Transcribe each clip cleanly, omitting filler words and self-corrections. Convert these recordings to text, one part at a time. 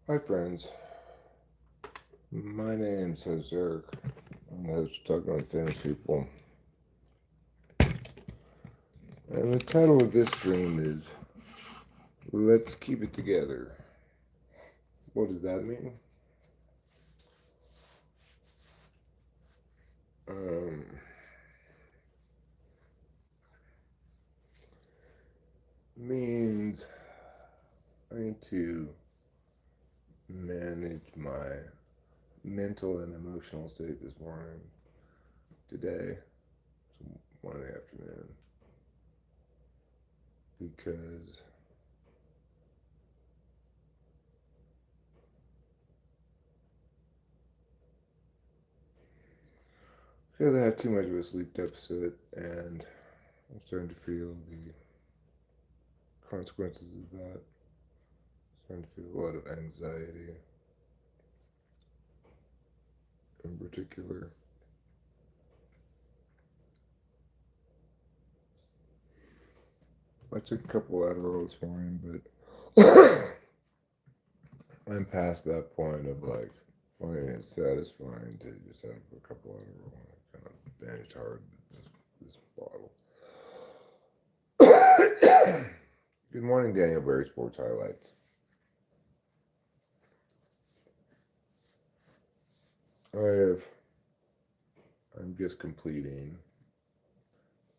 Hi, friends. My name's Eric. I'm the host of Talking with Famous People. And the title of this stream is Let's Keep It Together. What does that mean? Um, means I need to manage my mental and emotional state this morning, today, so 1 in the afternoon, because I have too much of a sleep deficit and I'm starting to feel the consequences of that. Starting to feel a lot of anxiety in particular. I took a couple Adderall this morning, but I'm past that point of like finding it satisfying to just have a couple Adderall. I kind of binged hard this bottle. Good morning, Daniel Berry Sports Highlights. I have. I'm just completing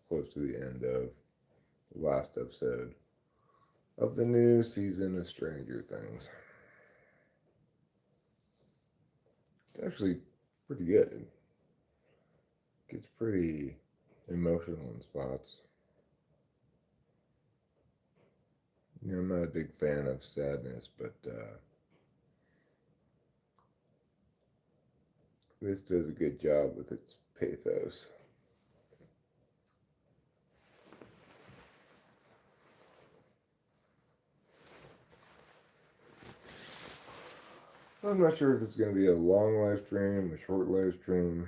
close to the end of the last episode of the new season of Stranger Things. It's actually pretty good. Gets pretty emotional in spots. I'm not a big fan of sadness, but this does a good job with its pathos. I'm not sure if this is going to be a long live stream, a short live stream.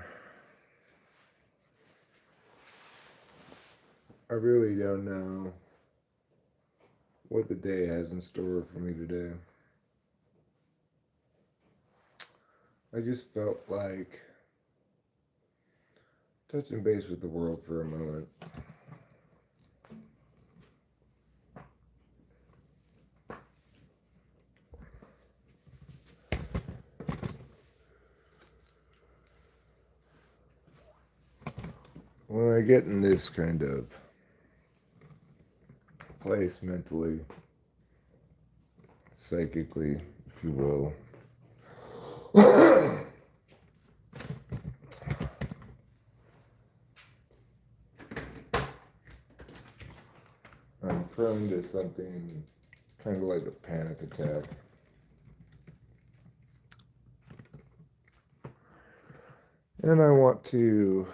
I really don't know what the day has in store for me today. I just felt like touching base with the world for a moment. When I get in this kind of place mentally, psychically, if you will, I'm prone to something kind of like a panic attack. And I want to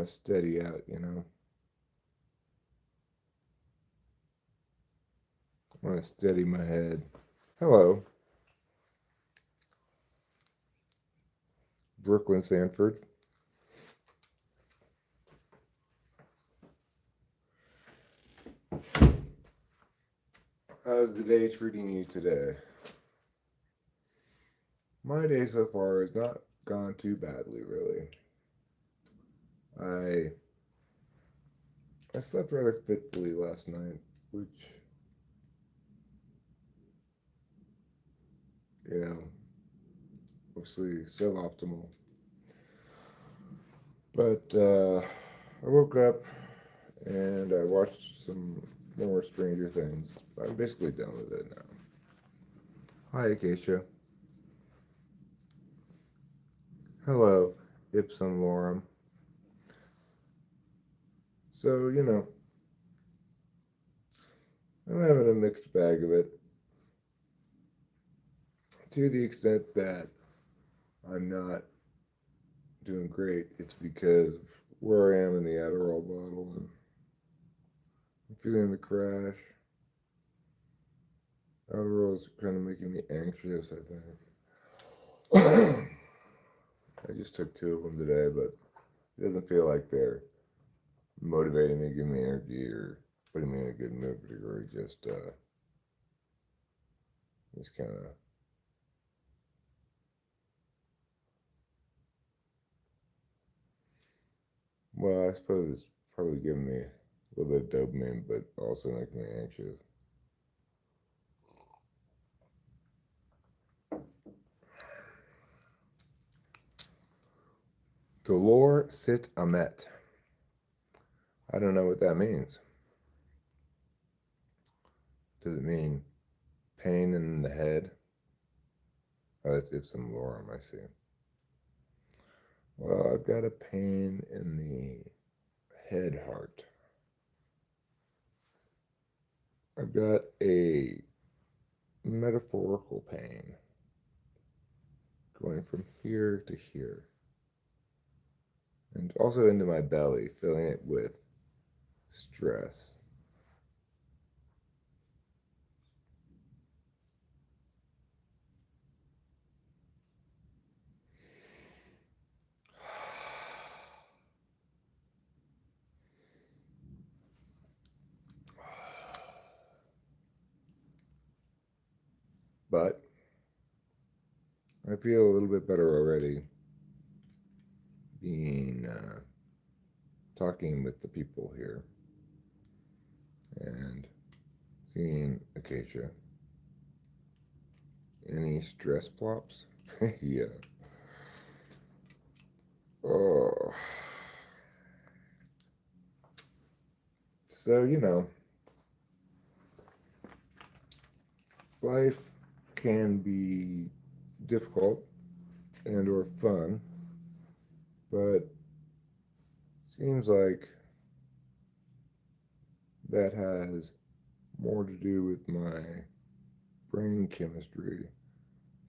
steady out. I want to steady my head. Hello, Brooklyn Sanford. How's the day treating you today? My day so far has not gone too badly, really. I I slept rather fitfully last night, which you know, obviously suboptimal. But I woke up and I watched some more Stranger Things. I'm basically done with it now. Hi, Acacia. Hello, Ipsum Lorem. So, I'm having a mixed bag of it to the extent that I'm not doing great. It's because of where I am in the Adderall bottle and I'm feeling the crash. Adderall is kind of making me anxious, I think. I just took two of them today, but it doesn't feel like they're motivating me, giving me energy, or putting me in a good mood, particularly just kind of. Well, I suppose it's probably giving me a little bit of dopamine, but also making me anxious. Dolor sit amet. I don't know what that means. Does it mean pain in the head? Oh, it's ipsum lorem, I see. Well, I've got a pain in the head heart. I've got a metaphorical pain going from here to here. And also into my belly, filling it with stress. But I feel a little bit better already being talking with the people here and seeing Acacia. Any stress plops? Yeah. Oh. So, life can be difficult and or fun, but seems like that has more to do with my brain chemistry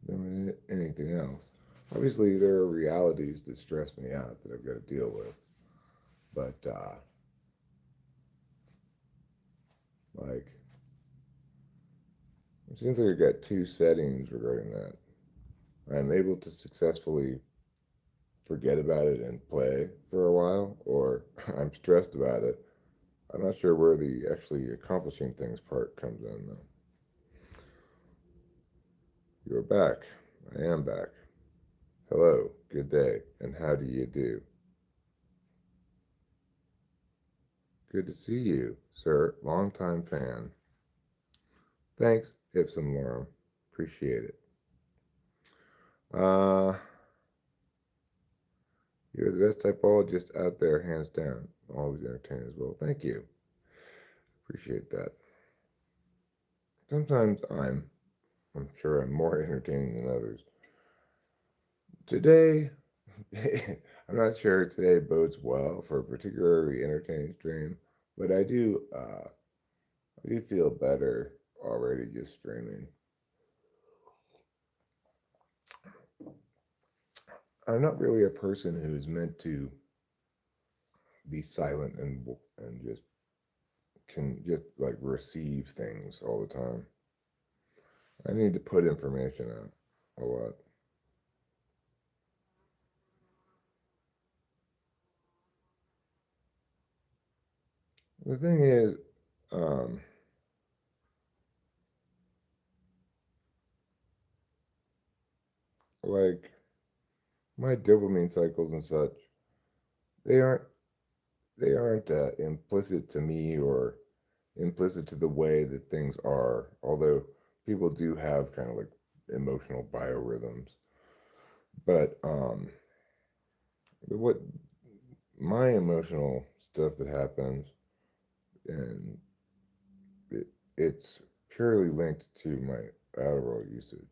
than with anything else. Obviously, there are realities that stress me out that I've got to deal with, but like it seems like I've got two settings regarding that. I'm able to successfully forget about it and play for a while, or I'm stressed about it. I'm not sure where the actually accomplishing things part comes in, though. You're back. I am back. Hello, good day, and how do you do? Good to see you, sir. Longtime fan. Thanks, Ipsum Lorem. Appreciate it. Uh, you're the best typologist out there, hands down. Always entertaining as well. Thank you. Appreciate that. Sometimes I'm sure I'm more entertaining than others. Today, I'm not sure today bodes well for a particularly entertaining stream, but I do feel better already just streaming. I'm not really a person who's meant to be silent and just can just like receive things all the time. I need to put information out a lot. The thing is, um, like my dopamine cycles and such, they aren't they aren't implicit to me or implicit to the way that things are. Although people do have kind of like emotional biorhythms, but what my emotional stuff that happens and it, it's purely linked to my Adderall usage.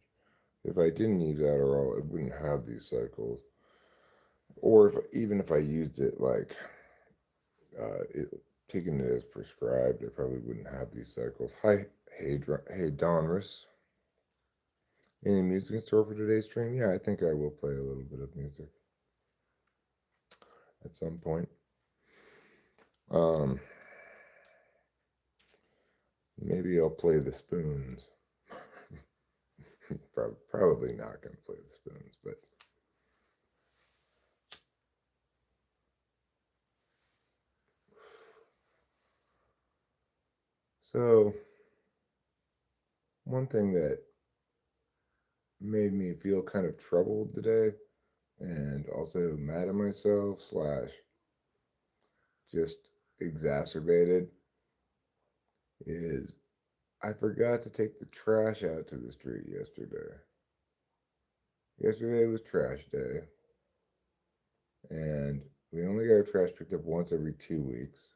If I didn't use Adderall, it wouldn't have these cycles. Or if even if I used it like it, taking it as prescribed, I probably wouldn't have these cycles. Hey Donruss. Any music in store for today's stream? Yeah, I think I will play a little bit of music at some point. Um, Maybe I'll play the spoons. Probably not going to play the spoons, but So, one thing that made me feel kind of troubled today and also mad at myself slash just exacerbated is I forgot to take the trash out to the street yesterday. Yesterday was trash day, and we only got our trash picked up once every 2 weeks.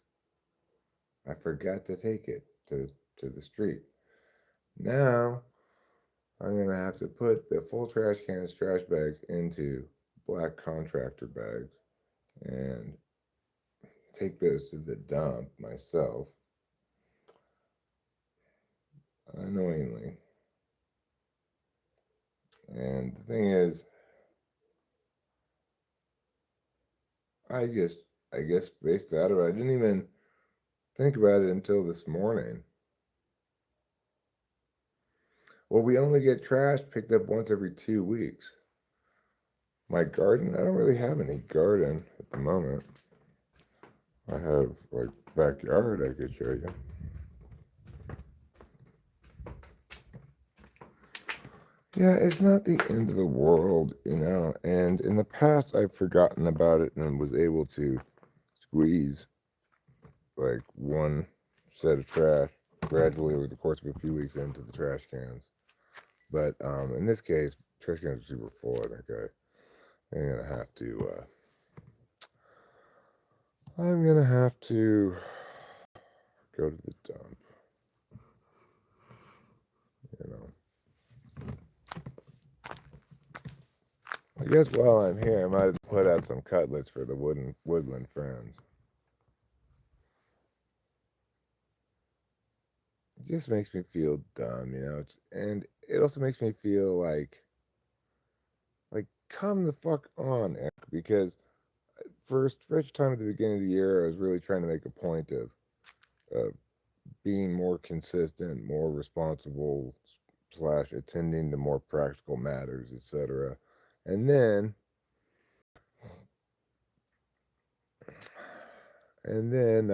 I forgot to take it to the street. Now I'm gonna have to put the full trash cans, trash bags into black contractor bags and take those to the dump myself, annoyingly. And the thing is, I just, I guess, spaced out of it. I didn't even think about it until this morning. Well, we only get trash picked up once every 2 weeks. My garden, I don't really have any garden at the moment. I have like backyard I could show you. Yeah, it's not the end of the world, you know. And in the past, I've forgotten about it and was able to squeeze like one set of trash gradually over the course of a few weeks into the trash cans. But in this case, trash cans are super full. I think I'm gonna have to. I'm gonna have to go to the dump. You know. I guess while I'm here, I might put out some cutlets for the woodland friends. It just makes me feel dumb, you know. And it also makes me feel like come the fuck on, Eric, because first time at the beginning of the year, I was really trying to make a point of being more consistent, more responsible, slash attending to more practical matters, etc. And then, and then,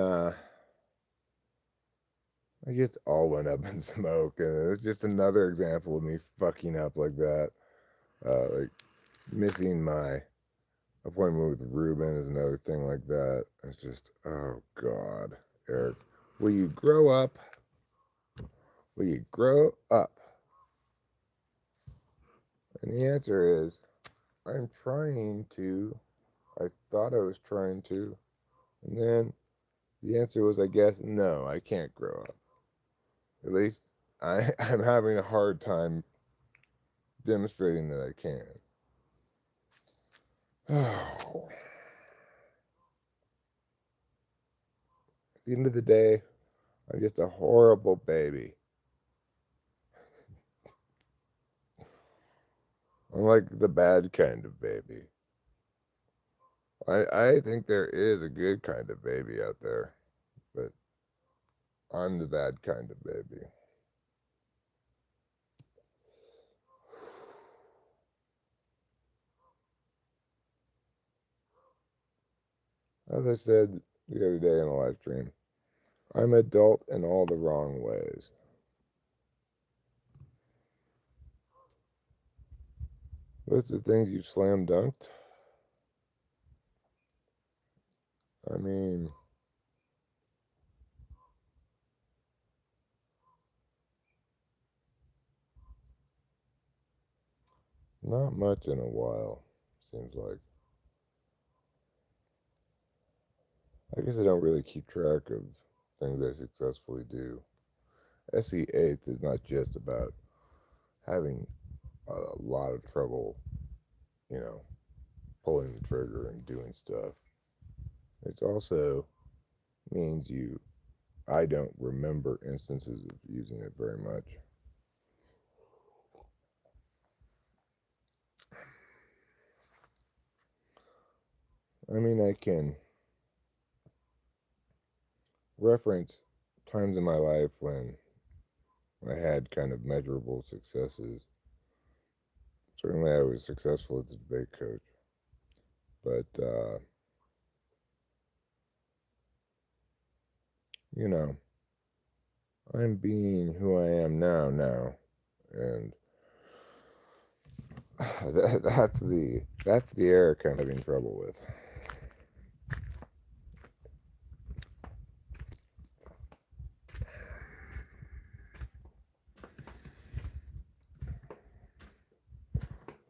I just all went up in smoke, and it's just another example of me fucking up like that. Like missing my appointment with Ruben is another thing like that. It's just, oh God, Eric, will you grow up? Will you grow up? And the answer is, I'm trying to. I thought I was trying to. And then the answer was, I guess, no, I can't grow up. At least I'm having a hard time demonstrating that I can. Oh. At the end of the day, I'm just a horrible baby. I'm like the bad kind of baby. I think there is a good kind of baby out there, but I'm the bad kind of baby. As I said the other day in a live stream, I'm adult in all the wrong ways. List of things you slam dunked. I mean, not much in a while, seems like. I guess I don't really keep track of things I successfully do. SE 8th is not just about having a lot of trouble, you know, pulling the trigger and doing stuff. It also means I don't remember instances of using it very much. I mean, I can reference times in my life when I had kind of measurable successes. Certainly, I was successful as a debate coach, but you know, I'm being who I am now, and that's the error kind of in trouble with.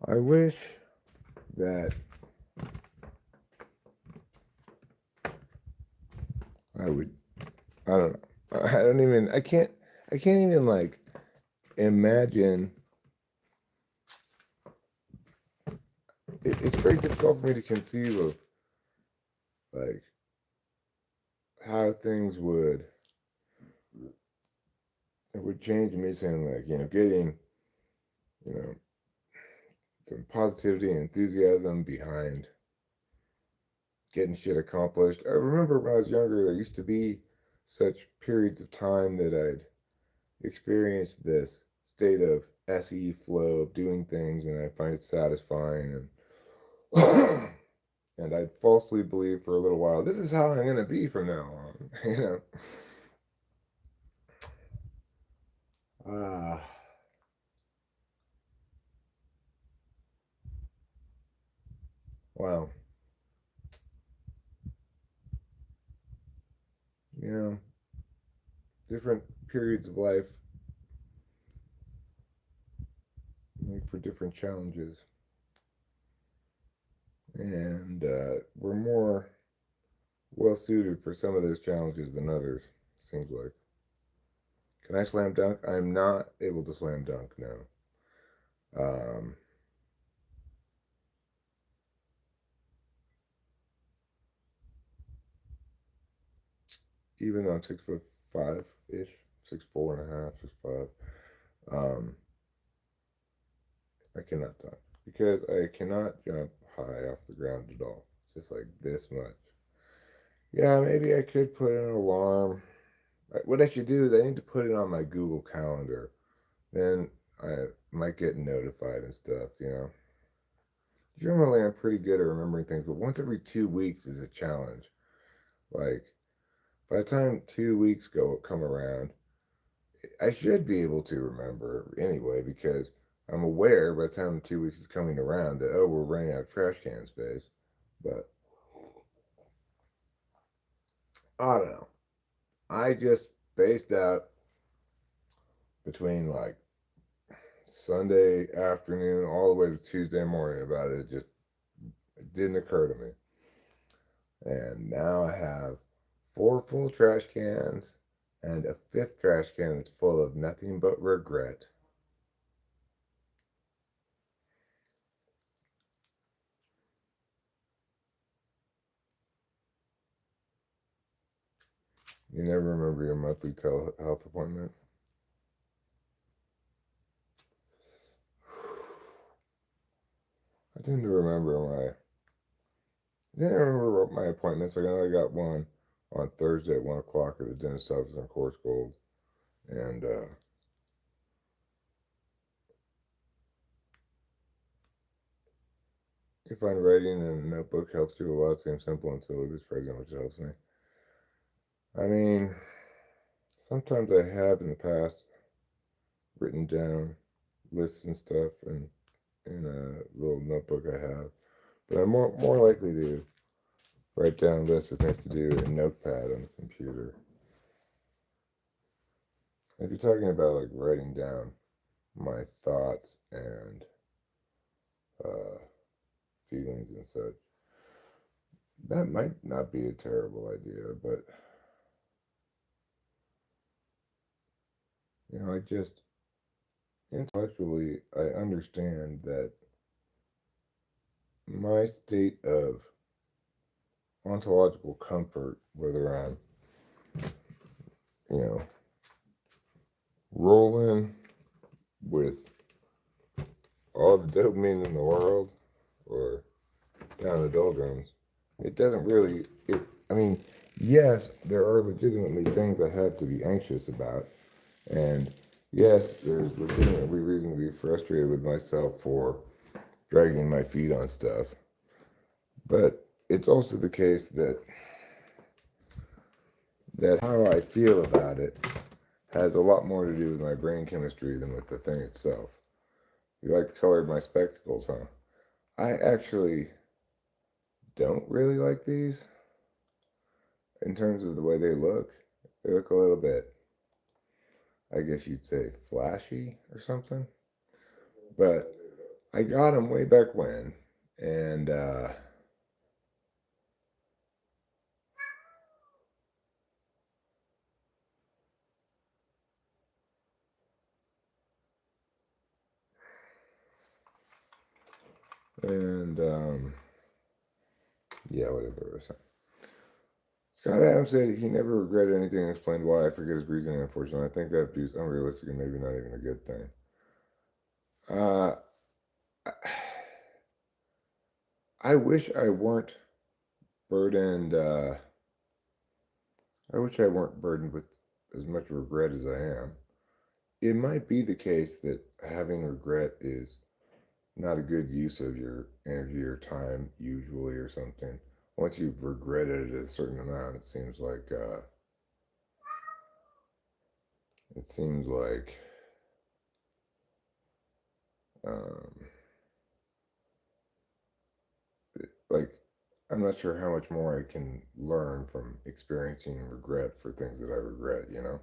I wish that I would. I don't know. I can't even like imagine. It's very difficult for me to conceive of like how things would change me, saying like, getting, you know, some positivity and enthusiasm behind getting shit accomplished. I remember when I was younger, there used to be such periods of time that I'd experienced this state of SE flow of doing things, and I find it satisfying. And and I'd falsely believe for a little while, this is how I'm going to be from now on. Ah, wow. You know, different periods of life make for different challenges. And we're more well suited for some of those challenges than others, seems like. Can I slam dunk? I'm not able to slam dunk, no. Um, Even though I'm 6'5" ish, 6'4.5", 6'5", I cannot dunk because I cannot jump high off the ground at all. Just like this much. Yeah, maybe I could put an alarm. What I should do is I need to put it on my Google Calendar. Then I might get notified and stuff. Generally, I'm pretty good at remembering things, but once every 2 weeks is a challenge. Like, by the time 2 weeks come around, I should be able to remember anyway because I'm aware by the time 2 weeks is coming around that, oh, we're running out of trash can space. But I don't know. I just spaced out between like Sunday afternoon all the way to Tuesday morning about it. It didn't occur to me. And now I have 4 full trash cans and a fifth trash can that's full of nothing but regret. You never remember your monthly telehealth appointment? I tend to remember I didn't remember my appointments. I know I got one on Thursday at 1 o'clock at the dentist office on Course Gold. And I find writing in a notebook helps you a lot. It seems simple and silly, but it's crazy how much it helps me. I mean, sometimes I have in the past written down lists and stuff and in a little notebook I have. But I'm more likely to write down lists of things to do in Notepad on the computer. If you're talking about like writing down my thoughts and uh, feelings and such, that might not be a terrible idea. But I just intellectually I understand that my state of ontological comfort, whether I'm you know rolling with all the dopamine in the world or down the doldrums, it doesn't really. I mean, yes, there are legitimately things I have to be anxious about, and yes, there's legitimately reason to be frustrated with myself for dragging my feet on stuff. But it's also the case that how I feel about it has a lot more to do with my brain chemistry than with the thing itself. You like the color of my spectacles, huh? I actually don't really like these in terms of the way they look. They look a little bit, I guess you'd say, flashy or something. But I got them way back when, and and yeah, whatever I was saying. Scott Adams said he never regretted anything and explained why. I forget his reasoning, unfortunately. I think that view's unrealistic and maybe not even a good thing. Uh, I wish I weren't burdened. I wish I weren't burdened with as much regret as I am. It might be the case that having regret is not a good use of your energy or time, usually, or something. Once you've regretted it a certain amount, it seems um, like I'm not sure how much more I can learn from experiencing regret for things that I regret, you know?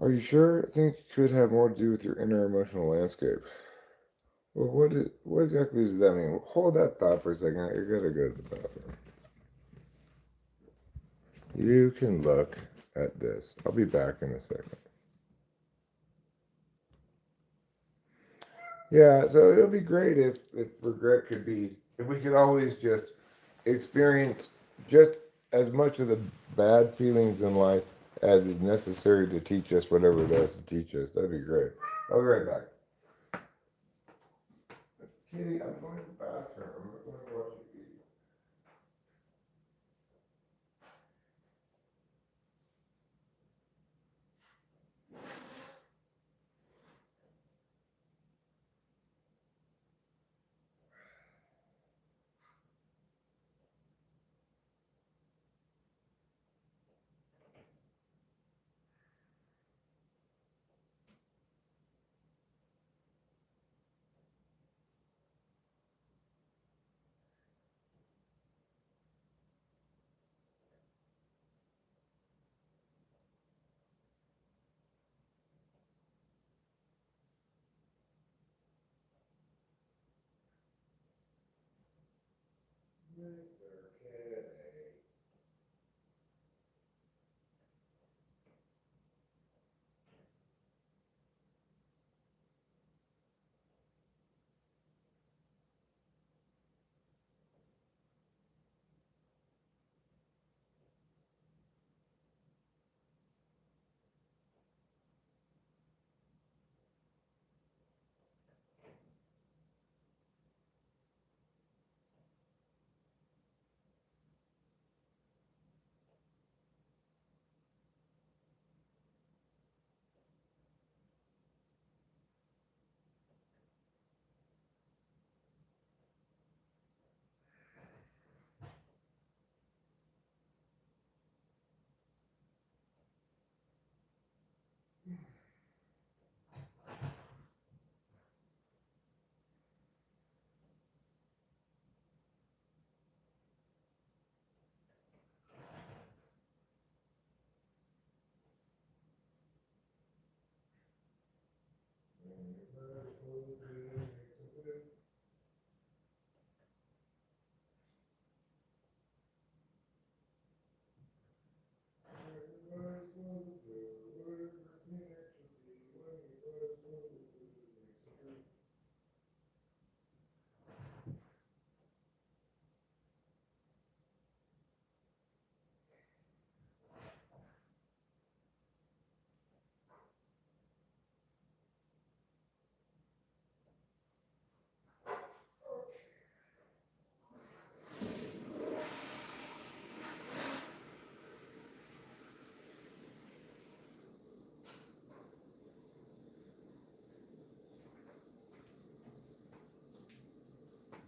Are you sure? I think it could have more to do with your inner emotional landscape. Well, what exactly does that mean? Hold that thought for a second. I gotta go to the bathroom. You can look at this. I'll be back in a second. Yeah, so it would be great if regret could be, if we could always just experience just as much of the bad feelings in life as is necessary to teach us whatever it has to teach us. That'd be great. I'll be right back. Kitty, I'm going to the bathroom. I'm going to watch you eat.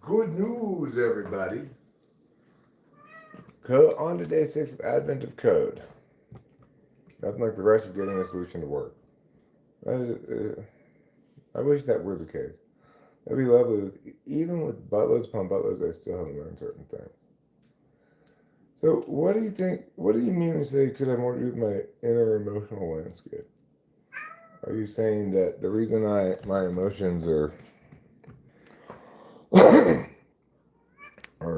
Good news, everybody. On to day 6 of Advent of Code. Nothing like the rush of getting a solution to work. That is, I wish that were the case. That'd be lovely. Even with buttloads upon buttloads, I still haven't learned certain things. So, what do you think? What do you mean when you say could have more to do with my inner emotional landscape? Are you saying that the reason my emotions are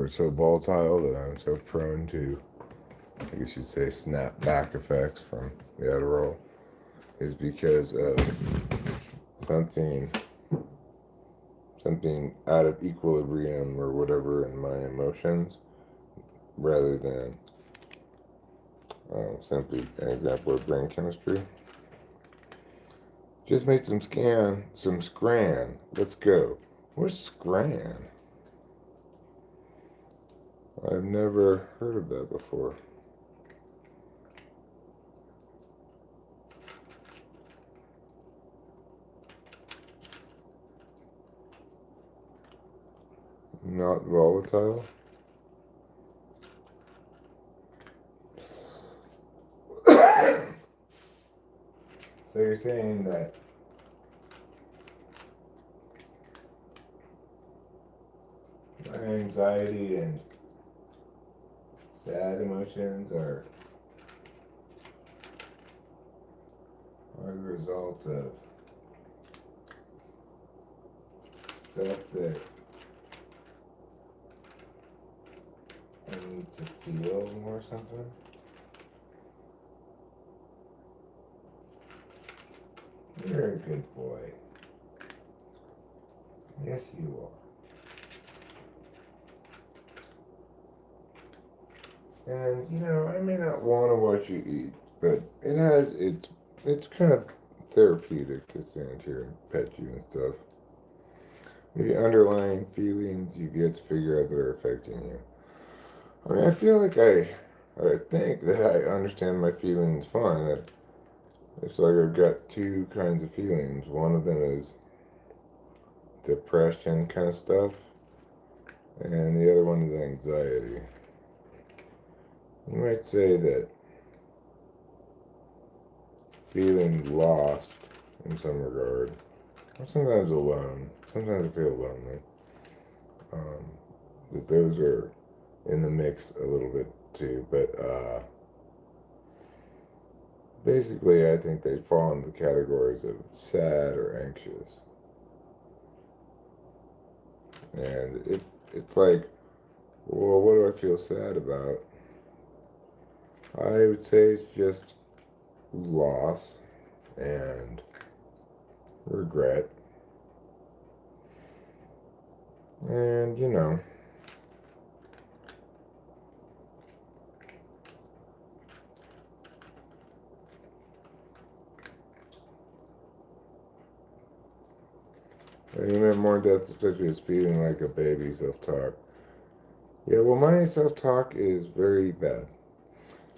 so volatile that I'm so prone to, I guess you'd say, snap-back effects from the Adderall is because of something out of equilibrium or whatever in my emotions, rather than simply an example of brain chemistry. Just made some scran. Let's go. What's scran? I've never heard of that before. Not volatile? So you're saying that my anxiety and sad emotions are the result of stuff that I need to feel more or something? You're a good boy. Yes, you are. And you know, I may not want to watch you eat, but it's kind of therapeutic to stand here and pet you and stuff. Maybe underlying feelings you've yet to figure out that are affecting you. I mean, I feel like I think that I understand my feelings fine. It's like I've got two kinds of feelings. One of them is depression kind of stuff, and the other one is anxiety. You might say that feeling lost in some regard, or sometimes alone. Sometimes I feel lonely. That those are in the mix a little bit too, but basically I think they fall into the categories of sad or anxious. And if it's like, well, what do I feel sad about? I would say it's just loss and regret. And, you know, even more depth, especially is feeling like a baby self-talk. Yeah, well, my self-talk is very bad.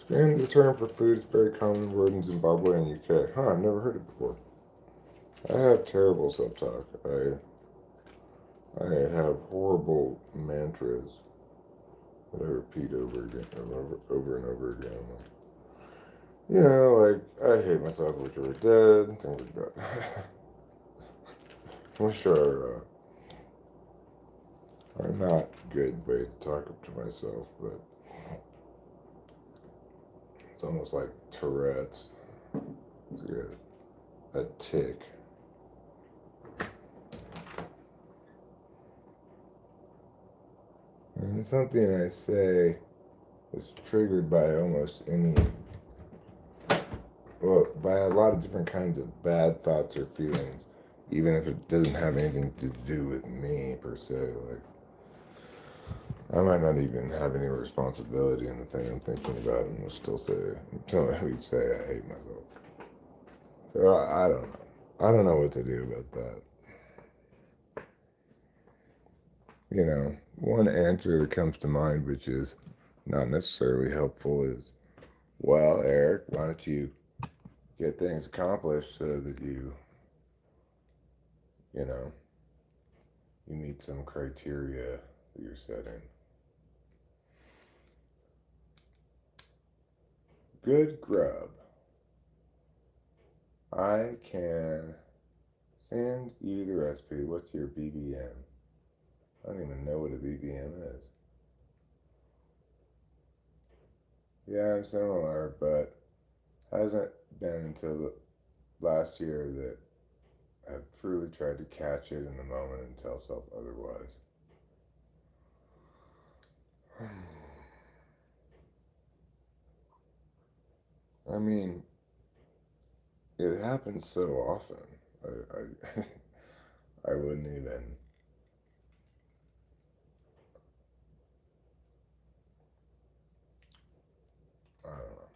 Scram, the term for food is a very common word in Zimbabwe and UK. Huh, I've never heard it before. I have terrible self-talk. I have horrible mantras that I repeat over again, over and over again. You know, like, I hate myself, I wish I were dead, things like that. Which are not good ways to talk up to myself, but it's almost like Tourette's. It's good. A tick. And it's something I say is triggered by almost any, well, by a lot of different kinds of bad thoughts or feelings, even if it doesn't have anything to do with me per se. Like, I might not even have any responsibility in the thing I'm thinking about, and will still say, we'd say I hate myself. So I don't know. I don't know what to do about that. You know, one answer that comes to mind, which is not necessarily helpful, is, well, Eric, why don't you get things accomplished so that you know, you meet some criteria that you're setting. Good grub. I can send you the recipe. What's your BBM? I don't even know what a BBM is. Yeah, I'm similar, but hasn't been until last year that I've truly tried to catch it in the moment and tell self otherwise. I mean, it happens so often. I wouldn't even. I don't know.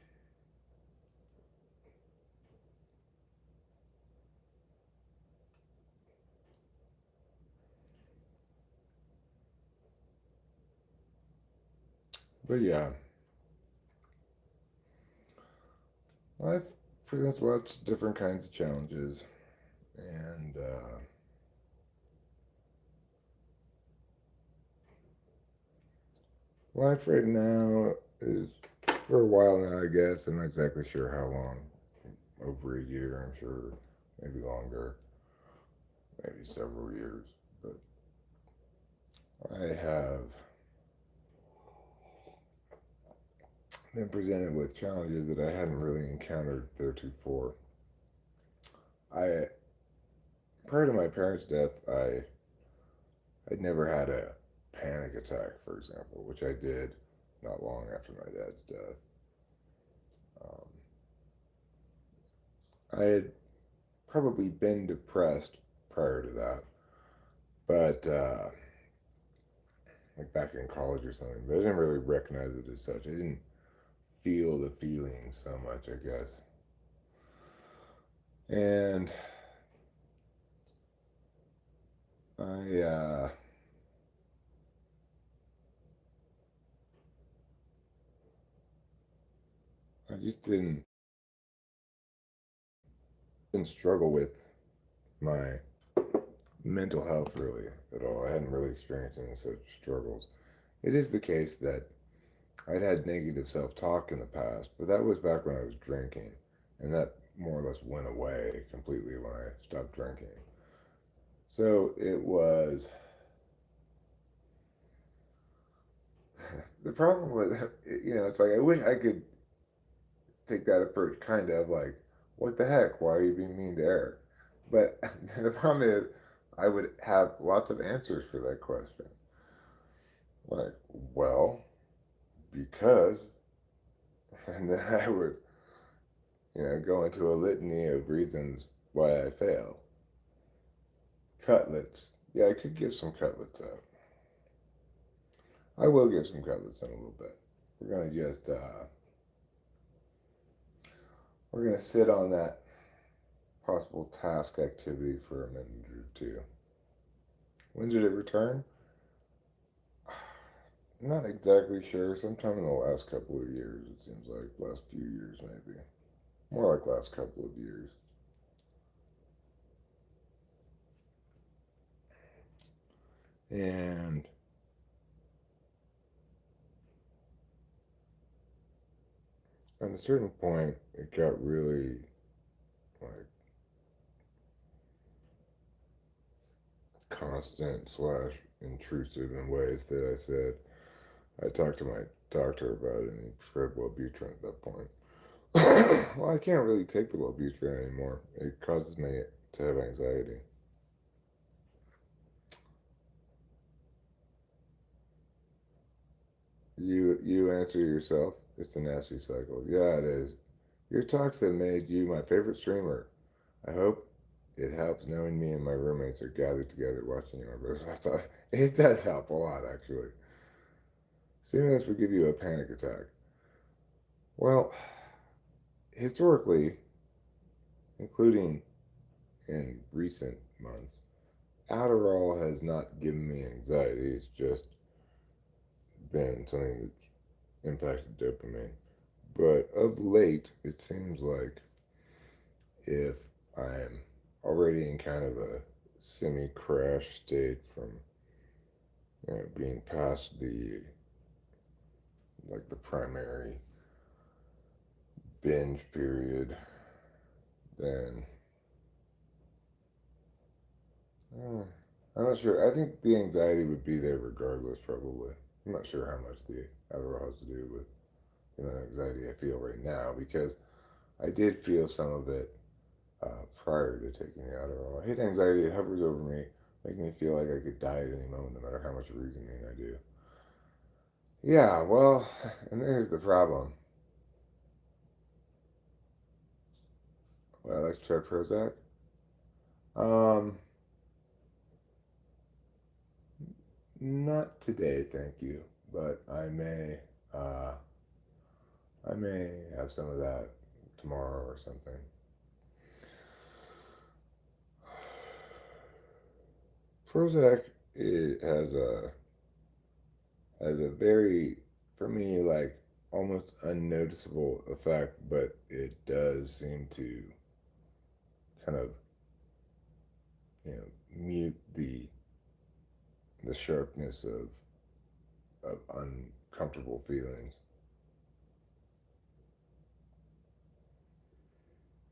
But yeah, life presents lots of different kinds of challenges, and life right now is for a while now. I guess I'm not exactly sure how long. Over a year, I'm sure, maybe longer, maybe several years. But I have been presented with challenges that I hadn't really encountered theretofore. I prior to my parents' death, I'd never had a panic attack, for example, which I did not long after my dad's death. Um, I had probably been depressed prior to that, but like back in college or something. But I didn't really recognize it as such. I didn't feel the feeling so much, I guess. And I I just didn't struggle with my mental health really at all. I hadn't really experienced any such struggles. It is the case that I'd had negative self talk in the past, but that was back when I was drinking, and that more or less went away completely when I stopped drinking. So it was the problem with it's like I wish I could take that approach, kind of like, what the heck? Why are you being mean to Eric? But the problem is, I would have lots of answers for that question. Like, well, because, and then I would, go into a litany of reasons why I fail. Cutlets. Yeah, I could give some cutlets out. I will give some cutlets in a little bit. We're gonna just we're gonna sit on that possible task activity for a minute or two. When did it return? Not exactly sure. Sometime in the last couple of years, it seems like. Last few years, maybe. More like last couple of years. And at a certain point, it got really like constant slash intrusive in ways that I said I talked to my doctor about it and he prescribed Wellbutrin at that point. Well, I can't really take the Wellbutrin anymore. It causes me to have anxiety. You answer yourself. It's a nasty cycle. Yeah, it is. Your talks have made you my favorite streamer. I hope it helps knowing me and my roommates are gathered together watching you. That's all. It does help a lot, actually. Stimulants would give you a panic attack. Well, historically, including in recent months, Adderall has not given me anxiety. It's just been something that's impacted dopamine. But of late, it seems like if I'm already in kind of a semi crash state from being past the primary binge period, then Uh, I'm not sure. I think the anxiety would be there regardless, probably. I'm not sure how much the Adderall has to do with anxiety I feel right now because I did feel some of it prior to taking the Adderall. I hate anxiety; it hovers over me, making me feel like I could die at any moment, no matter how much reasoning I do. Yeah, well, and there's the problem. Would I like to try Prozac? Um, Not today, thank you. But uh, I may have some of that tomorrow or something. Prozac has a very, for me, like almost unnoticeable effect, but it does seem to kind of mute the sharpness of uncomfortable feelings.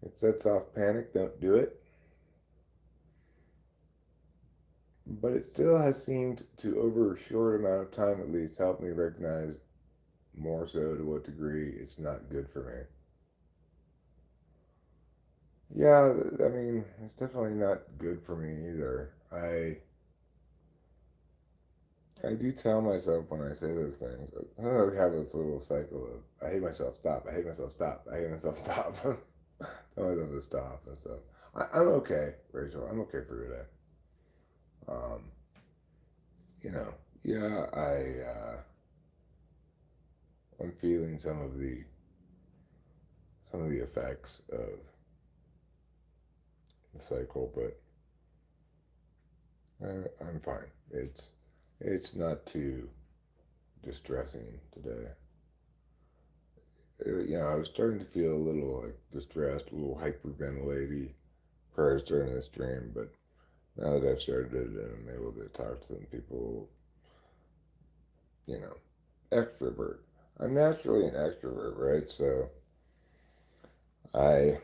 It sets off panic. Don't do it. But it still has seemed to, over a short amount of time at least, help me recognize more so to what degree it's not good for me. Yeah, I mean, it's definitely not good for me either. I do tell myself when I say those things. I don't know, I have this little cycle of I hate myself, stop. I hate myself, stop. I hate myself, stop. Tell myself to stop and stuff. I'm okay, Rachel. I'm okay for today. Um, you know, yeah, I'm feeling some of the effects of the cycle, but I'm fine. It's not too distressing today. I was starting to feel a little like distressed, a little hyperventilating prior to starting this dream, but now that I've started it and I'm able to talk to some people, you know, extrovert. I'm naturally an extrovert, right? So I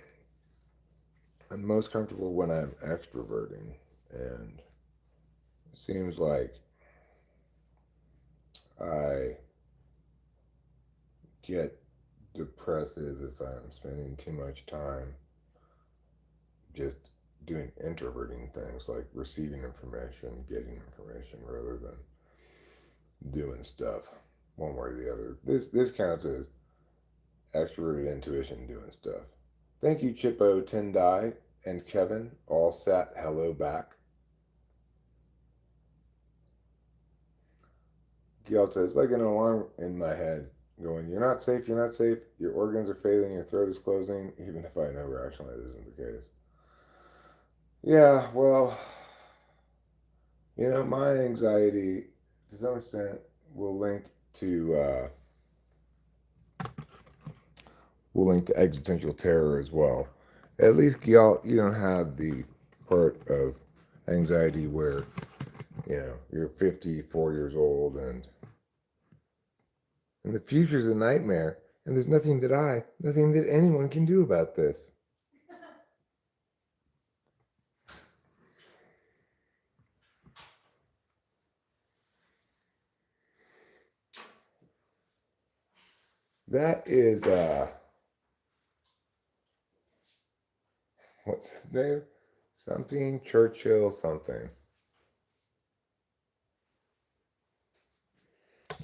am most comfortable when I'm extroverting, and it seems like I get depressive if I'm spending too much time just doing introverting things like receiving information, getting information rather than doing stuff one way or the other. This counts as extroverted intuition doing stuff. Thank you, Chippo, Tendai, and Kevin. All sat hello back. Gail says, like an alarm in my head going, you're not safe, you're not safe, your organs are failing, your throat is closing, even if I know rationally it isn't the case. Yeah, well, my anxiety to some extent will link to uh, will link to existential terror as well. At least y'all, you don't have the part of anxiety where you're 54 years old and the future's a nightmare, and there's nothing that anyone can do about this. That is what's his name? Something Churchill something.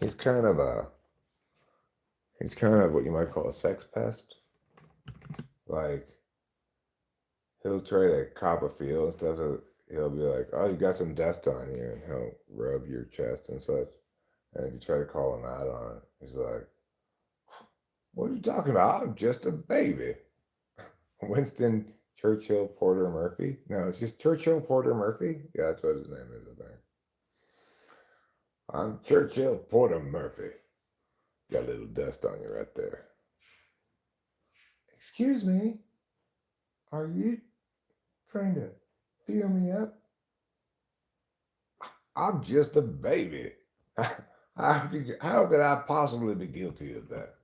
He's kind of a he's kind of what you might call a sex pest. Like he'll try to cop a feel and stuff. So he'll be like, "Oh, you got some dust on you," and he'll rub your chest and such. And if you try to call him out on it, he's like, "What are you talking about? I'm just a baby." Winston Churchill Porter Murphy? No, it's just Churchill Porter Murphy. Yeah, that's what his name is, I think. I'm Churchill Porter Murphy. Got a little dust on you right there. Excuse me, are you trying to feel me up? I'm just a baby. How could I possibly be guilty of that?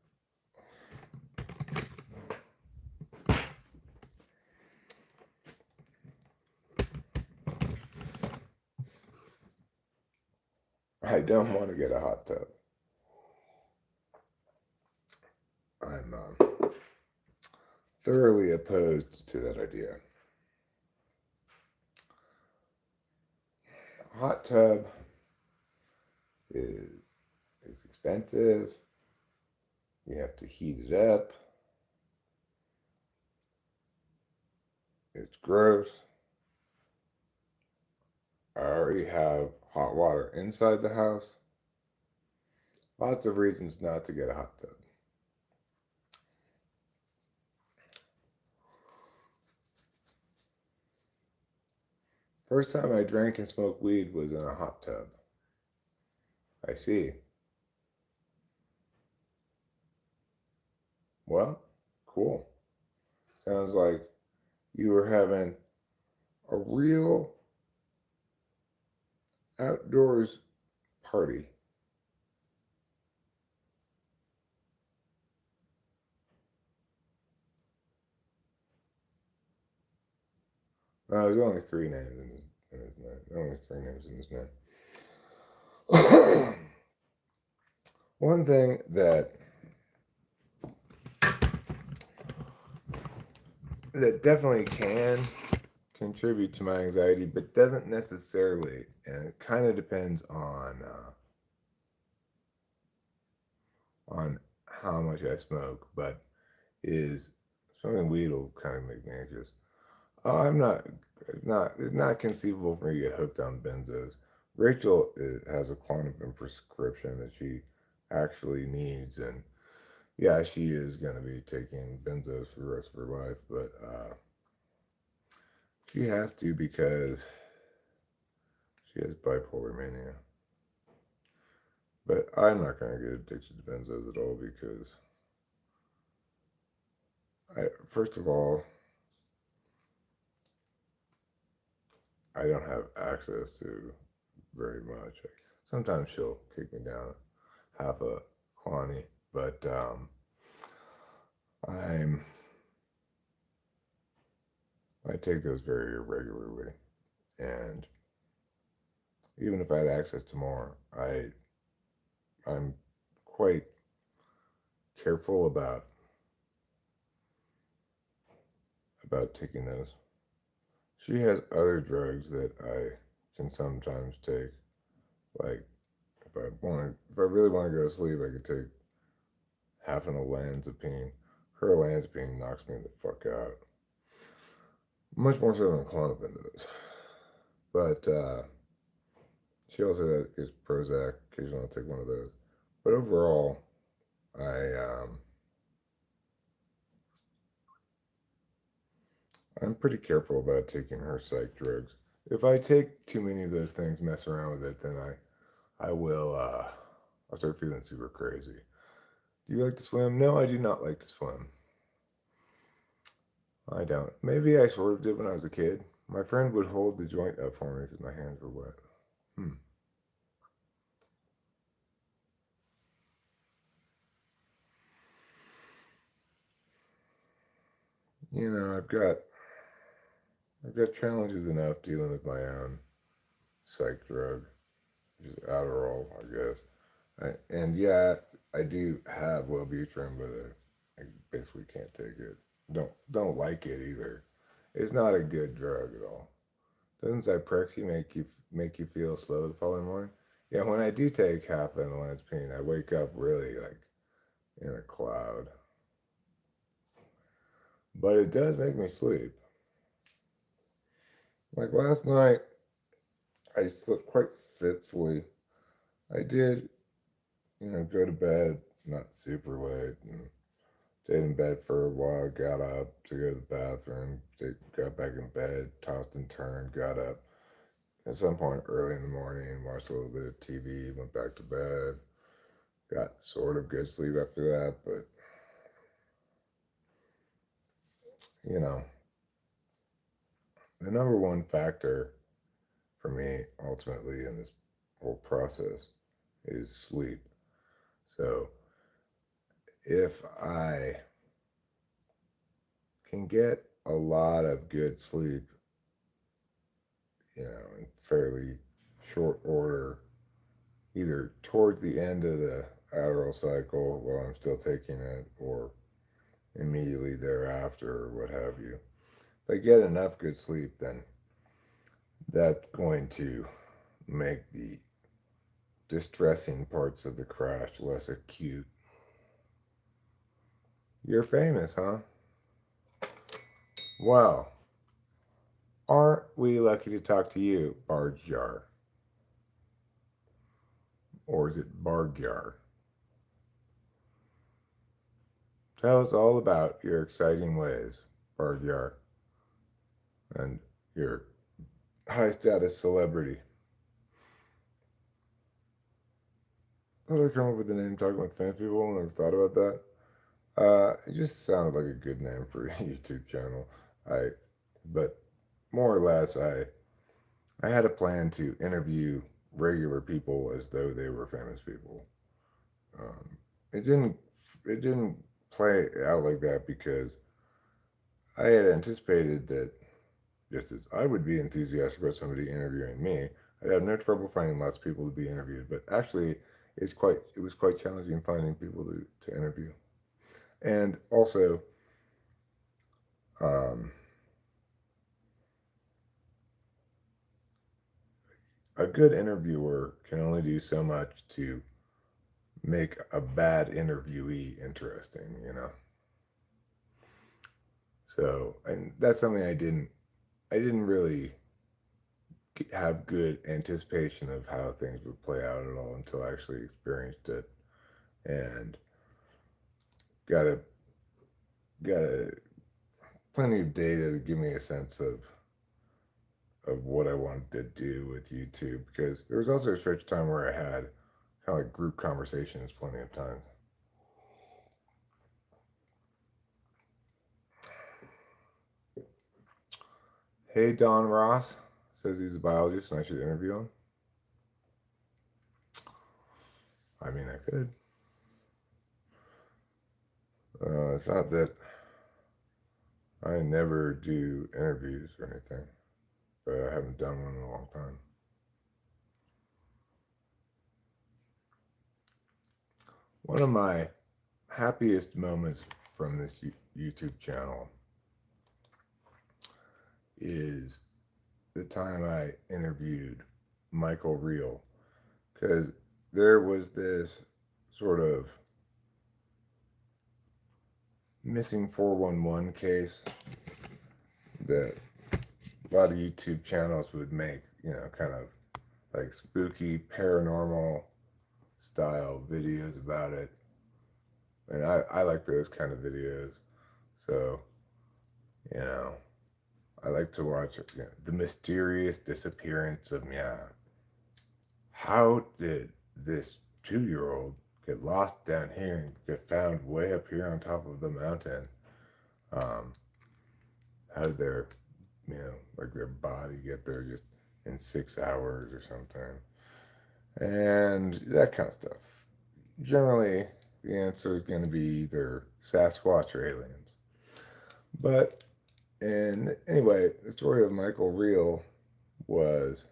I don't want to get a hot tub. I'm thoroughly opposed to that idea. A hot tub is expensive. You have to heat it up. It's gross. I already have hot water inside the house. Lots of reasons not to get a hot tub. First time I drank and smoked weed was in a hot tub. I see. Well, cool. Sounds like you were having a real outdoors party. There's only three names in his name. Only three names in his name. One thing that definitely can contribute to my anxiety, but doesn't necessarily, and it kind of depends on how much I smoke, but is smoking weed will kind of make me anxious. I'm not, it's not conceivable for me to get hooked on benzos. Rachel has a Klonopin prescription that she actually needs, and yeah, she is going to be taking benzos for the rest of her life, but she has to because she has bipolar mania. But I'm not going to get addicted to benzos at all because, first of all, I don't have access to very much. Sometimes she'll kick me down half a Clonny, but I'm I take those very irregularly, and even if I had access to more, I'm quite careful about taking those. She has other drugs that I can sometimes take, like if I really want to go to sleep, I could take half an olanzapine. Her olanzapine knocks me the fuck out, much more so than Klonopin does. But she also gets Prozac. Occasionally, I'll take one of those. But overall, I I'm pretty careful about taking her psych drugs. If I take too many of those things, mess around with it, then I will I'll start feeling super crazy. Do you like to swim? No, I do not like to swim. I don't. Maybe I sort of did when I was a kid. My friend would hold the joint up for me because my hands were wet. Hmm. You know, I've got challenges enough dealing with my own psych drug, which is Adderall, I guess. And yeah, I do have Wellbutrin, but I basically can't take it. Don't like it either. It's not a good drug at all. Doesn't Zyprexa make you feel slow the following morning? Yeah, when I do take half an olanzapine, I wake up really like in a cloud. But it does make me sleep. Like last night, I slept quite fitfully. I did, go to bed not super late and stayed in bed for a while, got up to go to the bathroom, got back in bed, tossed and turned, got up at some point early in the morning, watched a little bit of TV, went back to bed, got sort of good sleep after that, but you know, the number one factor for me ultimately in this whole process is sleep. So if I can get a lot of good sleep, in fairly short order, either towards the end of the Adderall cycle while I'm still taking it, or immediately thereafter, or what have you. If I get enough good sleep, then that's going to make the distressing parts of the crash less acute. You're famous, huh? Wow. Aren't we lucky to talk to you, Barjar? Or is it Bargyar? Tell us all about your exciting ways, Bargyar, and your high status celebrity. How did I come up with the name Talking with Famous People? Never thought about that. It just sounded like a good name for a YouTube channel. I, but more or less, I had a plan to interview regular people as though they were famous people. Um, it didn't it didn't play out like that because I had anticipated that just as I would be enthusiastic about somebody interviewing me, I'd have no trouble finding lots of people to be interviewed. But actually, it was quite challenging finding people to interview. And also, um, a good interviewer can only do so much to make a bad interviewee interesting, you know. So, and that's something I didn't really have good anticipation of how things would play out at all until I actually experienced it and got a got a plenty of data to give me a sense of what I wanted to do with YouTube, because there was also a stretch of time where I had kind of like group conversations plenty of times. Hey, Don Ross says he's a biologist and I should interview him. I mean, I could. It's not that I never do interviews or anything, but I haven't done one in a long time. One of my happiest moments from this YouTube channel is the time I interviewed Michael Reel, because there was this sort of missing 411 case that a lot of YouTube channels would make, you know, kind of like spooky paranormal style videos about it. And I like those kind of videos. So, you know, I like to watch, you know, the mysterious disappearance of Meow. How did this 2-year-old get lost down here and get found way up here on top of the mountain? How did their, you know, like their body get there just in 6 hours or something? And that kind of stuff. Generally, the answer is going to be either Sasquatch or aliens. But, and anyway, the story of Michael Reel was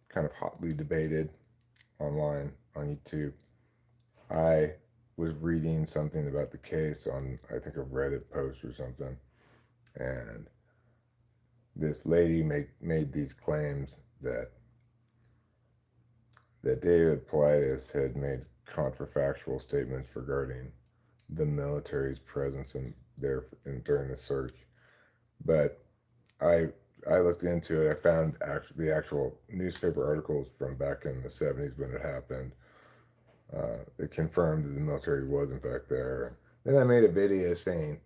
kind of hotly debated online on YouTube. I was reading something about the case on, I think, a Reddit post or something, and this lady made these claims that David Paulides had made counterfactual statements regarding the military's presence during the search. But I I looked into it. I found the actual newspaper articles from back in the 70s when it happened. It confirmed that the military was in fact there. Then I made a video saying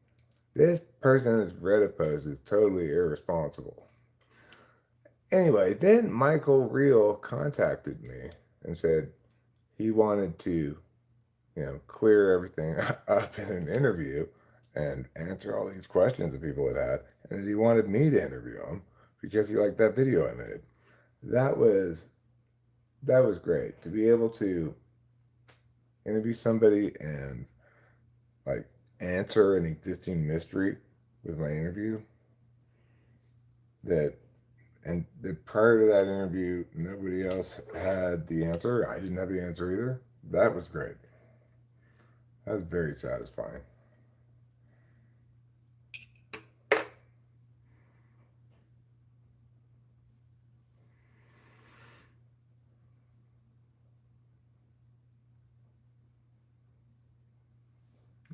this person in this Reddit post is totally irresponsible. Anyway, then Michael Reel contacted me and said he wanted to, you know, clear everything up in an interview and answer all these questions that people had, and that he wanted me to interview him because he liked that video I made. That was that was great to be able to interview somebody and like answer an existing mystery with my interview that And prior to that interview, nobody else had the answer. I didn't have the answer either. That was great. That was very satisfying.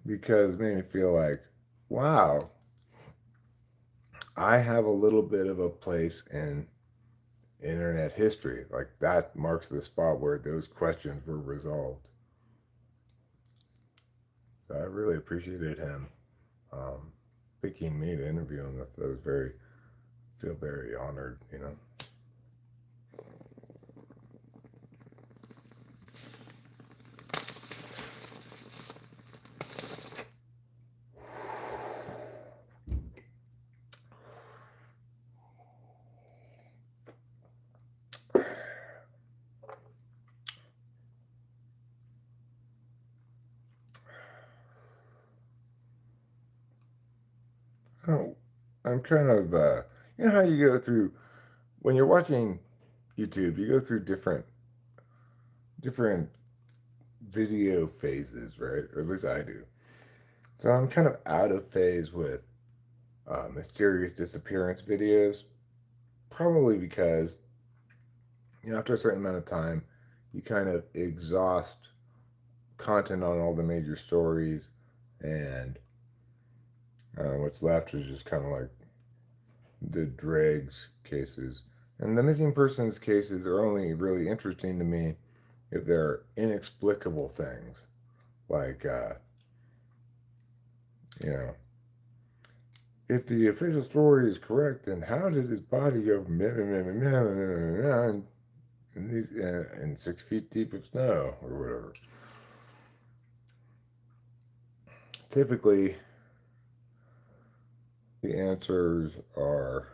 Because it made me feel like, wow, I have a little bit of a place in internet history. Like that marks the spot where those questions were resolved. So I really appreciated him um, picking me to interview him. That was very, feel very honored, you know. Oh, I'm kind of, you know how you go through, when you're watching YouTube, you go through different video phases, right? Or at least I do. So I'm kind of out of phase with mysterious disappearance videos, probably because, you know, after a certain amount of time, you kind of exhaust content on all the major stories, and what's left is just kind of like the dregs cases. And the missing persons cases are only really interesting to me if they're inexplicable things, like, you know, if the official story is correct, then how did his body go in these in 6 feet deep of snow or whatever? Typically, the answers are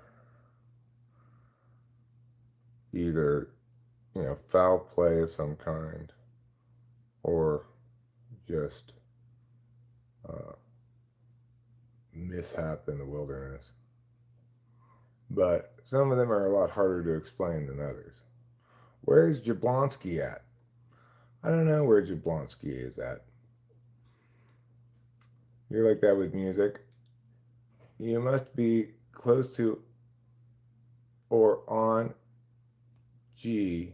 either, you know, foul play of some kind, or just uh, mishap in the wilderness. But some of them are a lot harder to explain than others. Where's Jablonski at? I don't know where Jablonski is at. You're like that with music. You must be close to or on G.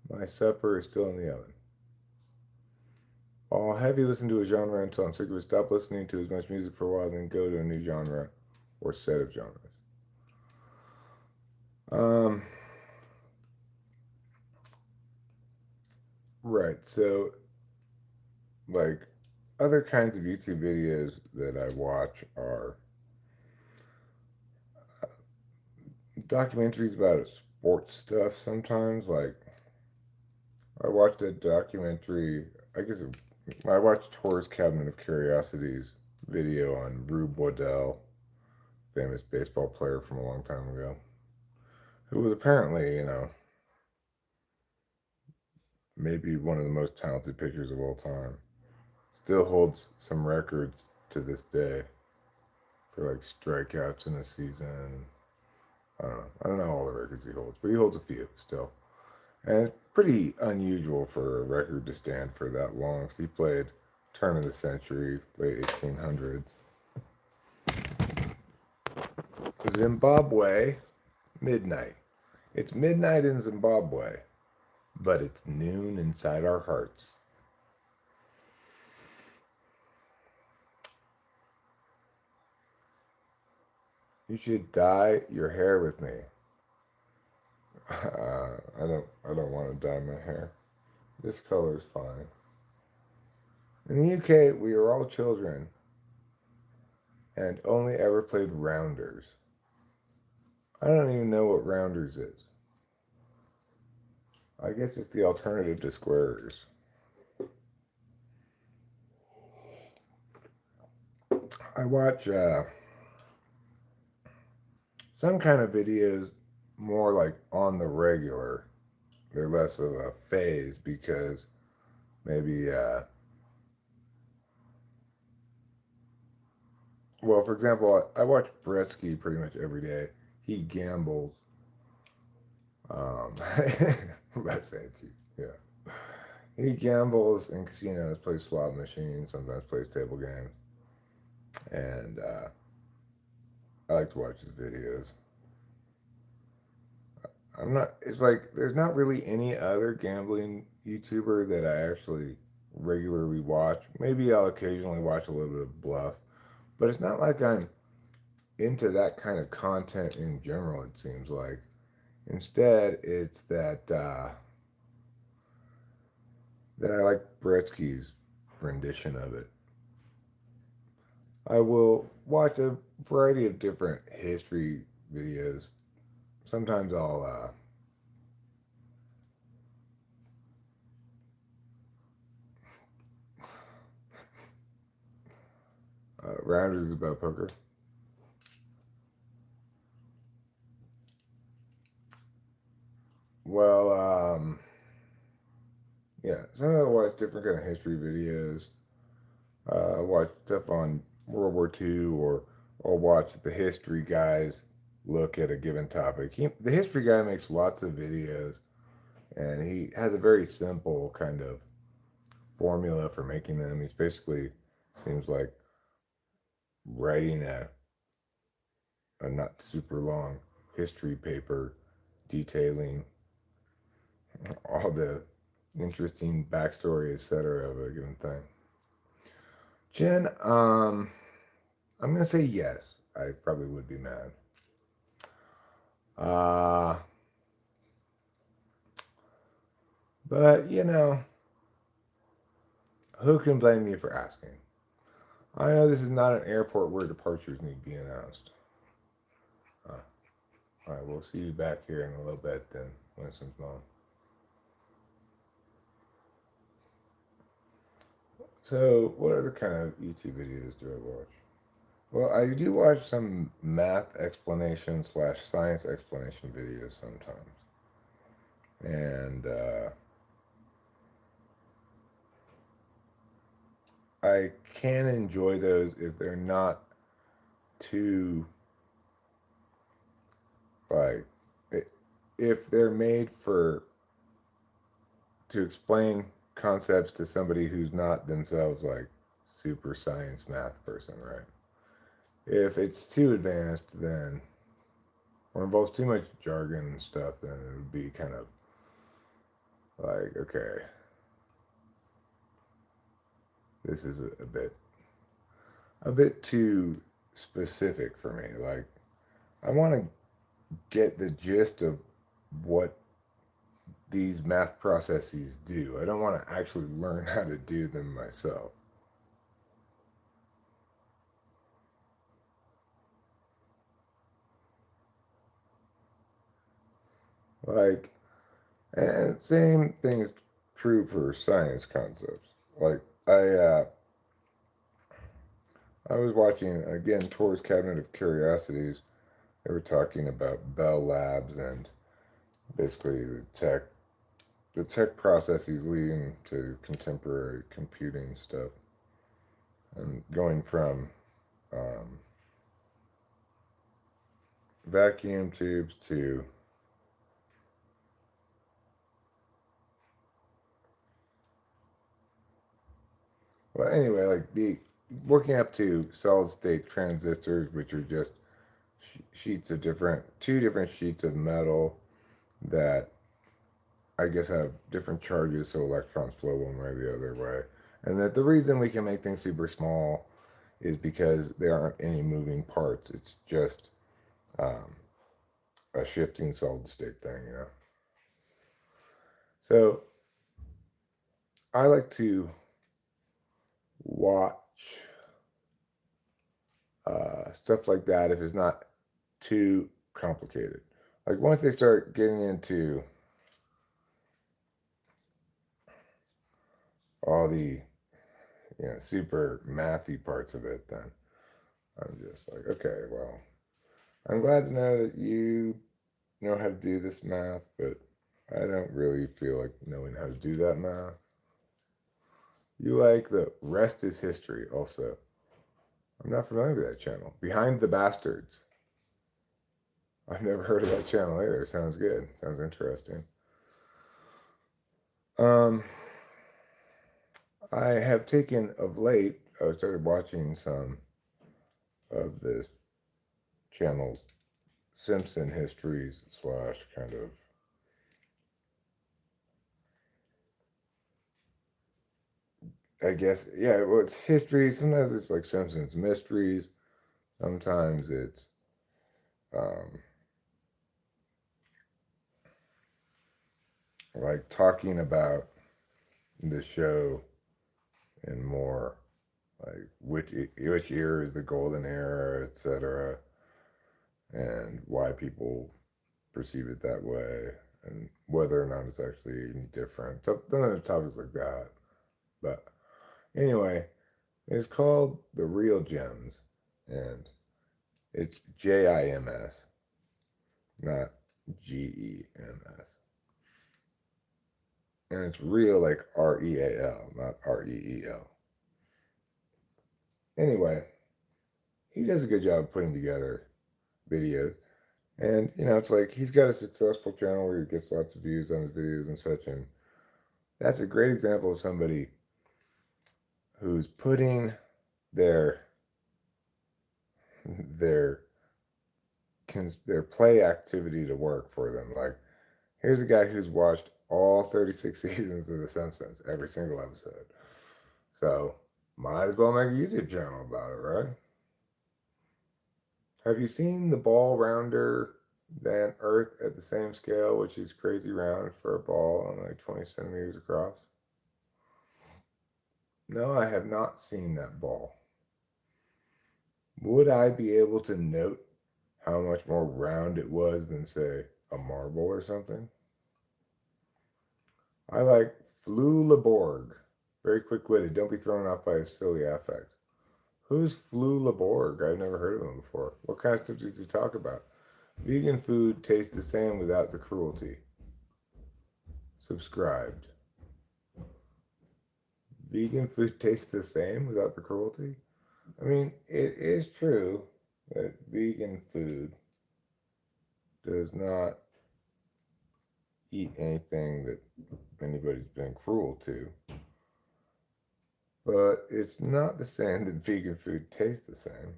My supper is still in the oven. I'll have you listen to a genre until I'm sick of it. Stop listening to as much music for a while, then go to a new genre or set of genres. Um, right. So, like, other kinds of YouTube videos that I watch are documentaries about sports stuff sometimes. Like, I watched a documentary, I guess I watched Horror's Cabinet of Curiosities video on Rube Waddell, famous baseball player from a long time ago, who was apparently, you know, maybe one of the most talented pitchers of all time. Still holds some records to this day for like strikeouts in a season. I don't know. I don't know all the records he holds, but he holds a few still. And it's pretty unusual for a record to stand for that long because he played turn of the century, late 1800s. Zimbabwe, midnight. It's midnight in Zimbabwe, but it's noon inside our hearts. You should dye your hair with me. I don't want to dye my hair. This color is fine. In the UK, we are all children and only ever played rounders. I don't even know what rounders is. I guess it's the alternative to squares. I watch some kind of videos more like on the regular. They're less of a phase because maybe, well, for example, I watch Bretsky pretty much every day. He gambles Um, let's say it to you. Yeah. He gambles in casinos, plays slot machines, sometimes plays table games, and I like to watch his videos. I'm not. It's like there's not really any other gambling YouTuber that I actually regularly watch. Maybe I'll occasionally watch a little bit of Bluff, but it's not like I'm into that kind of content in general. It seems like instead it's that I like Bretsky's rendition of it. I will watch a variety of different history videos. Sometimes I'll Rounders about poker. Well, yeah, sometimes I watch different kind of history videos. Watch stuff on World War II, or watch the history guys look at a given topic. The history guy makes lots of videos, and he has a very simple kind of formula for making them. He's basically seems like writing a not super long history paper detailing all the interesting backstory, etc. of a given thing. Jen, I'm gonna say yes. I probably would be mad. Uh, but who can blame me for asking? I know this is not an airport where departures need to be announced. Uh, all right, we'll see you back here in a little bit then, Winston's mom. So, what other kind of YouTube videos do I watch? Well, I do watch some math explanation slash science explanation videos sometimes. And I can enjoy those if they're not too, like, if they're made for, to explain concepts to somebody who's not themselves, like, super science math person, right? If it's too advanced, then, or involves too much jargon and stuff, then it would be kind of like, okay, this is a bit too specific for me. Like, I want to get the gist of what these math processes do. I don't want to actually learn how to do them myself. Like, and same thing is true for science concepts. Like, I was watching again Tor's Cabinet of Curiosities. They were talking about Bell Labs and basically the tech processes leading to contemporary computing stuff, and going from um, vacuum tubes to, well, anyway, like the working up to solid state transistors, which are just sheets of two different sheets of metal that I guess have different charges, so electrons flow one way or the other way. And that the reason we can make things super small is because there aren't any moving parts. It's just um, a shifting solid state thing. So I like to watch stuff like that if it's not too complicated. Like once they start getting into all the super mathy parts of it, then I'm just like, okay, well, I'm glad to know that you know how to do this math, but I don't really feel like knowing how to do that math. You like the rest is history also. I'm not familiar with that channel. Behind the Bastards. I've never heard of that channel either. Sounds good. Sounds interesting. Um, I have taken of late, I started watching some of the channel's Simpson histories slash kind of, I guess, yeah, well, it's history. Sometimes it's like Simpsons mysteries. Sometimes it's um, like talking about the show and more like which era is the golden era, etc., and why people perceive it that way, and whether or not it's actually any different. Topics like that. But anyway, it's called The Real Gems, and it's JIMS, not GEMS. And it's real like REAL, not REEL. Anyway, he does a good job of putting together videos. And, it's like he's got a successful channel where he gets lots of views on his videos and such. And that's a great example of somebody who's putting their their their play activity to work for them. Like, here's a guy who's watched all 36 seasons of The Simpsons, every single episode. So, might as well make a YouTube channel about it, right? Have you seen the ball rounder than Earth at the same scale, which is crazy round for a ball and like 20 centimeters across? No, I have not seen that ball. Would I be able to note how much more round it was than, say, a marble or something? I like Flew Laborg. Very quick witted. Don't be thrown off by his silly affect. Who's Flew Laborg? I've never heard of him before. What kind of stuff does he talk about? Vegan food tastes the same without the cruelty. Subscribed. Vegan food tastes the same without the cruelty? I mean, it is true that vegan food does not eat anything that anybody's been cruel to. But it's not the same that vegan food tastes the same.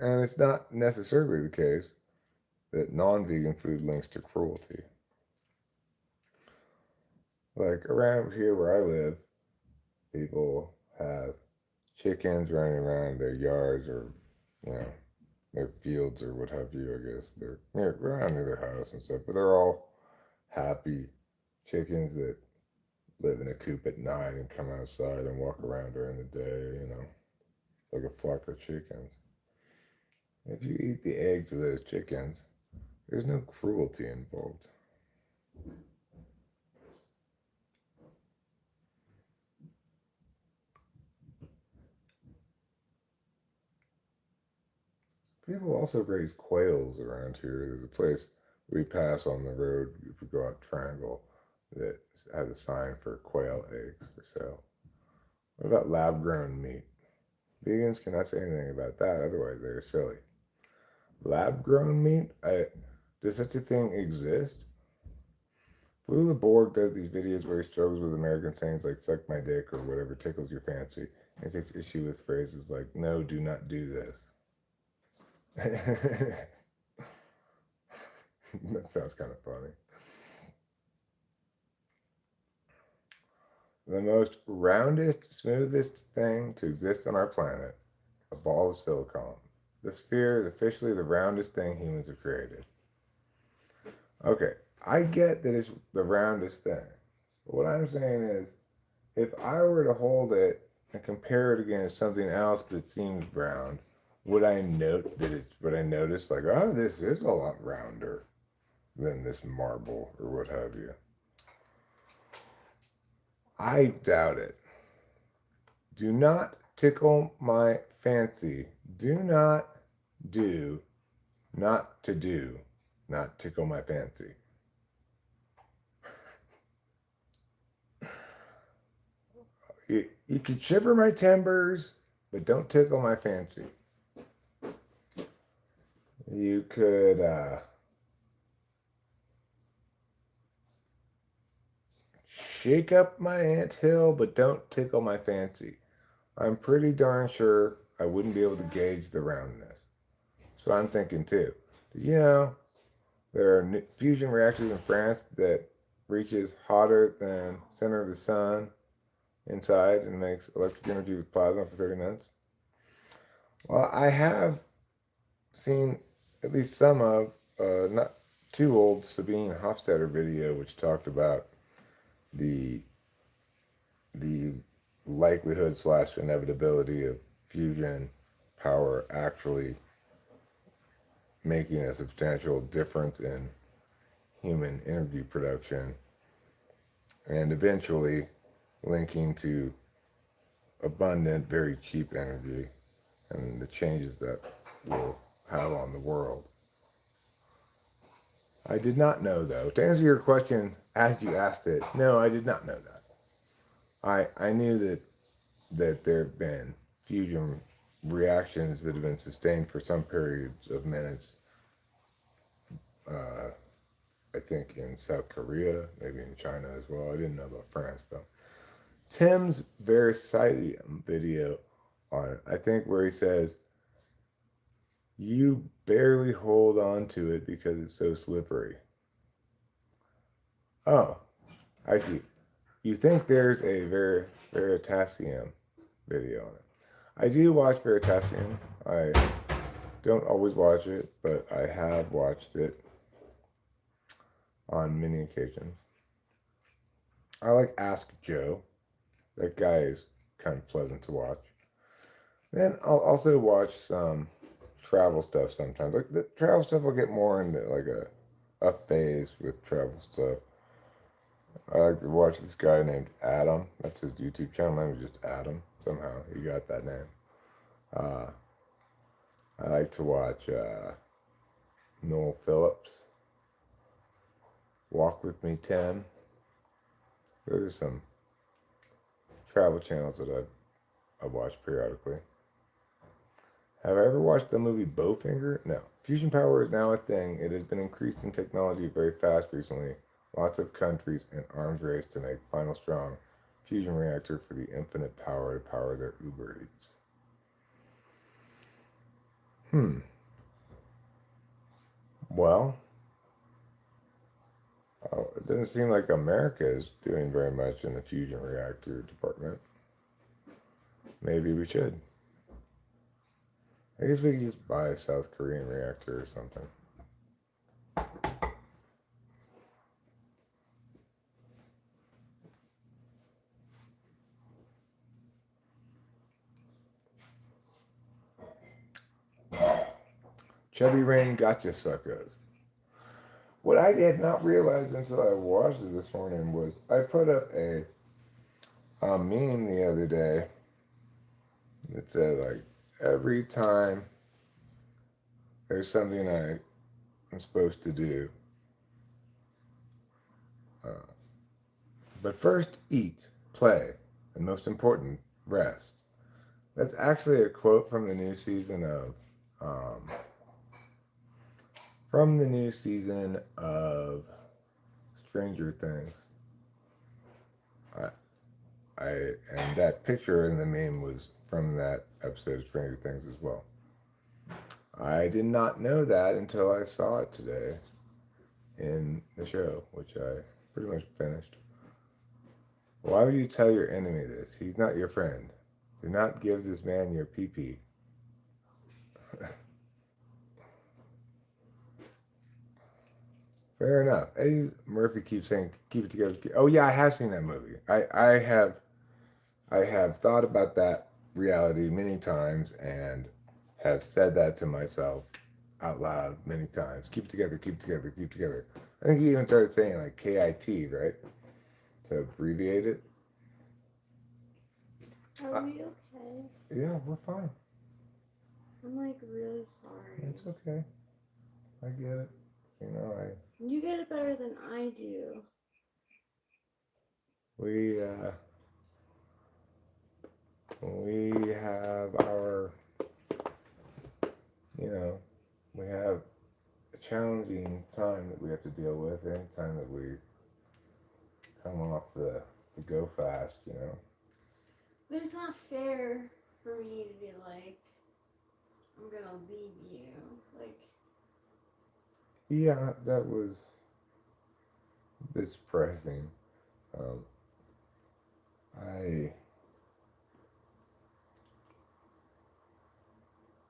And it's not necessarily the case that non vegan food links to cruelty. Like around here where I live, people have chickens running around their yards or, you know, their fields or what have you, I guess. They're around near their house and stuff, but they're all happy chickens that live in a coop at night and come outside and walk around during the day, like a flock of chickens. If you eat the eggs of those chickens, there's no cruelty involved. People also raise quails around here. There's a place we pass on the road if we go out Triangle that has a sign for quail eggs for sale. What about lab grown meat? Vegans cannot say anything about that, otherwise they're silly. Lab grown meat? Does such a thing exist? Blue the Borg does these videos where he struggles with American sayings like suck my dick or whatever tickles your fancy and takes issue with phrases like no, do not do this. That sounds kind of funny. The most roundest, smoothest thing to exist on our planet, a ball of silicon. The sphere is officially the roundest thing humans have created. Okay, I get that it's the roundest thing. But what I'm saying is, if I were to hold it and compare it against something else that seems round, would I notice like, oh, this is a lot rounder than this marble or what have you? I doubt it. Do not tickle my fancy. Do not do, not to do, not tickle my fancy. You can shiver my timbers, but don't tickle my fancy. You could shake up my anthill, but don't tickle my fancy. I'm pretty darn sure I wouldn't be able to gauge the roundness. That's what I'm thinking too. Did you know there are fusion reactors in France that reaches hotter than center of the sun inside and makes electric energy with plasma for 30 minutes? Well, I have seen at least some of not too old Sabine Hofstadter video, which talked about the the likelihood slash inevitability of fusion power actually making a substantial difference in human energy production and eventually linking to abundant, very cheap energy and the changes that will have on the world. I did not know, though. To answer your question as you asked it, no, I did not know that. I knew that there have been fusion reactions that have been sustained for some periods of minutes. Uh, I think in South Korea, maybe in China as well. I didn't know about France though. Tim's Verisidium video on it, I think, where he says, "You barely hold on to it because it's so slippery." Oh, I see. You think there's a Veritasium video on it. I do watch Veritasium. I don't always watch it, but I have watched it on many occasions. I like Ask Joe. That guy is kind of pleasant to watch. Then I'll also watch some travel stuff sometimes. Like the travel stuff, I'll get more into like a phase with travel stuff. I like to watch this guy named Adam. That's his YouTube channel. Name is just Adam. Somehow he got that name. Uh, I like to watch Noel Phillips. Walk with Me, Tim. Those are some travel channels that I watch periodically. Have I ever watched the movie Bowfinger? No. Fusion power is now a thing. It has been increased in technology very fast recently. Lots of countries in arms race to make final strong fusion reactor for the infinite power to power their Uber Eats. Well, it doesn't seem like America is doing very much in the fusion reactor department. Maybe we should. I guess we could just buy a South Korean reactor or something. Chubby Rain gotcha suckers. What I did not realize until I watched it this morning was I put up a meme the other day that said like every time there's something I'm supposed to do, uh, but first eat, play, and most important, rest. That's actually a quote from the new season of um, Stranger Things. I, I and that picture in the meme was from that episode of Stranger Things as well. I did not know that until I saw it today in the show, which I pretty much finished. Why would you tell your enemy this? He's not your friend. Do not give this man your pee-pee. Fair enough. Eddie Murphy keeps saying, "Keep it together." Oh yeah, I have seen that movie. I have thought about that reality many times and have said that to myself out loud many times. Keep it together, keep it together, keep it together. I think he even started saying like KIT, right? To abbreviate it. Are we okay? Yeah, we're fine. I'm like really sorry. It's okay. I get it. You know, You get it better than I do. we we have our, you know, we have that we have to deal with, anytime that we come off the go fast, you know. But it's not fair for me to be like, I'm gonna leave you. Like, Yeah, that was it's pressing. Um, I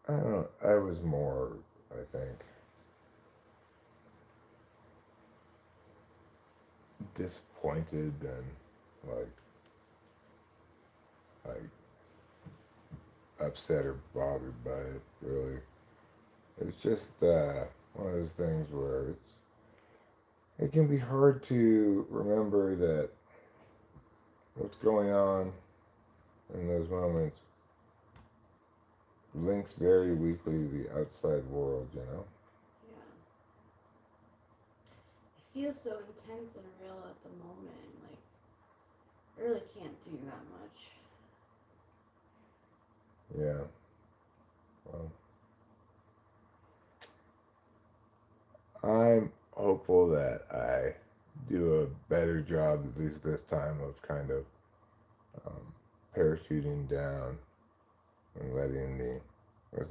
I don't know. I was more, I think, disappointed than like like upset or bothered by it. Really, it's just one of those things where it can be hard to remember that what's going on in those moments links very weakly to the outside world. You know. yeah. It feels so intense and real at the moment. Like, I really can't do that much. Yeah. Well, I'm hopeful that I do a better job, at least this time, of kind of um, parachuting down and letting the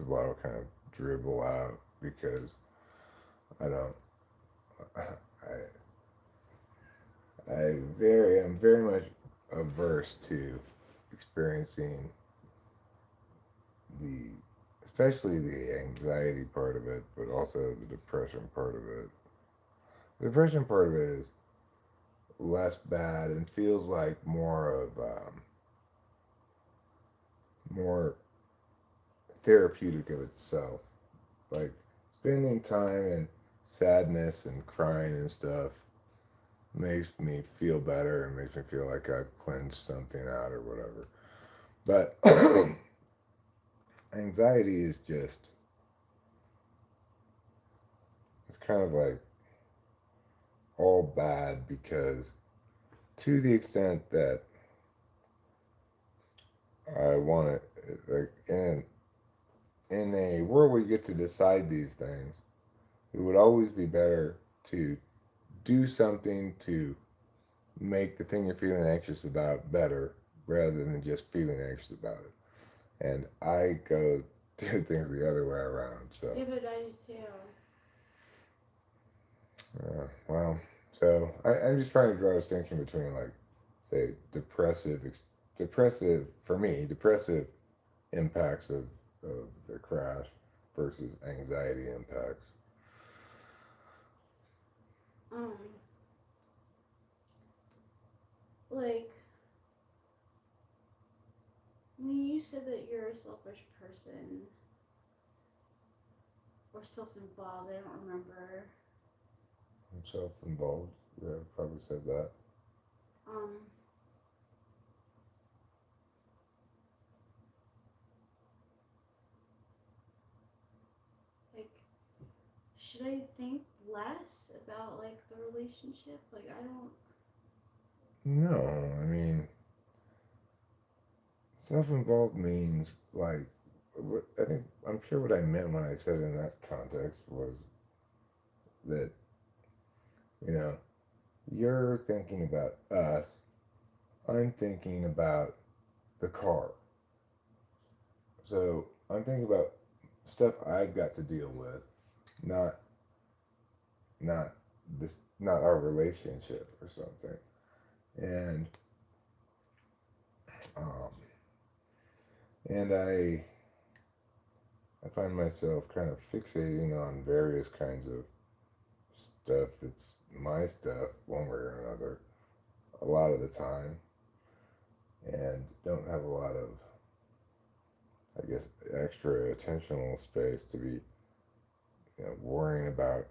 bottle kind of dribble out, because I don't. I'm very much averse to experiencing the, especially the anxiety part of it, but also the depression part of it. The depression part of it is less bad and feels like more therapeutic of itself. Like spending time in sadness and crying and stuff makes me feel better and makes me feel like I've cleansed something out or whatever. But anxiety is just, it's kind of like all bad, because to the extent that I want it, like in a world where you get to decide these things, it would always be better to do something to make the thing you're feeling anxious about better, rather than just feeling anxious about it. And I go do things the other way around. So, Yeah, but I do too. well, so I'm just trying to draw a distinction between, like, say, depressive for me, depressive impacts of the crash versus anxiety impacts. Um, like, when you said that you're a selfish person or self-involved, I don't remember. I'm self-involved. Yeah, I probably said that. Um, like, should I think less about like the relationship? Like, I don't. No, I mean, self-involved means like, I think I'm sure what I meant when I said in that context was that, you know, you're thinking about us, I'm thinking about the car. So I'm thinking about stuff I've got to deal with, not not not our relationship or something. And um, and I find myself kind of fixating on various kinds of stuff that's my stuff one way or another a lot of the time, and don't have a lot of, I guess, extra attentional space to be, worrying about.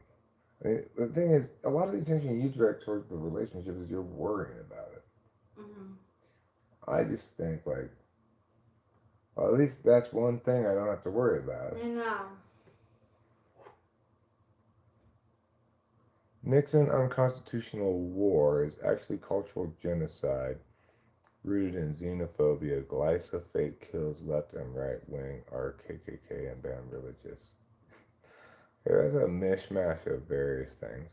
I mean, the thing is, a lot of the attention you direct towards the relationship is you're worrying about it. Mm-hmm. I just think, like, well, at least that's one thing I don't have to worry about. I know. Nixon unconstitutional war is actually cultural genocide rooted in xenophobia. Glyphosate kills left and right wing are KKK and banned religious. Yeah, that's a mishmash of various things.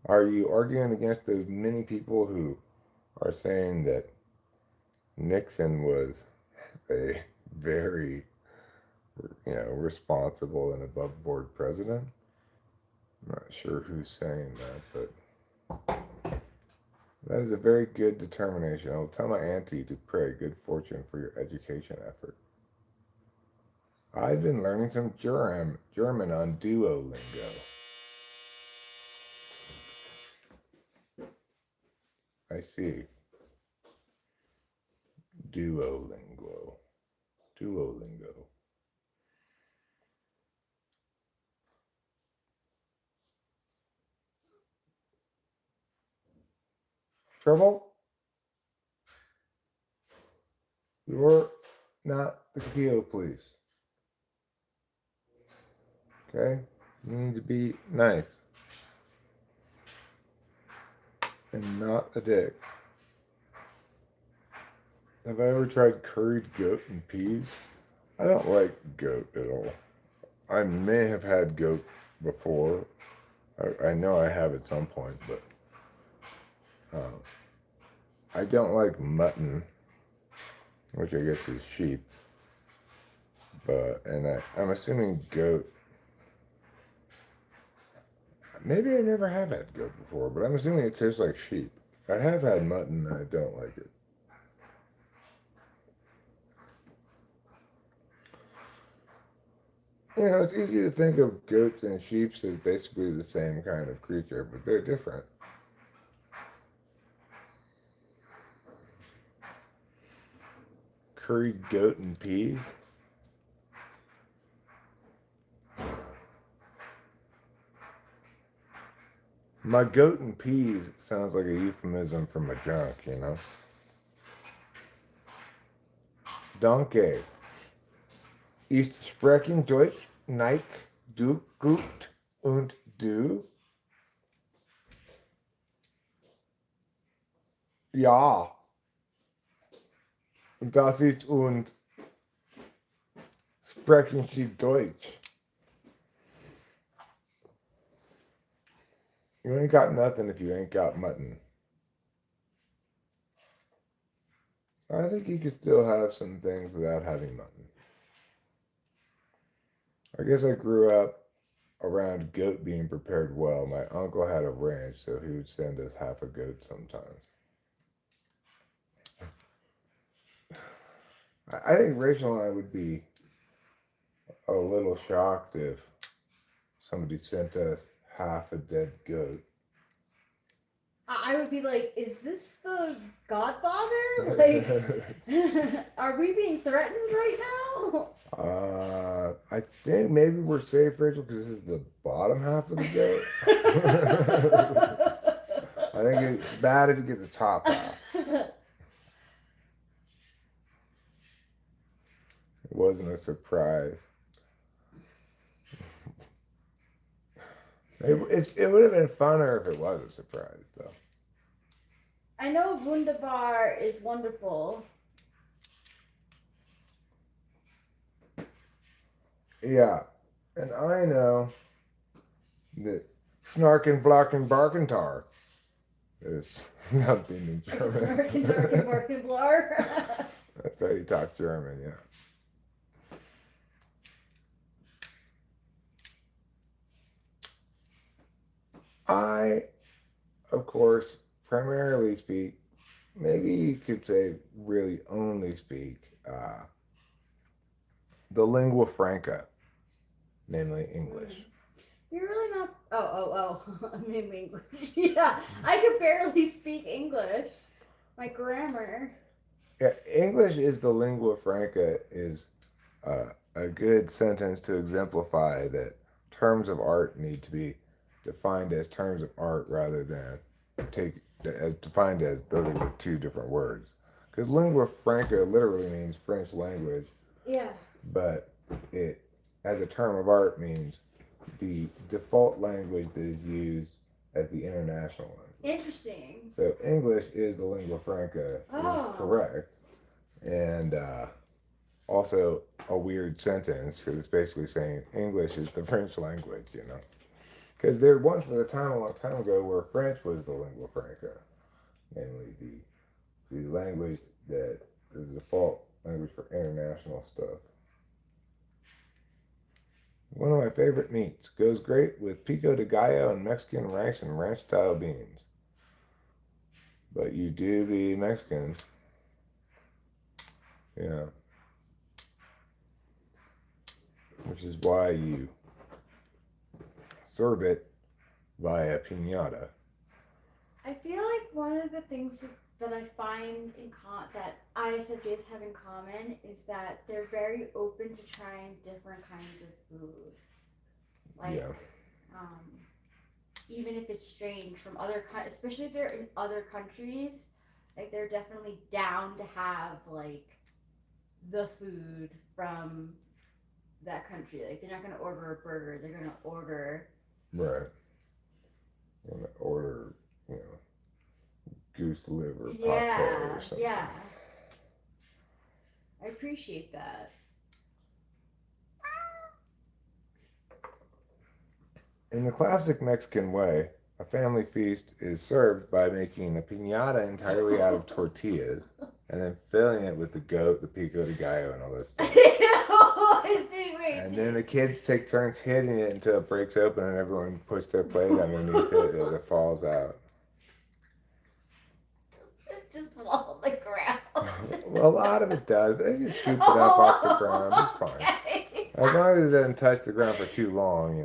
Are you arguing against those many people who are saying that Nixon was a very, responsible and above board president? I'm not sure who's saying that, but that is a very good determination. I'll tell my auntie to pray good fortune for your education effort. I've been learning some German on Duolingo. I see. Duolingo. Duolingo. Trouble? You're not the Capillo police. Okay? You need to be nice. And not a dick. Have I ever tried curried goat and peas? I don't like goat at all. I may have had goat before. I know I have at some point, but I don't like mutton, which I guess is sheep. I'm assuming goat. Maybe I never have had goat before, but I'm assuming it tastes like sheep. I have had mutton and I don't like it. It's easy to think of goats and sheep as basically the same kind of creature, but they're different. Curried goat and peas? My goat and peas sounds like a euphemism for my junk, Danke. Ist sprechen Deutsch nicht du gut und du? Ja. Das ist und sprechen Sie Deutsch. You ain't got nothing if you ain't got mutton. I think you could still have some things without having mutton. I guess I grew up around goat being prepared well. My uncle had a ranch, so he would send us half a goat sometimes. I think Rachel and I would be a little shocked if somebody sent us half a dead goat. I would be like, is this the Godfather? Like, are we being threatened right now? I think maybe we're safe, Rachel, because this is the bottom half of the goat. I think it's bad if you get the top half. It wasn't a surprise. It would have been funner if it was a surprise, though. I know wunderbar is wonderful. Yeah, and I know that snarken, flocken, barkentar is something in German. Snarken, darken, barken, blar. That's how you talk German, yeah. I, of course, primarily speak, maybe you could say really only speak, the lingua franca, namely English. You're really not. Oh. Mainly English. Yeah, I could barely speak English. My grammar. Yeah, English is the lingua franca is a good sentence to exemplify that terms of art need to be defined as terms of art rather than as defined as though they were two different words. Because lingua franca literally means French language. Yeah. But it, as a term of art, means the default language that is used as the international language. Interesting. So English is the lingua franca, is correct, and also a weird sentence because it's basically saying English is the French language, Because there once was a long time ago, where French was the lingua franca, namely the language that is the default language for international stuff. One of my favorite meats. Goes great with pico de gallo and Mexican rice and ranch style beans. But you do be Mexicans. Yeah. Which is why you serve it via piñata. I feel like one of the things that I find that ISFJs have in common is that they're very open to trying different kinds of food. Like, Yeah. Even if it's strange from other countries, especially if they're in other countries, like they're definitely down to have like the food from that country. Like they're not gonna order a burger; they're gonna order. Right. I'm gonna order, goose liver pate or something. Yeah. I appreciate that. In the classic Mexican way, a family feast is served by making a piñata entirely out of tortillas and then filling it with the goat, the pico de gallo, and all this stuff. And then the kids take turns hitting it until it breaks open and everyone puts their plate underneath it as it falls out. It just fall on the ground. Well, a lot of it does. They just scoop it up off the ground. It's fine. As long as it doesn't touch the ground for too long,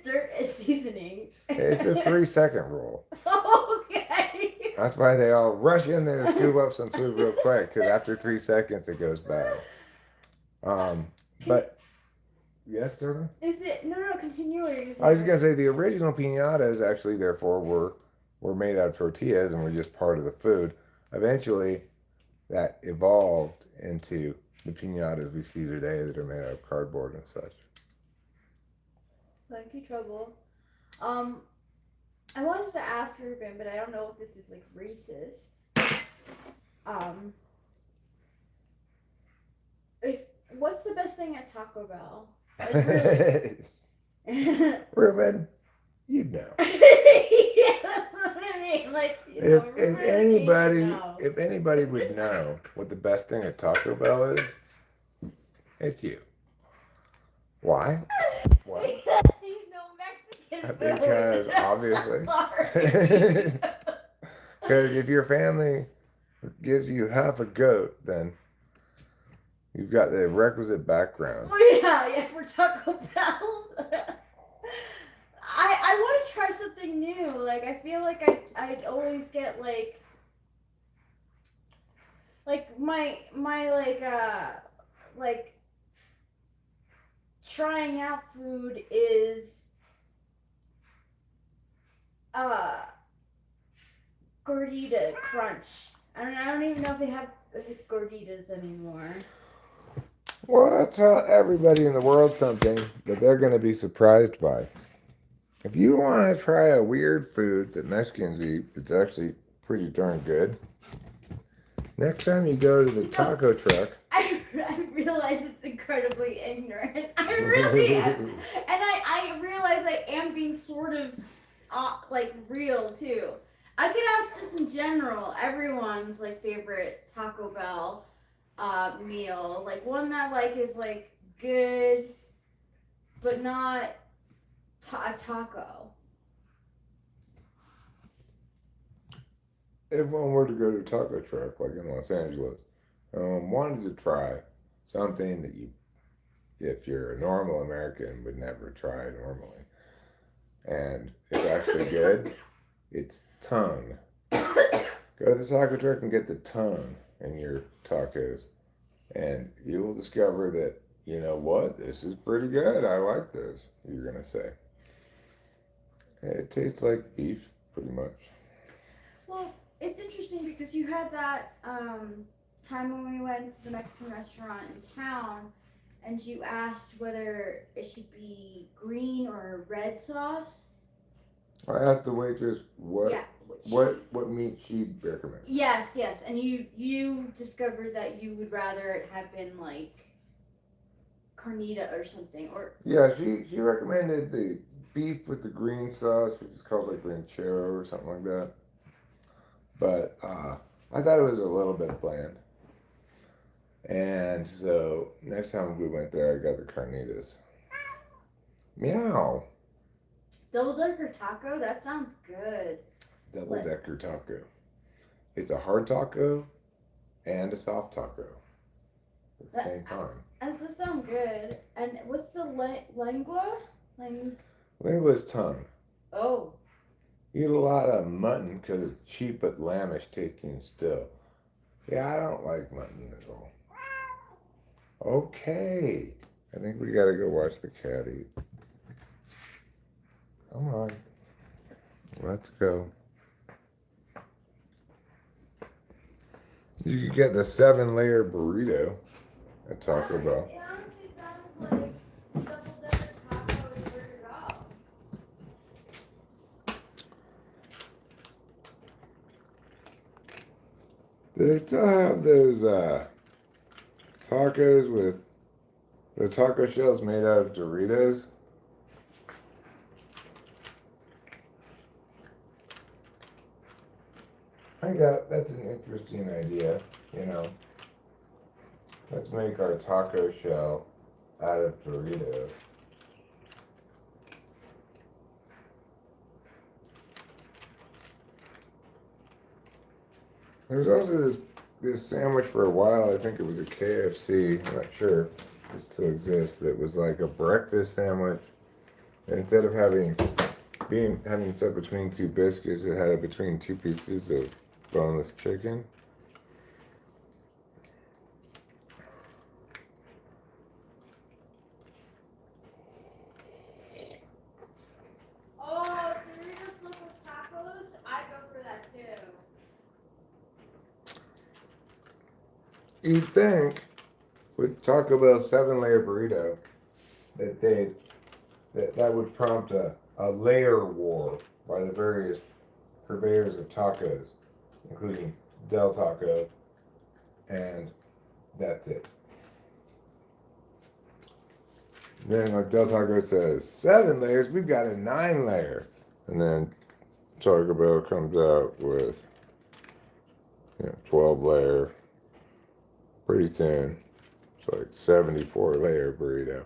Dirt is seasoning. It's a 3-second rule. Okay. That's why they all rush in there to scoop up some food real quick, because after 3 seconds it goes bad. But yes, Durban? Is it no? Continue. I was gonna say the original piñatas actually, therefore, were made out of tortillas and were just part of the food. Eventually, that evolved into the piñatas we see today that are made out of cardboard and such. Thank you, Trouble. I wanted to ask Ruben, but I don't know if this is like racist. What's the best thing at Taco Bell? Like, really? Ruben, you know. Yeah, that's what I mean. Like, If anybody would know what the best thing at Taco Bell is, it's you. Why? Why? You know Mexican food. Because obviously. I'm so sorry. Because if your family gives you half a goat, then you've got the requisite background. Oh, yeah, for Taco Bell. I want to try something new. Like, I feel like I'd always get like my trying out food is gordita crunch. I don't even know if they have gorditas anymore. Well, I tell everybody in the world something that they're going to be surprised by. If you want to try a weird food that Mexicans eat that's actually pretty darn good, next time you go to the taco truck... I realize it's incredibly ignorant. I really am. And I realize I am being sort of, real, too. I could ask just in general, everyone's, favorite Taco Bell meal. Like, one that, is, good, but not a taco. If one were to go to a taco truck, like in Los Angeles, wanted to try something that you, if you're a normal American, would never try normally, and it's actually good, it's tongue. Go to the taco truck and get the tongue in your tacos, and you will discover that, you know what, this is pretty good, I like this, you're going to say. It tastes like beef, pretty much. Well, it's interesting because you had that time when we went to the Mexican restaurant in town, and you asked whether it should be green or red sauce. I asked the waitress what meat she'd recommend. Yes, and you discovered that you would rather it have been carnita or something, or yeah, she recommended the beef with the green sauce, which is called like ranchero or something like that. But I thought it was a little bit bland. And so next time we went there, I got the carnitas. Meow. Double decker taco? That sounds good. Double decker taco. It's a hard taco and a soft taco at the same time. Does this sound good? And what's the lengua? Lengua is tongue. Oh. Eat a lot of mutton because it's cheap but lambish tasting still. Yeah, I don't like mutton at all. Okay. I think we gotta go watch the cat eat. Come on. Let's go. You could get the 7-layer burrito at Taco Bell. It honestly sounds like double decker taco is where to go. They still have those tacos with the taco shells made out of Doritos. I think that's an interesting idea, you know. Let's make our taco shell out of Doritos. There was also this sandwich for a while. I think it was a KFC. I'm not sure if it still exists. That was like a breakfast sandwich. And instead of having set between 2 biscuits, it had it between 2 pieces of boneless chicken. Oh, Doritos Locos Tacos? I go for that too. You'd think with Taco Bell's 7-layer burrito that would prompt a layer war by the various purveyors of tacos, including Del Taco, and that's it. Then like Del Taco says, 7 layers, we've got a 9-layer. And then Taco Bell comes out with 12-layer, pretty thin. It's like 74-layer burrito.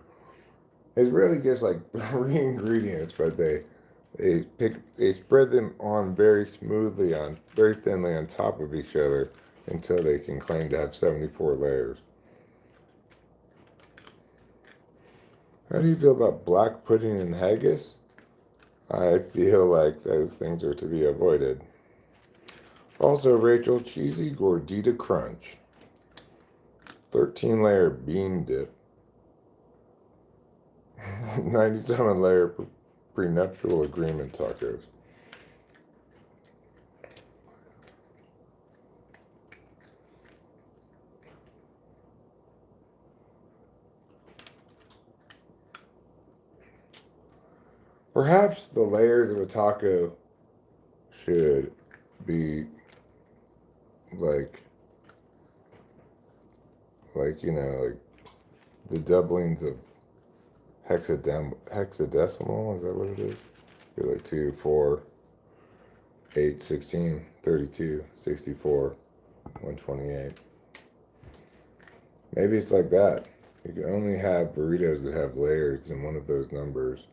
It's really just like 3 ingredients, but they spread them on very thinly on top of each other until they can claim to have 74 layers. How do you feel about black pudding and haggis? I feel like those things are to be avoided. Also, Rachel, cheesy gordita crunch. 13-layer bean dip. 97-layer prenuptial agreement tacos. Perhaps the layers of a taco should be like the doublings of hexadecimal, is that what it is? You're like 2, 4, 8, 16, 32, 64, 128. Maybe it's like that. You can only have burritos that have layers in one of those numbers.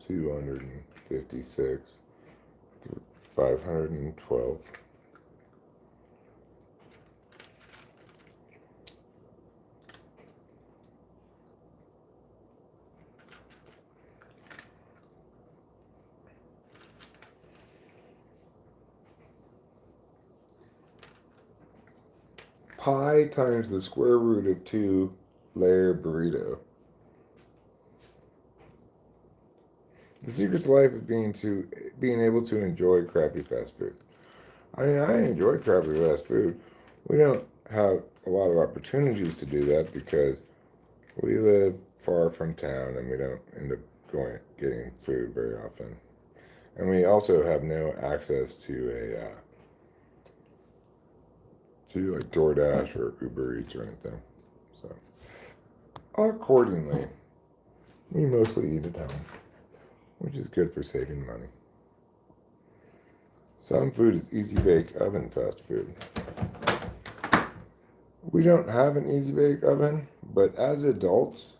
256, 512. Pi times the square root of 2-layer burrito. The secret to life is being able to enjoy crappy fast food. I mean, I enjoy crappy fast food. We don't have a lot of opportunities to do that because we live far from town and we don't end up getting food very often. And we also have no access to like DoorDash or Uber Eats or anything. So accordingly, We mostly eat at home, which is good for saving money. Some food is easy bake oven fast food. We don't have an easy bake oven, but as adults,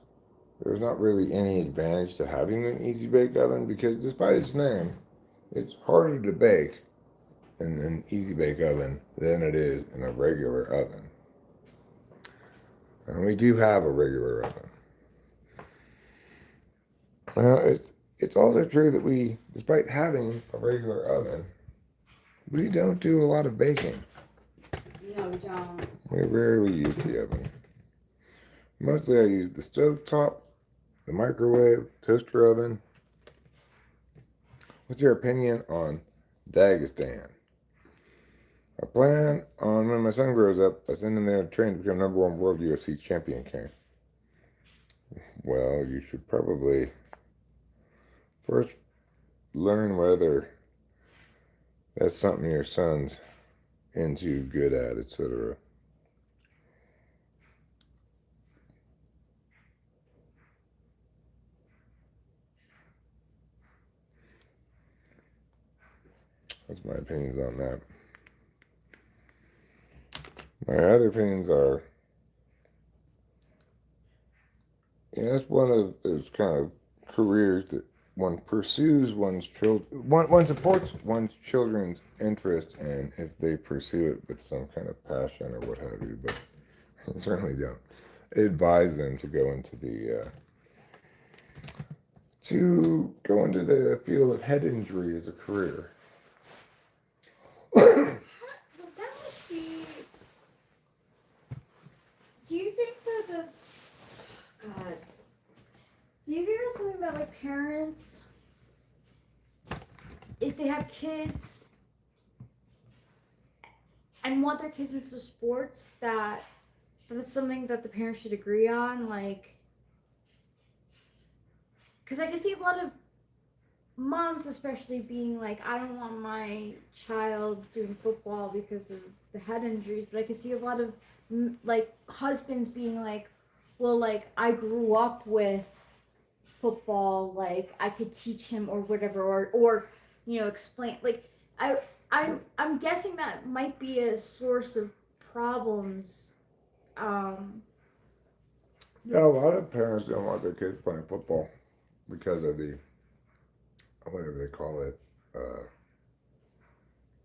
there's not really any advantage to having an easy bake oven because despite its name, it's harder to bake in an easy bake oven than it is in a regular oven. And we do have a regular oven. Well, it's also true that we, despite having a regular oven, we don't do a lot of baking. No, we don't. We rarely use the oven. Mostly I use the stove top, the microwave, toaster oven. What's your opinion on Dagestan? I plan on when my son grows up, I send him there to train to become #1 world UFC champion king. Well, you should probably first learn whether that's something your son's into, good at, etc. That's my opinions on that. My other opinions are, that's one of those kind of careers that one pursues one's children, one supports one's children's interest, and if they pursue it with some kind of passion or what have you, but I certainly don't advise them to go into the field of head injury as a career. That must be. Do you think that that's. God. Do you think that's something that, like, parents, if they have kids and want their kids into sports, that's something that the parents should agree on? Like, because I can see a lot of moms, especially, being like, I don't want my child doing football because of the head injuries, but I can see a lot of, like, husbands being like, well, like, I grew up with football, like, I could teach him or whatever, or explain, like, I'm guessing that might be a source of problems. Yeah, a lot of parents don't want their kids playing football because of the whatever they call it.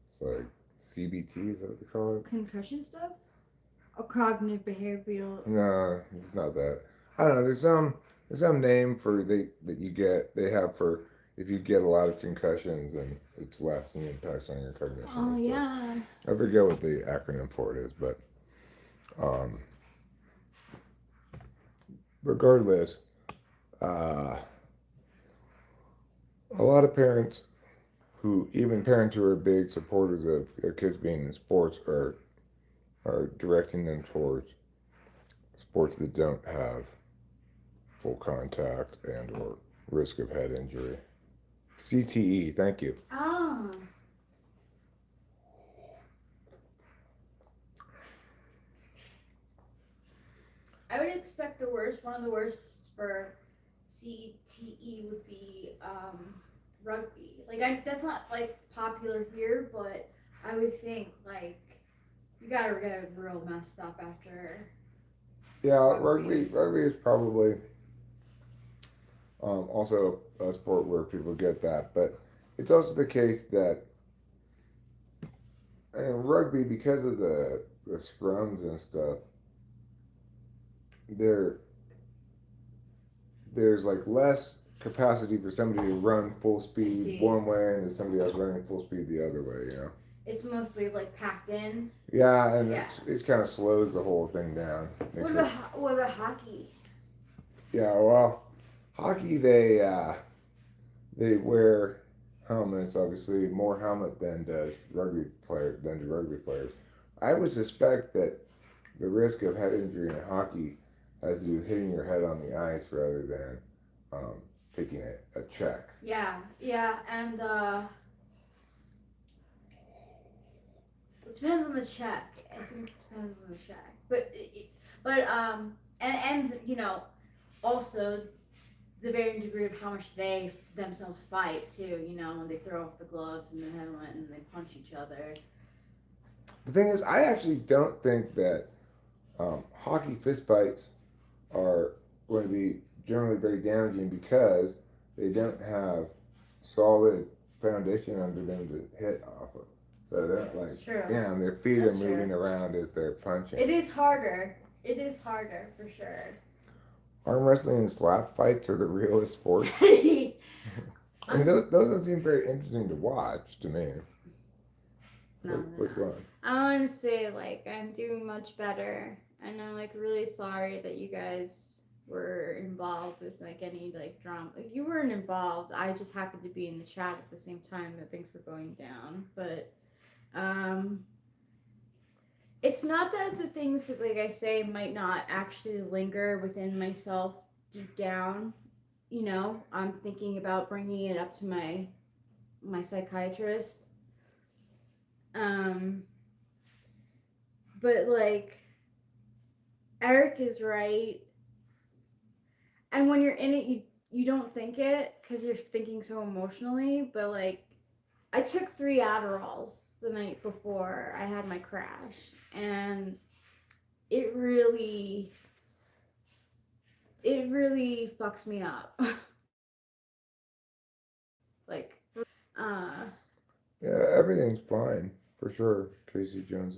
It's like CBT, is that what they call it? Concussion stuff, or cognitive behavioral. No, it's not that. I don't know. There's some name for they have for if you get a lot of concussions and it's lasting impacts on your cognition. Oh, and stuff. yeah. I forget what the acronym for it is, but regardless, a lot of parents even parents who are big supporters of their kids being in sports are directing them towards sports that don't have full contact and or risk of head injury. CTE, thank you. Ah. I would expect the worst. One of the worst for CTE would be rugby. Like, that's not, like, popular here, but I would think, like, you gotta get real messed up after. Yeah, rugby is probably also a sport where people get that, but it's also the case that in rugby, because of the scrums and stuff, there there's like less capacity for somebody to run full speed one way and somebody else running full speed the other way. It's mostly, like, packed in. Yeah, and it kind of slows the whole thing down. What about hockey? Yeah, well, hockey they wear helmets, obviously more helmet than do rugby players. I would suspect that the risk of head injury in hockey has to do with hitting your head on the ice rather than taking a check. Yeah, and it depends on the check. I think it depends on the check, but and also the varying degree of how much they themselves fight too. You know, when they throw off the gloves and the helmet and they punch each other. The thing is, I actually don't think that hockey fistfights are going to be generally very damaging because they don't have solid foundation under them to hit off of. So they're not like, It's true. yeah, and their feet That's are moving true. around as they're punching. It is harder. It is harder for sure. Arm wrestling and slap fights are the realest sports. I mean, those don't seem very interesting to watch to me. No, Which one? I want to say like I'm doing much better, and I'm like really sorry that you guys were involved with like any like drama. Like, you weren't involved. I just happened to be in the chat at the same time that things were going down. But um, it's not that the things that like I say might not actually linger within myself deep down. You know, I'm thinking about bringing it up to my psychiatrist. Um, but like Eric is right, and when you're in it, you don't think it because you're thinking so emotionally. But like, I took 3 Adderalls the night before I had my crash, and it really fucks me up. Like, uh, Yeah, everything's fine for sure, Casey Jones.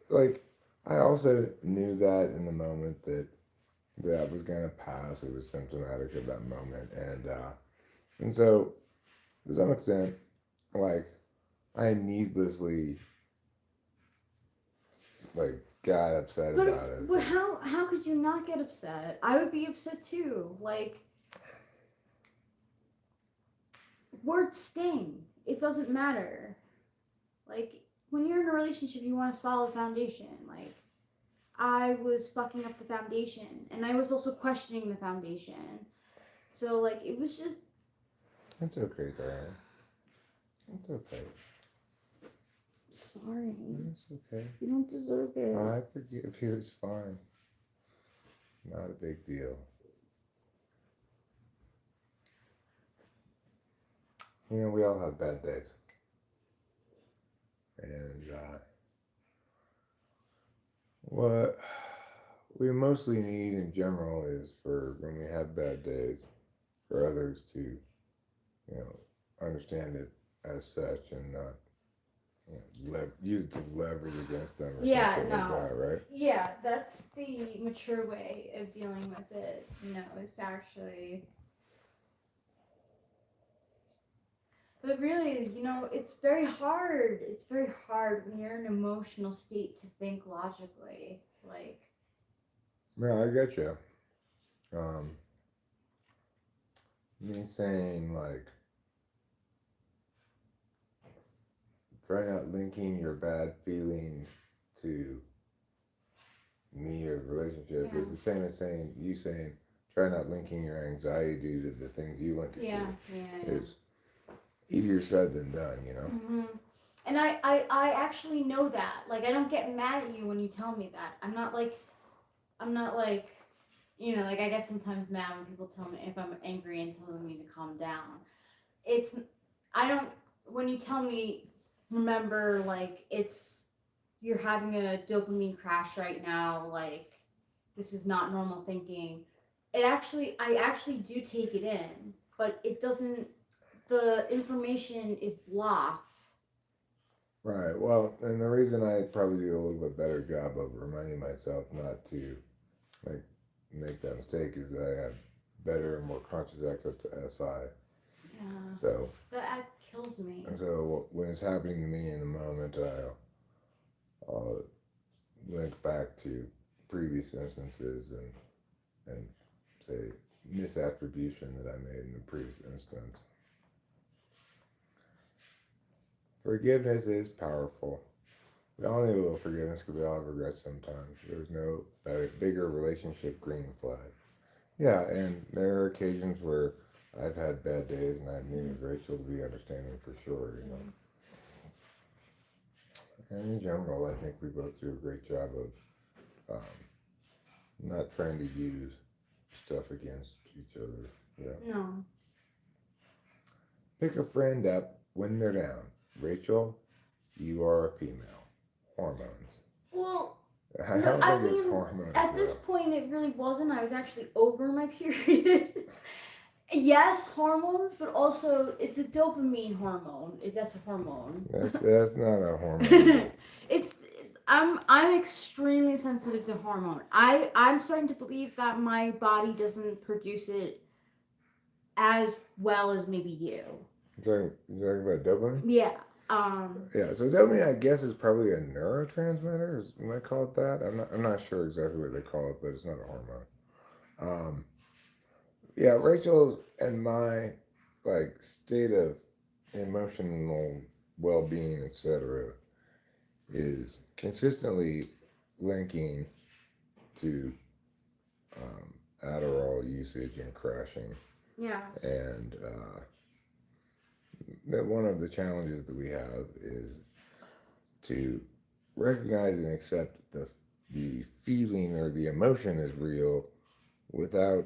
Like I also knew that in the moment that that was gonna pass. It was symptomatic of that moment, and so to some extent, like I needlessly like got upset but about it. but how could you not get upset? I would be upset too. Like, words sting. It doesn't matter. Like, when you're in a relationship, you want a solid foundation. Like, I was fucking up the foundation, and I was also questioning the foundation. So like, it was just. It's okay, Diane. It's okay. Sorry. It's okay. You don't deserve it. I forgive you. It's fine. Not a big deal. You know, we all have bad days. And what we mostly need in general is for when we have bad days, for others to, understand it as such and not use it to leverage against them or Yeah, something like no. that, right? Yeah, that's the mature way of dealing with it. You know, is to actually. But really, you know, it's very hard. It's very hard when you're in an emotional state to think logically. Like, Yeah, I get you. Um, Me saying like, try not linking your bad feelings to me or the relationship Yeah. is the same as saying try not linking your anxiety to the things you link it yeah. to. It's easier said than done, you know. Mm-hmm. And I actually know that. Like, I don't get mad at you when you tell me that. I'm not like, you know, like I get sometimes mad when people tell me if I'm angry and telling me to calm down. It's, I don't, when you tell me, remember, like, you're having a dopamine crash right now, like, this is not normal thinking. I actually do take it in, but it doesn't, the information is blocked. Right. Well, and the reason I probably do a little bit better job of reminding myself not to like make that mistake is that I have better and more conscious access to SI. Yeah. So That kills me. and so when it's happening to me in the moment, I'll link back to previous instances and say misattribution that I made in the previous instance. Forgiveness is powerful. We all need a little forgiveness because we all have regrets sometimes. There's no bigger relationship green flag. Yeah, and there are occasions where I've had bad days and I needed Rachel to be understanding for sure, you know. And in general, I think we both do a great job of not trying to use stuff against each other. Yeah. No. Pick a friend up when they're down. Rachel, you are a female. Hormones. Well, I no, don't I think it's mean, hormones. at this though. point, it really wasn't. I was actually over my period. Yes, hormones, but also the dopamine hormone. If that's a hormone. That's not a hormone. It's I'm extremely sensitive to hormone. I'm starting to believe that my body doesn't produce it as well as maybe you. You talking about dopamine? Yeah. Yeah, so dopamine, I guess, is probably a neurotransmitter. You might call it that. I'm not sure exactly what they call it, but it's not a hormone. Um, yeah, Rachel's and my like state of emotional well-being, etc., is consistently linking to Adderall usage and crashing. Yeah. And that one of the challenges that we have is to recognize and accept the feeling or the emotion is real without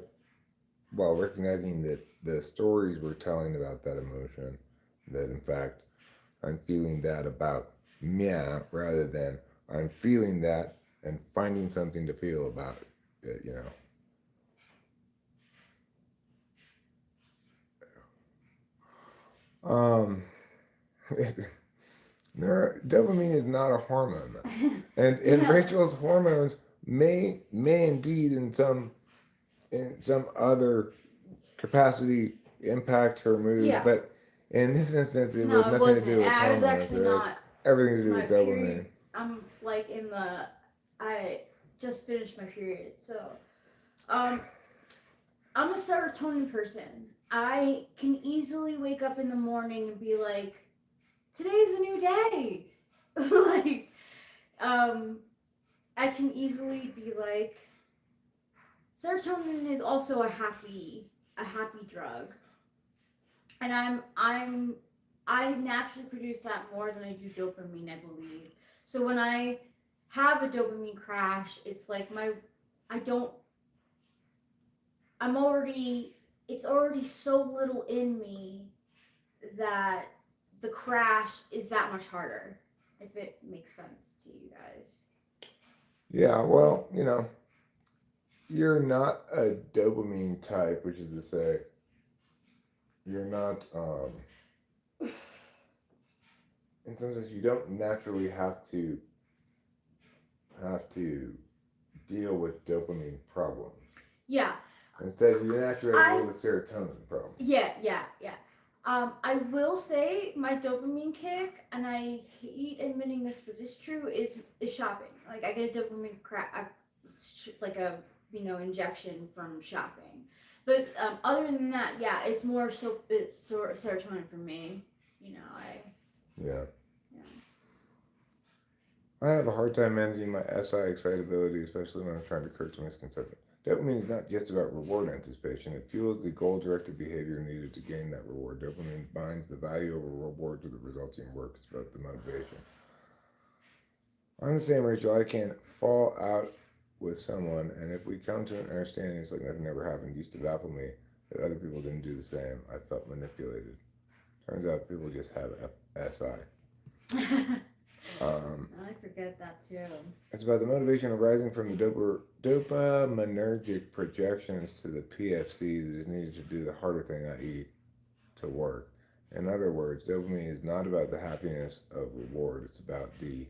while recognizing that the stories we're telling about that emotion, that in fact I'm feeling that about me rather than I'm feeling that and finding something to feel about it, dopamine is not a hormone, and Yeah. Rachel's hormones may indeed in some other capacity impact her mood, Yeah. but in this instance, it No, was it nothing to wasn't. do with I was hormones. actually It had not. everything to do My with dopamine. period. I'm like in the. I just finished my period, so I'm a serotonin person. I can easily wake up in the morning and be like, today's a new day. Like, I can easily be like, serotonin is also a happy drug, and I naturally produce that more than I do dopamine, I believe. So when I have a dopamine crash, it's like I don't I'm already it's already so little in me that the crash is that much harder. If it makes sense to you guys. Yeah, well, you're not a dopamine type, which is to say, you're not. In some sense, you don't naturally have to deal with dopamine problems. Yeah. Instead, you naturally deal with serotonin problems. Yeah. I will say my dopamine kick, and I hate admitting this, but it's true, is shopping. Like I get a dopamine like a injection from shopping. But other than that, yeah, it's more so it's serotonin for me. Yeah. Yeah. I have a hard time managing my SI excitability, especially when I'm trying to correct a misconception. Dopamine is not just about reward anticipation. It fuels the goal-directed behavior needed to gain that reward. Dopamine binds the value of a reward to the resulting work. It's about the motivation. I'm the same, Rachel. I can fall out with someone, and if we come to an understanding, it's like nothing ever happened. It used to baffle me that other people didn't do the same. I felt manipulated. Turns out people just have SI. I forget that too. It's about the motivation arising from the dopaminergic projections to the PFC that is needed to do the harder thing, i.e., to work. In other words, dopamine is not about the happiness of reward, it's about the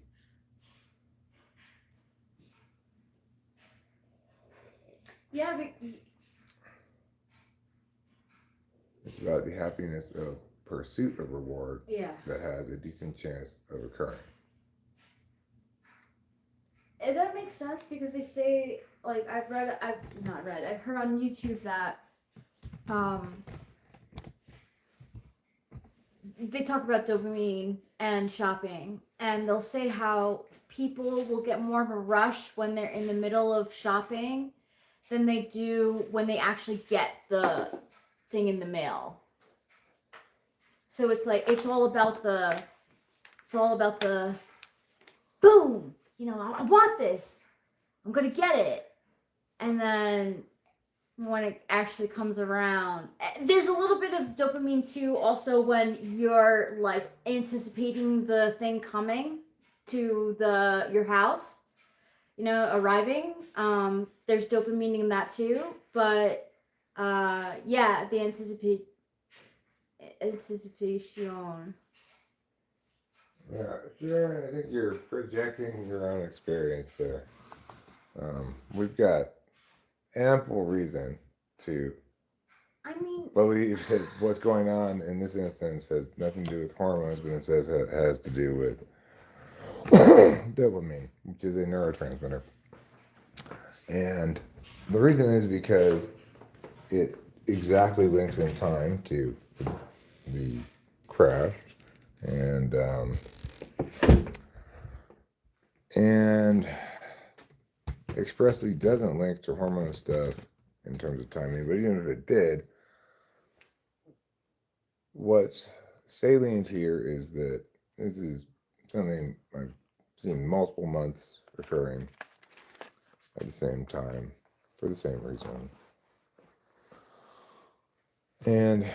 it's about the happiness of pursuit of reward that has a decent chance of occurring. And that makes sense because they say, like, I've heard on YouTube that they talk about dopamine and shopping, and they'll say how people will get more of a rush when they're in the middle of shopping than they do when they actually get the thing in the mail. So it's like it's all about the boom. I want this. I'm gonna get it, and then when it actually comes around. There's a little bit of dopamine too, also when you're like anticipating the thing coming to the your house, arriving. There's dopamine in that too, but yeah, the anticipation. Yeah, sure. I think you're projecting your own experience there. We've got ample reason to I mean, believe that what's going on in this instance has nothing to do with hormones, but it says it has to do with dopamine, which is a neurotransmitter. And the reason is because it exactly links in time to the crash, and and expressly doesn't link to hormone stuff in terms of timing. But even if it did, what's salient here is that this is something I've seen multiple months occurring at the same time for the same reason. And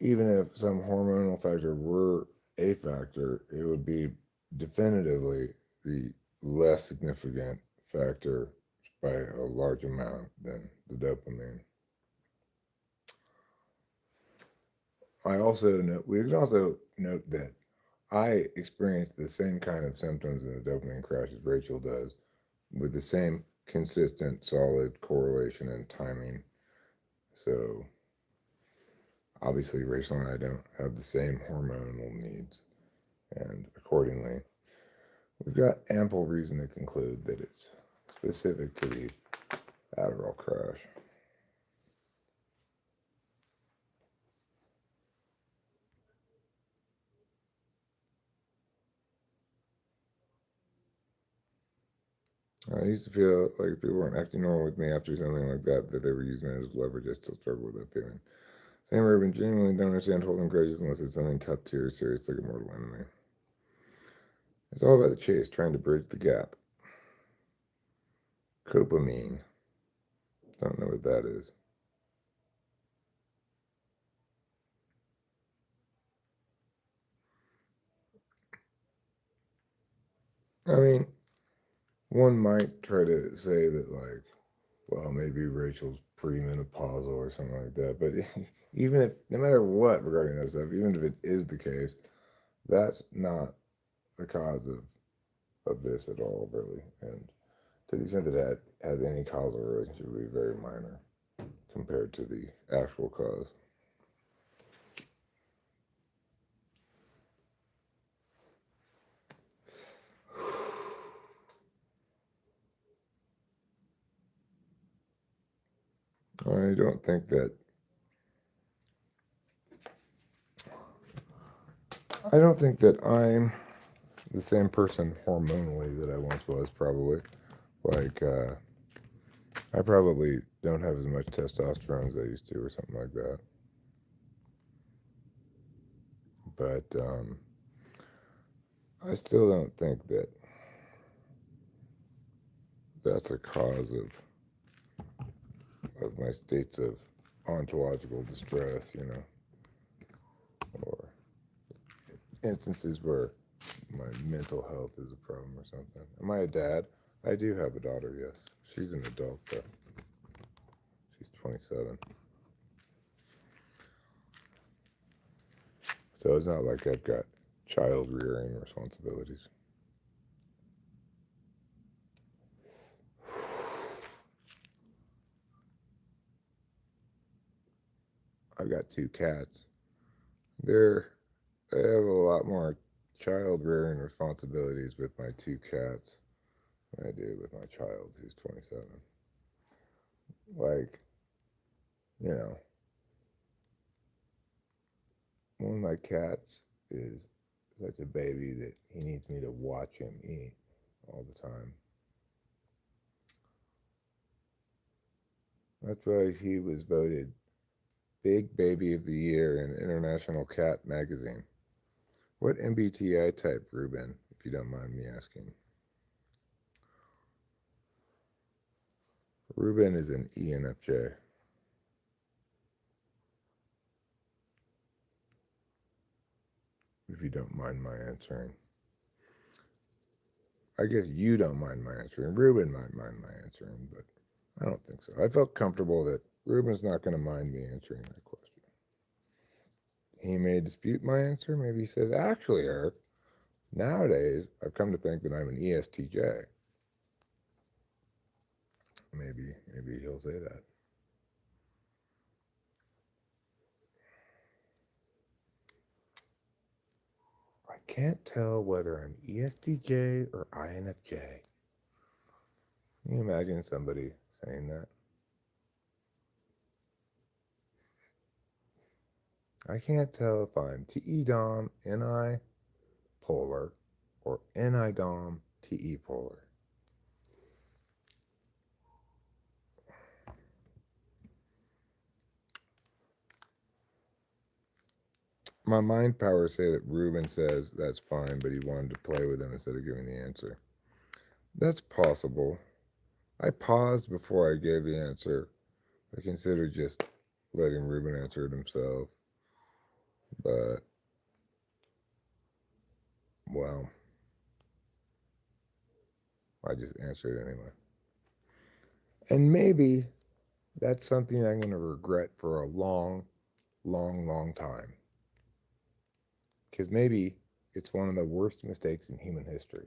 even if some hormonal factor were a factor, it would be definitively the less significant factor by a large amount than the dopamine. We can also note that I experience the same kind of symptoms in the dopamine crash as Rachel does, with the same consistent, solid correlation and timing. So obviously, Rachel and I don't have the same hormonal needs, and accordingly, we've got ample reason to conclude that it's specific to the Adderall crash. I used to feel like people weren't acting normal with me after something like that they were using it as leverage. I still struggle with that feeling. Same urban, genuinely don't understand holding grudges unless it's something tough to or serious like a mortal enemy. It's all about the chase, trying to bridge the gap. Copamine. Don't know what that is. I mean, one might try to say that, like, well, maybe Rachel's premenopausal or something like that. But even if, no matter what regarding that stuff, even if it is the case, that's not the cause of this at all, really. And to the extent that that has any causal relationship, it would be very minor compared to the actual cause. I don't think that. I don't think that I'm the same person hormonally that I once was. Probably, like, I probably don't have as much testosterone as I used to, or something like that. But I still don't think that that's a cause of my states of ontological distress, or instances where my mental health is a problem or something. Am I a dad? I do have a daughter, yes. She's an adult, though. She's 27. So it's not like I've got child rearing responsibilities. I've got two cats. They're I have a lot more child rearing responsibilities with my two cats than I do with my child who's 27. Like, you know, one of my cats is such a baby that he needs me to watch him eat all the time. That's why he was voted Big Baby of the Year in International Cat Magazine. What MBTI type, Ruben, if you don't mind me asking? Ruben is an ENFJ. if you don't mind my answering. I guess you don't mind my answering. Ruben might mind my answering, but I don't think so. I felt comfortable that Ruben's not going to mind me answering that question. He may dispute my answer. Maybe he says, actually, Eric, nowadays I've come to think that I'm an ESTJ. Maybe he'll say that. I can't tell whether I'm ESTJ or INFJ. Can you imagine somebody saying that? I can't tell if I'm TE-DOM, NI, polar, or NI-DOM, TE polar. My mind powers say that Ruben says that's fine, but he wanted to play with him instead of giving the answer. That's possible. I paused before I gave the answer. I considered just letting Ruben answer it himself. But, well, I just answered it anyway. And maybe that's something I'm going to regret for a long, long, long time. Because maybe it's one of the worst mistakes in human history.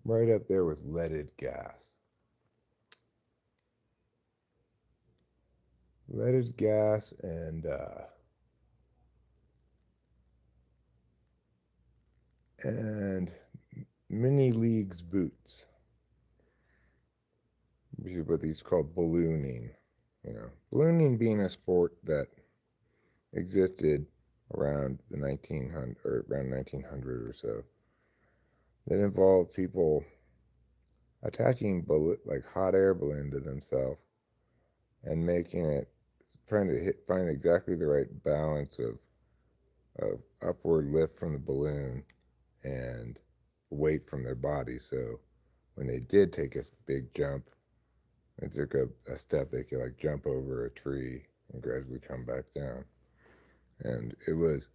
Right up there with leaded gas. Leaded gas and mini leagues boots. Which is what these called ballooning. Ballooning being a sport that existed around the 1900 or around 1900 or so. That involved people attaching like hot air balloon to themselves and making it, trying to find exactly the right balance of upward lift from the balloon and weight from their body. So when they did take a big jump, it took a step, they could like jump over a tree and gradually come back down. And it was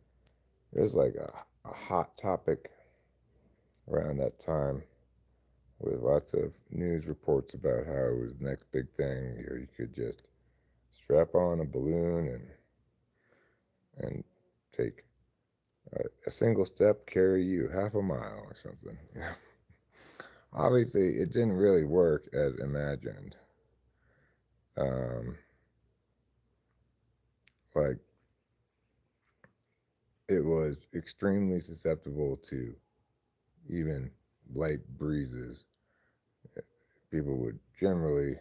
like a hot topic around that time, with lots of news reports about how it was the next big thing. You could just strap on a balloon and take a single step, carry you half a mile or something. Obviously, it didn't really work as imagined. Like, it was extremely susceptible to even light breezes. People would generally,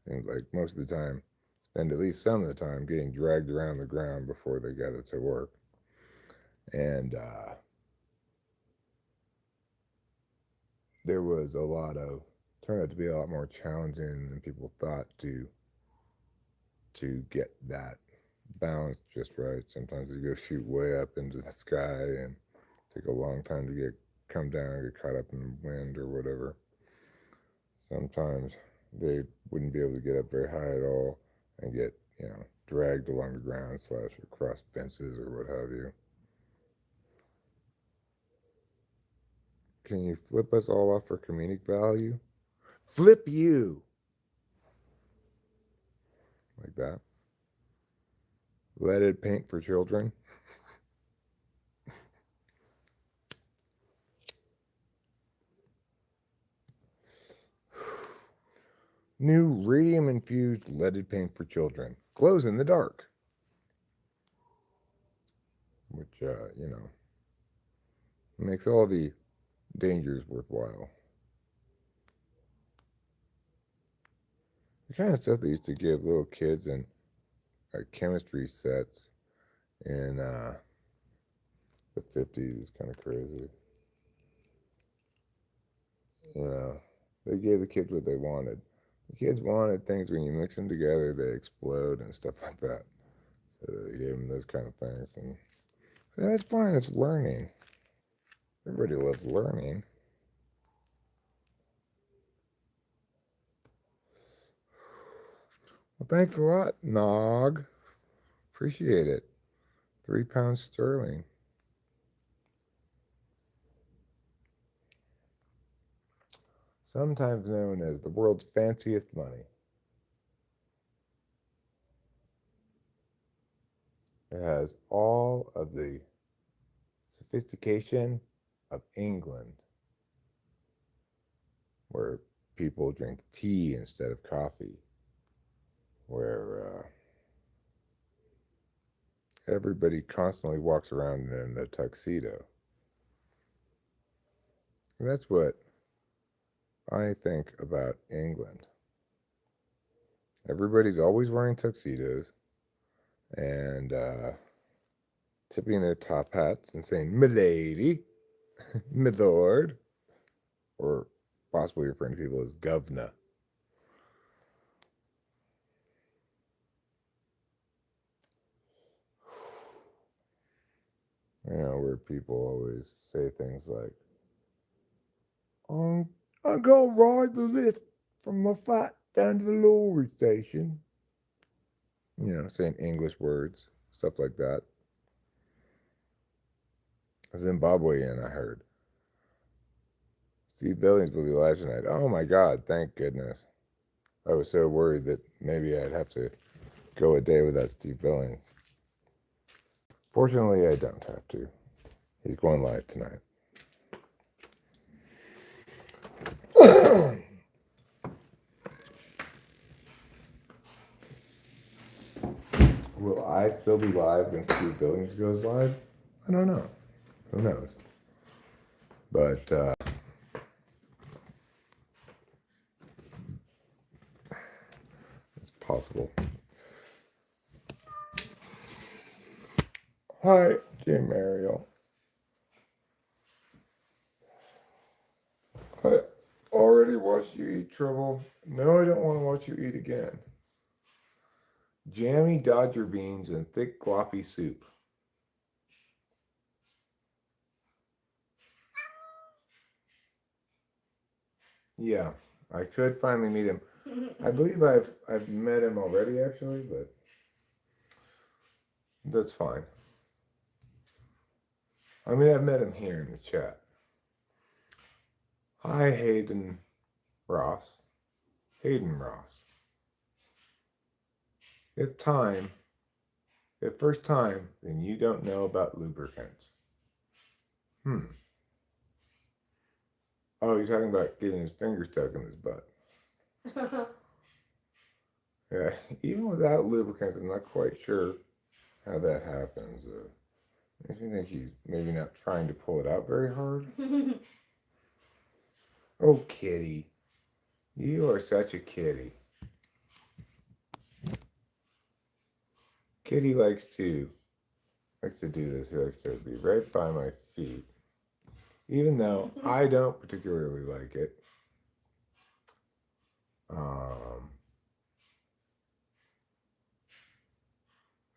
like most of the time, spend at least some of the time getting dragged around the ground before they got it to work. And there was turned out to be a lot more challenging than people thought to get that balance just right. Sometimes you go shoot way up into the sky and take a long time to come down and get caught up in the wind or whatever. Sometimes they wouldn't be able to get up very high at all and get, dragged along the ground / across fences or what have you. Can you flip us all off for comedic value? Flip you! Like that. Leaded paint for children. New radium-infused leaded paint for children. Glows in the dark. Which, makes all the dangers worthwhile. The kind of stuff they used to give little kids in chemistry sets in the 50s is kind of crazy. They gave the kids what they wanted. The kids wanted things when you mix them together, they explode and stuff like that. So they gave them those kind of things. And so that's fine, it's learning. Everybody loves learning. Well, thanks a lot, Nog. Appreciate it. £3 sterling. Sometimes known as the world's fanciest money. It has all of the sophistication of England, where people drink tea instead of coffee, where everybody constantly walks around in a tuxedo. And that's what I think about England. Everybody's always wearing tuxedos and tipping their top hats and saying, "Milady," "Milord," or possibly referring to people as "Governor." Where people always say things like, I'm going to ride the lift from my flat down to the lorry station. Saying English words, stuff like that. A Zimbabwean, I heard. Steve Billings will be live tonight. Oh my God, thank goodness. I was so worried that maybe I'd have to go a day without Steve Billings. Fortunately, I don't have to. He's going live tonight. Will I still be live when Steve Billings goes live? I don't know. Who knows? But it's possible. Hi, Jim Ariel. I already watched you eat, Trouble. No, I don't want to watch you eat again. Jammy Dodger beans and thick gloppy soup. Yeah, I could finally meet him. I believe I've met him already, actually, but that's fine. I mean, I've met him here in the chat. Hi, Hayden Ross. Hayden Ross. If first time, then you don't know about lubricants. Oh, you're talking about getting his finger stuck in his butt. Yeah, even without lubricants, I'm not quite sure how that happens. Makes me think he's maybe not trying to pull it out very hard. Oh, kitty. You are such a kitty. Kitty likes to do this. He likes to be right by my feet. Even though I don't particularly like it.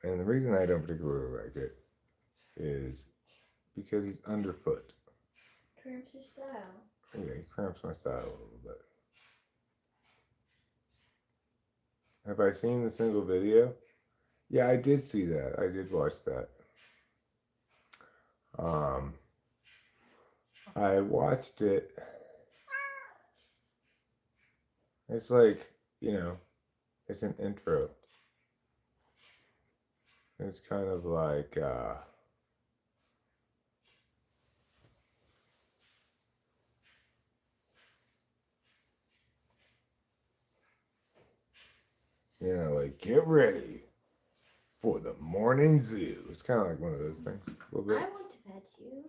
And the reason I don't particularly like it is because he's underfoot. Cramps your style. Yeah, he cramps my style a little bit. Have I seen the single video? Yeah, I did see that. I did watch that. I watched it. It's like, it's an intro. It's kind of like, like, get ready for the morning zoo. It's kind of like one of those things. A little bit. I want to pet you.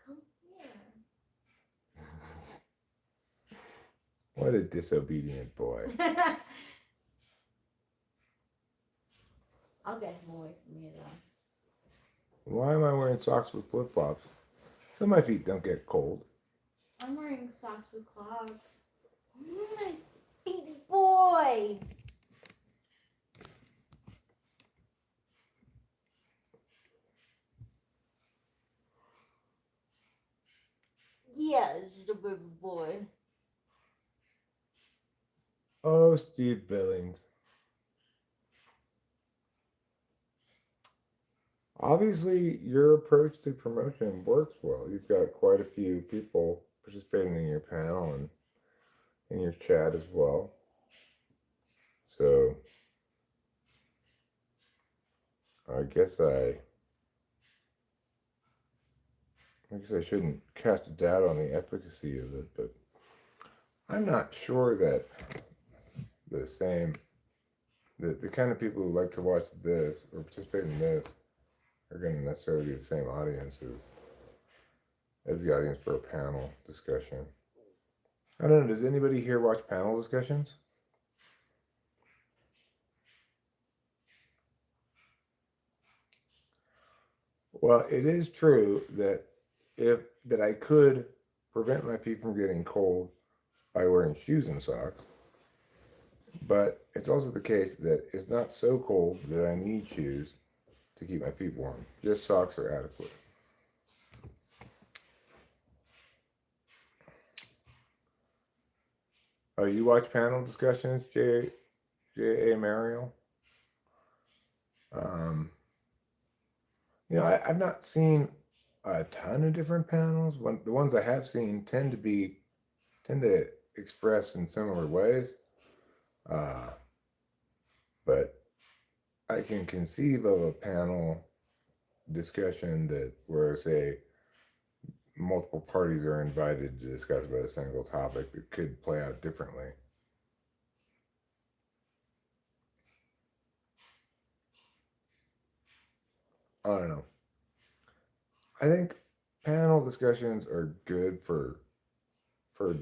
Come here. What a disobedient boy. I'll get him away from you, though. Why am I wearing socks with flip-flops? So my feet don't get cold. I'm wearing socks with clogs. Oh, my big boy. Yes, the baby boy. Oh, Steve Billings. Obviously, your approach to promotion works well. You've got quite a few people participating in your panel and in your chat as well. So, I guess I shouldn't cast a doubt on the efficacy of it, but I'm not sure that the same the kind of people who like to watch this or participate in this are going to necessarily be the same audiences as the audience for a panel discussion. I don't know. Does anybody here watch panel discussions? Well, it is true that I could prevent my feet from getting cold by wearing shoes and socks. But it's also the case that it's not so cold that I need shoes to keep my feet warm. Just socks are adequate. Oh, you watch panel discussions, J.A. Mariel? Um, I've not seen a ton of different panels. The ones I have seen tend to express in similar ways. But I can conceive of a panel discussion where, say, multiple parties are invited to discuss about a single topic that could play out differently. I don't know. I think panel discussions are good for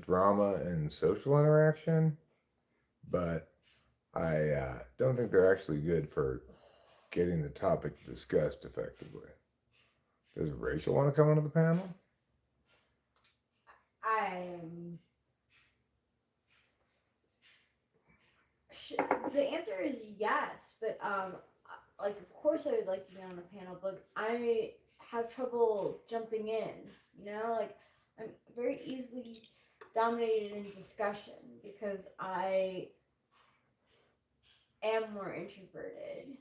drama and social interaction, but I don't think they're actually good for getting the topic discussed effectively. Does Rachel want to come onto the panel? The answer is yes, but like of course I would like to be on the panel, but I have trouble jumping in. Like I'm very easily dominated in discussion because I am more introverted.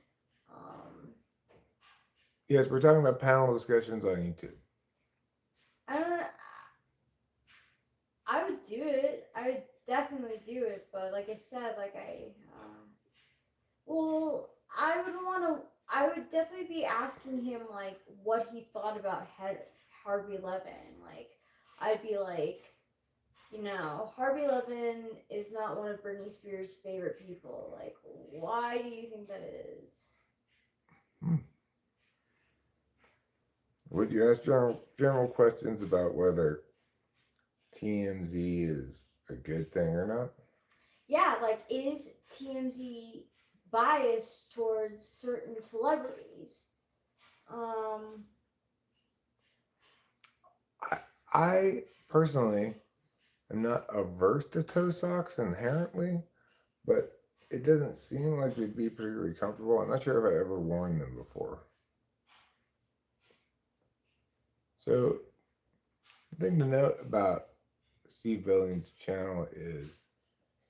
Yes, we're talking about panel discussions on YouTube. I don't know. I would do it. I would definitely do it, but like I said, well, I would want to. I would definitely be asking him like what he thought about Harvey Levin. Like, I'd be like, Harvey Levin is not one of Britney Spears' favorite people. Like, why do you think that is? Would you ask general questions about whether TMZ is a good thing or not? Yeah, like, is TMZ biased towards certain celebrities? I personally am not averse to toe socks inherently, but it doesn't seem like they'd be particularly comfortable. I'm not sure if I've ever worn them before. So, the thing to note about Steve Billings' channel is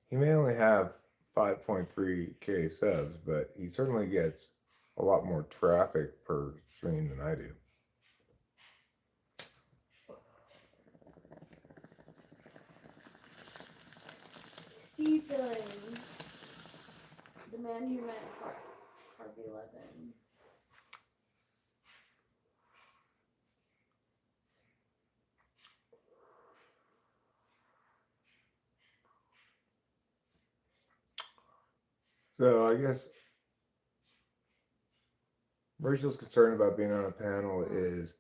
he may only have 5.3K subs, but he certainly gets a lot more traffic per stream than I do. Steve Billings, the man who met Harvey Levin. So I guess Rachel's concern about being on a panel is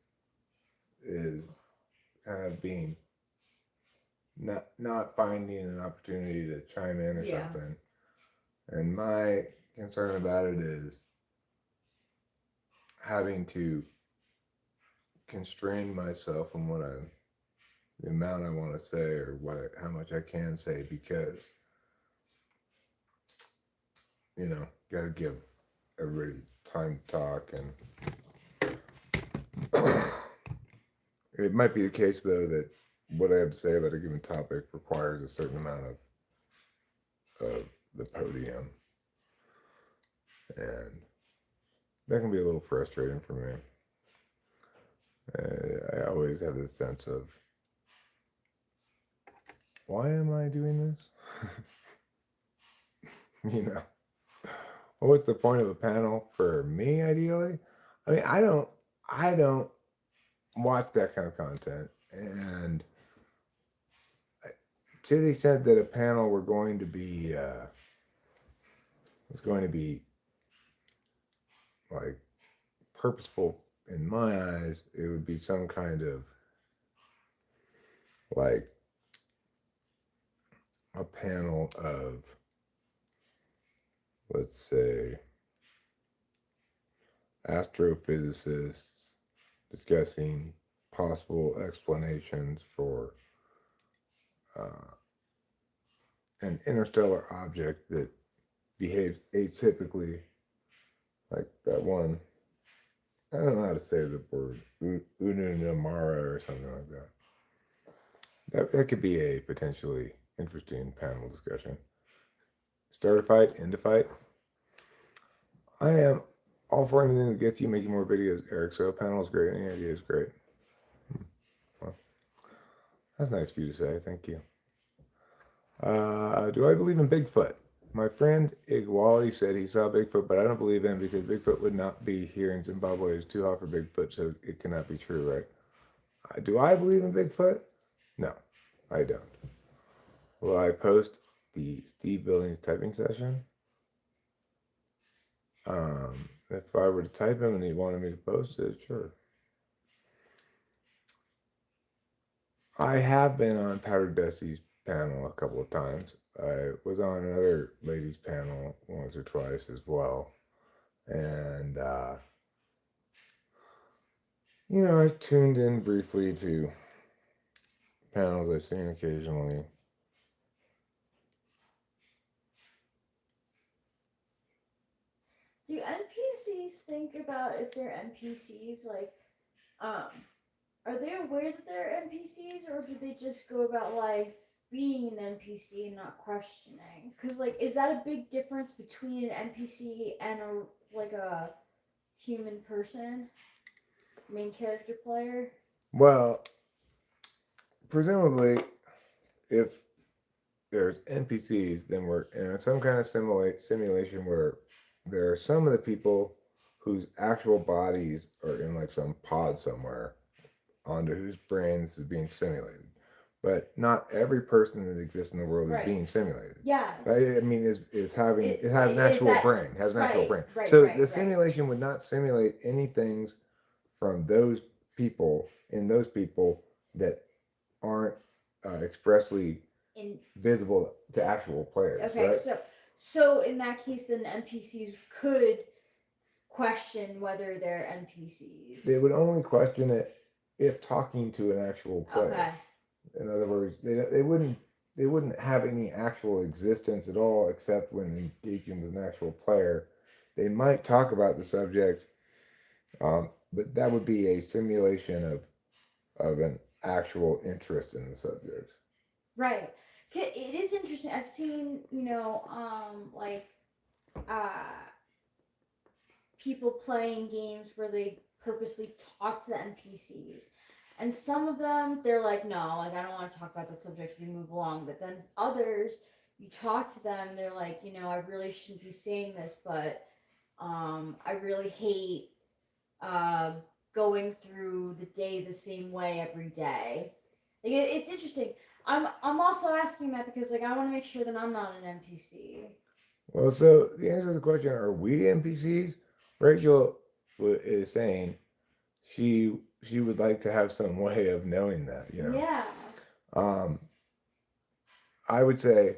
kind of being not finding an opportunity to chime in or something. And my concern about it is having to constrain myself on the amount I want to say or how much I can say because got to give everybody time to talk and it might be the case though that what I have to say about a given topic requires a certain amount of the podium, and that can be a little frustrating for me. I always have this sense of, why am I doing this? You know, well, what's the point of a panel for me? Ideally, I mean, I don't watch that kind of content, and to the extent that a panel were going to be was going to be like purposeful in my eyes, it would be some kind of like a panel of, let's say, astrophysicists discussing possible explanations for an interstellar object that behaves atypically, like that one. I don't know how to say the word Ununamara or something like that. That could be a potentially interesting panel discussion. Start a fight, end a fight. I am all for anything that gets you making more videos, Eric. So a panel is great. Any idea is great. Well, that's nice of you to say. Thank you. Do I believe in Bigfoot? My friend Igwali said he saw Bigfoot, but I don't believe him because Bigfoot would not be here in Zimbabwe. It's too hot for Bigfoot, so it cannot be true, right? Do I believe in Bigfoot? No, I don't. Will I post the Steve Billings typing session? If I were to type him and he wanted me to post it, sure. I have been on Powder Dusty's panel a couple of times. I was on another lady's panel once or twice as well. And, I tuned in briefly to panels I've seen occasionally. Do NPCs think about if they're NPCs? Like, are they aware that they're NPCs, or do they just go about life being an NPC and not questioning? Because, like, is that a big difference between an NPC and a human person, main character player? Well, presumably, if there's NPCs, then we're in some kind of simulation where there are some of the people whose actual bodies are in like some pod somewhere onto whose brains is being simulated. But not every person that exists in the world is being simulated. Yes. I mean, is having it has an actual brain. Has an actual brain. Right, so right, the simulation would not simulate any things from those people that aren't expressly visible to actual players. Okay, right? so in that case, then NPCs could question whether they're NPCs. They would only question it if talking to an actual player. Okay. In other words, they wouldn't have any actual existence at all except when engaging with an actual player. They might talk about the subject, but that would be a simulation of an actual interest in the subject. Right. It is interesting. I've seen, like, people playing games where they purposely talk to the NPCs. And some of them, they're like, no, like, I don't want to talk about the subject, you move along. But then others, you talk to them, they're like, I really shouldn't be saying this, but I really hate going through the day the same way every day. Like, it's interesting. I'm also asking that because, like, I want to make sure that I'm not an NPC. Well, so the answer to the question, are we NPCs? Rachel is saying she would like to have some way of knowing that, Yeah. I would say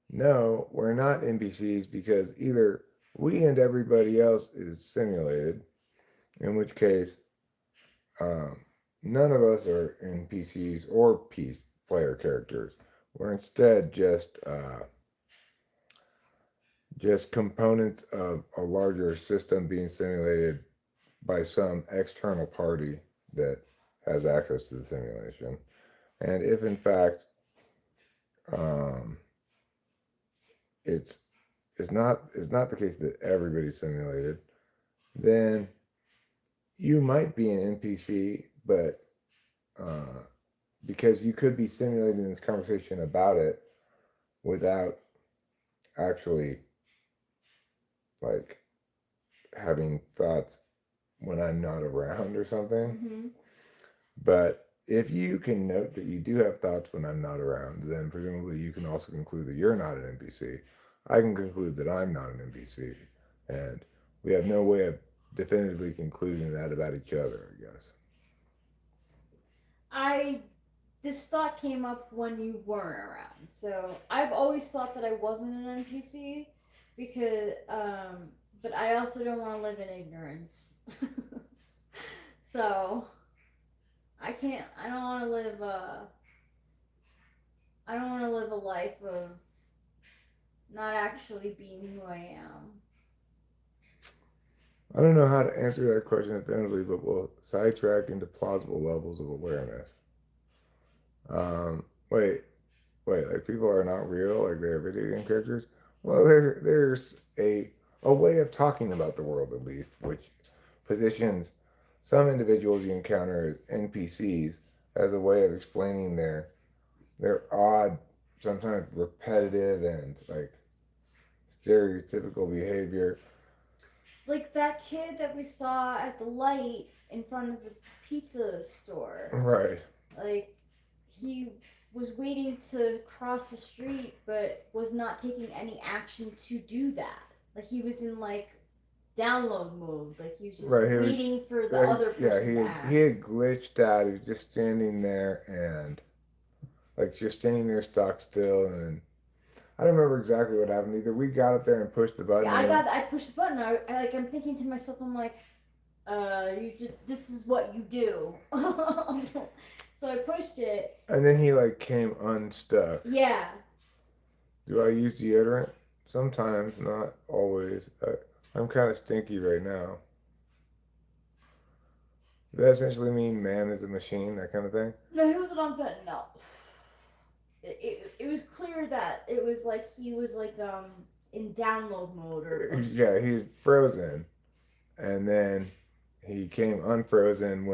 no, we're not NPCs because either we and everybody else is simulated, in which case none of us are NPCs or player characters. We're instead just components of a larger system being simulated by some external party that has access to the simulation. And if in fact it's it's not the case that everybody's simulated, then you might be an NPC, but uh, because you could be simulating this conversation about it without actually like having thoughts when I'm not around or something. Mm-hmm. But if you can note that you do have thoughts when I'm not around, then presumably you can also conclude that you're not an NPC. I can conclude that I'm not an NPC. And we have no way of definitively concluding that about each other, I guess. I this thought came up when you weren't around. So I've always thought that I wasn't an NPC because but I also don't want to live in ignorance. So I can't I don't want to live a life of not actually being who I am. I don't know how to answer that question definitively, but we'll sidetrack into plausible levels of awareness. Wait, like people are not real, like they're video game characters? Well, there's a way of talking about the world, at least, which positions some individuals you encounter as NPCs as a way of explaining their odd, sometimes repetitive and like stereotypical behavior. Like that kid that we saw at the light in front of the pizza store. Right. Like he was waiting to cross the street but was not taking any action to do that. Like he was in like download mode. Like he was just Right. waiting for the other Yeah, person to act. he had glitched out. He was just standing there and like just standing there stock still, and I don't remember exactly what happened either. We got up there and pushed the button. Yeah, I pushed the button. I'm thinking to myself, I'm like, you just this is what you do. So I pushed it. And then he like came unstuck. Yeah. Do I use deodorant? Sometimes, not always. I'm kind of stinky right now. Does that essentially mean man is a machine, that kind of thing? No, he wasn't on fentanyl. No. It was clear that it was like he was like in download mode or yeah, he's frozen, and then he came unfrozen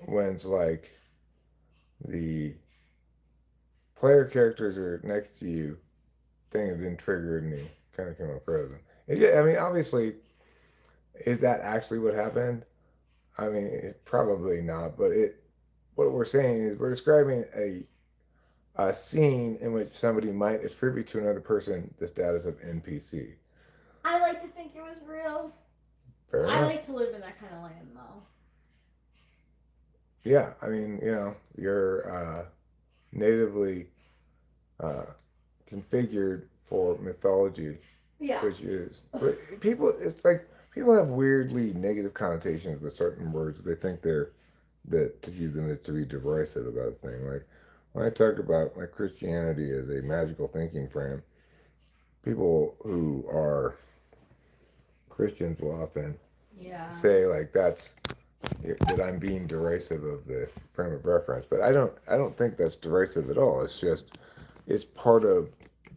when's like the player characters are next to you, thing had been triggered and he kind of came unfrozen. I mean, obviously, is that actually what happened? I mean, probably not, but what we're saying is we're describing a scene in which somebody might attribute to another person the status of NPC. I like to think it was real. Fair enough. I like to live in that kind of land, though. Yeah, I mean, you're natively configured for mythology, Yeah. which is. But it's like people have weirdly negative connotations with certain words. They think that to use them is to be derisive about a thing. Like when I talk about my Christianity as a magical thinking frame, people who are Christians will often say like that I'm being derisive of the frame of reference, but I don't think that's derisive at all. It's just it's part of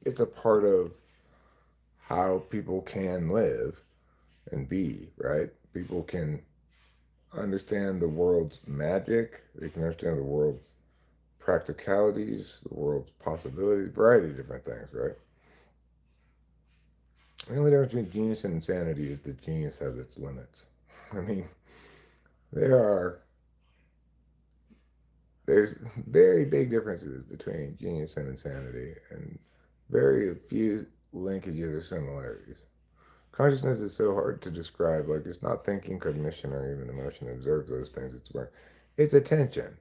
it's a part of how people can live and be, right? People can understand the world's magic, they can understand the world's practicalities, the world's possibilities, variety of different things, right? The only difference between genius and insanity is that genius has its limits. I mean, there are there's very big differences between genius and insanity, and very few linkages or similarities. Consciousness is so hard to describe. Like it's not thinking, cognition, or even emotion. It observes those things. It's attention.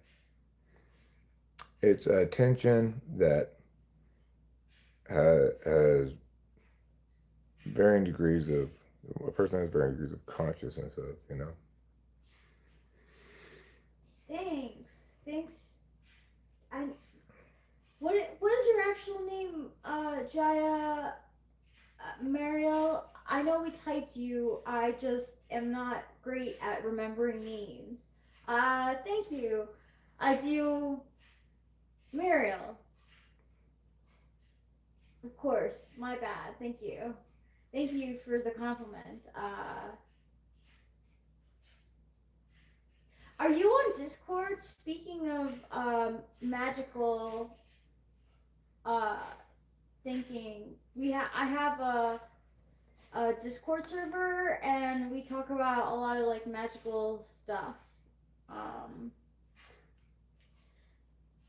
It's attention that has varying degrees of a person has varying degrees of consciousness of. Thanks. I. What is your actual name, Jaya Mariel? I know we typed you. I just am not great at remembering names. Thank you. I do. Mariel. Of course, my bad. Thank you. Thank you for the compliment. Are you on Discord? Speaking of magical uh, thinking, I have a Discord server, and we talk about a lot of like magical stuff. Um,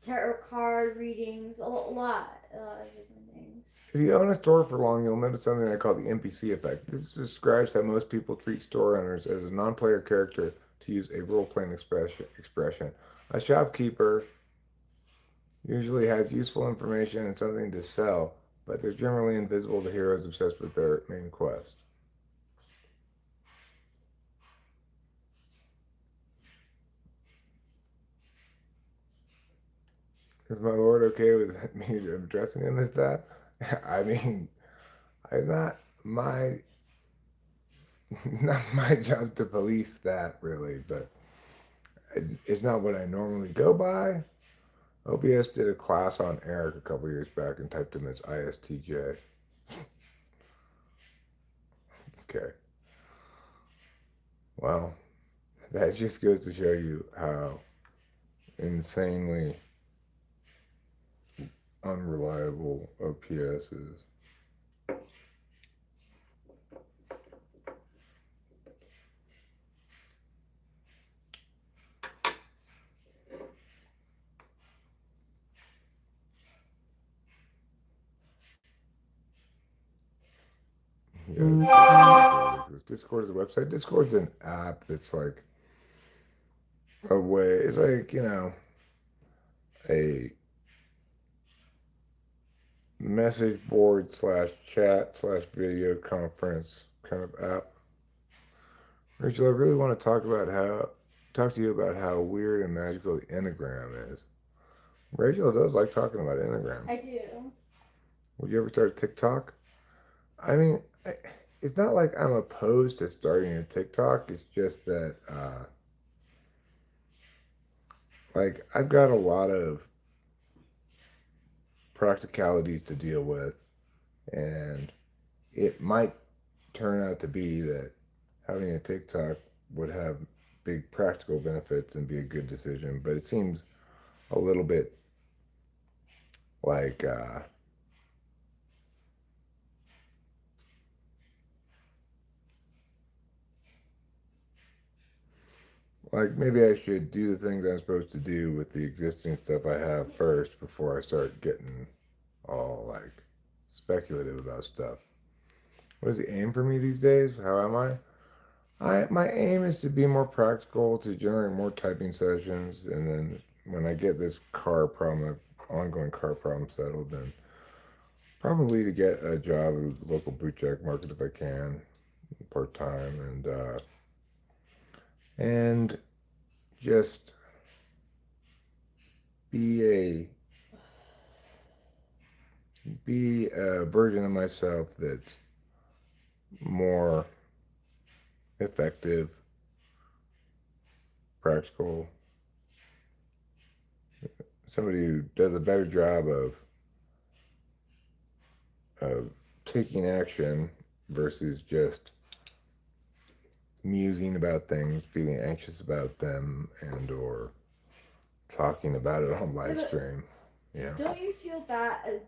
Tarot card readings, a lot of different things. If you own a store for long, you'll notice something I call the NPC effect. This describes how most people treat store owners as a non-player character, to use a role-playing expression. A shopkeeper usually has useful information and something to sell, but they're generally invisible to heroes obsessed with their main quest. Is my lord okay with me addressing him as that? I mean, it's my not my job to police that really, but it's not what I normally go by. OBS did a class on Eric a couple years back and typed him as ISTJ. Okay. Well, that just goes to show you how insanely unreliable OPS is. Yeah, Discord is a website. Discord's an app that's like a way. It's like, a message board slash chat slash video conference kind of app. Rachel, I really want to talk to you about how weird and magical the Enneagram is. Rachel does like talking about Enneagram. I do. Would you ever start a TikTok? I mean, it's not like I'm opposed to starting a TikTok. It's just that, like, I've got a lot of practicalities to deal with, and it might turn out to be that having a TikTok would have big practical benefits and be a good decision, but it seems a little bit like maybe I should do the things I'm supposed to do with the existing stuff I have first before I start getting all like speculative about stuff. What is the aim for me these days? How am I? My aim is to be more practical, to generate more typing sessions, and then when I get this ongoing car problem settled, then probably to get a job at the local boot jack market if I can, part time, and just be a version of myself that's more effective, practical, somebody who does a better job of taking action versus just musing about things, feeling anxious about them, and or talking about it on live stream. Yeah. Don't you feel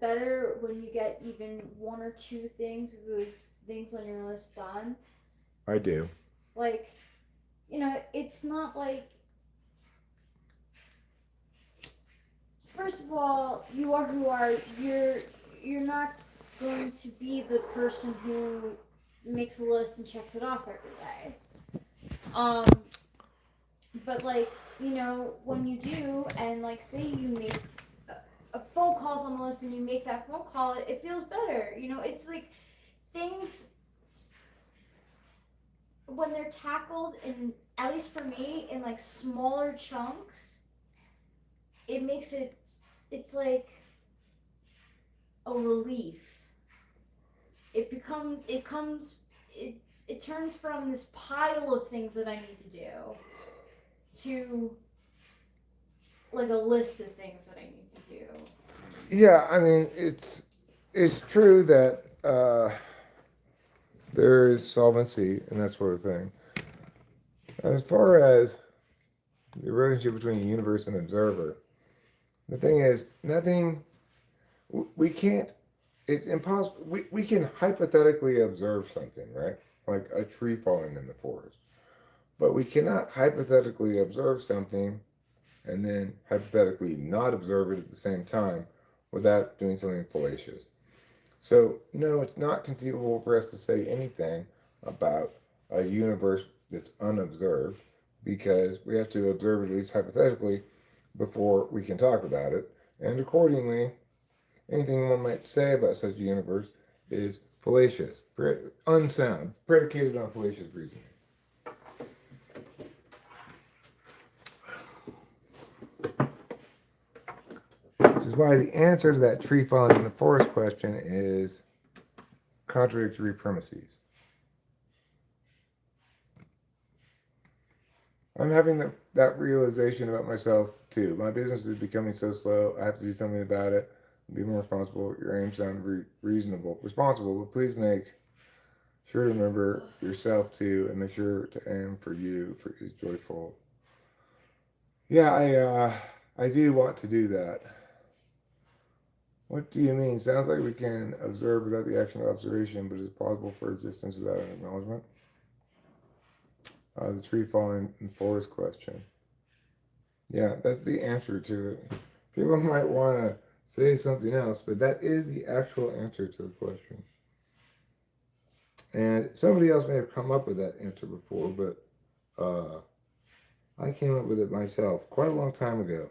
better when you get even one or two things of those things on your list done? I do. Like, it's not like. First of all, you are who are. You're not going to be the person who makes a list and checks it off every day. But like, when you do, and like, say you make a phone calls on the list and you make that phone call, it feels better. It's like things when they're tackled in, at least for me, in like smaller chunks, it makes it's like a relief. It turns from this pile of things that I need to do to like a list of things that I need to do. Yeah, I mean, it's true that there is solvency and that sort of thing. As far as the relationship between universe and observer, the thing is, nothing, we can't, it's impossible. We can hypothetically observe something, right? Like a tree falling in the forest. But we cannot hypothetically observe something and then hypothetically not observe it at the same time without doing something fallacious. So, no, it's not conceivable for us to say anything about a universe that's unobserved because we have to observe it at least hypothetically before we can talk about it. And accordingly, anything one might say about such a universe is fallacious, unsound, predicated on fallacious reasoning. Which is why the answer to that tree falling in the forest question is contradictory premises. I'm having that realization about myself too. My business is becoming so slow. I have to do something about it. Be more responsible. Your aim sound reasonable, responsible, but please make sure to remember yourself too, and make sure to aim for you for is joyful. Yeah, I do want to do that. What do you mean? Sounds like we can observe without the action of observation, but is it plausible for existence without an acknowledgement? The tree falling in forest question. Yeah, that's the answer to it. People might want to say something else, but that is the actual answer to the question. And somebody else may have come up with that answer before, but I came up with it myself quite a long time ago.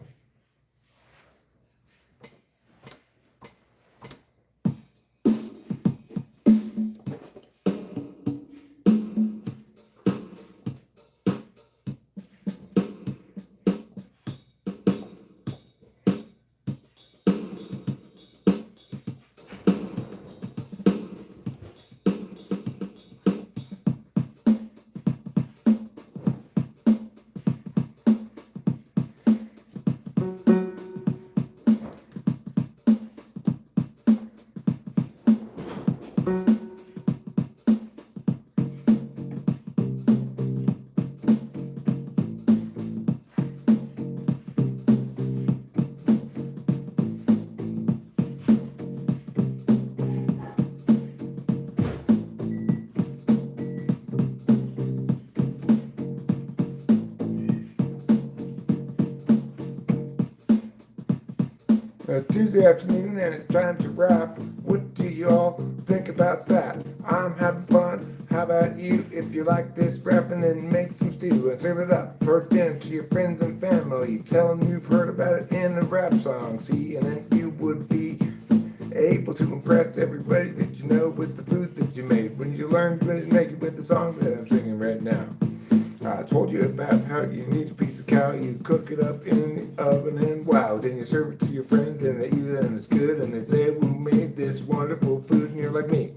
Tuesday afternoon and it's time to wrap. What do y'all think about that? I'm having fun. How about you? If you like this rapping, then make some stew and serve it up for dinner to your friends and family. Tell them you've heard about it in a rap song. See, and then you would be able to impress everybody that you know with the food that you made. When you learn to make it with the song that I'm singing right now. I told you about how you need a piece of cow. You cook it up in the oven and wow. Then you serve it to your friends and they eat it and it's good. And they say, who made this wonderful food? And you're like me.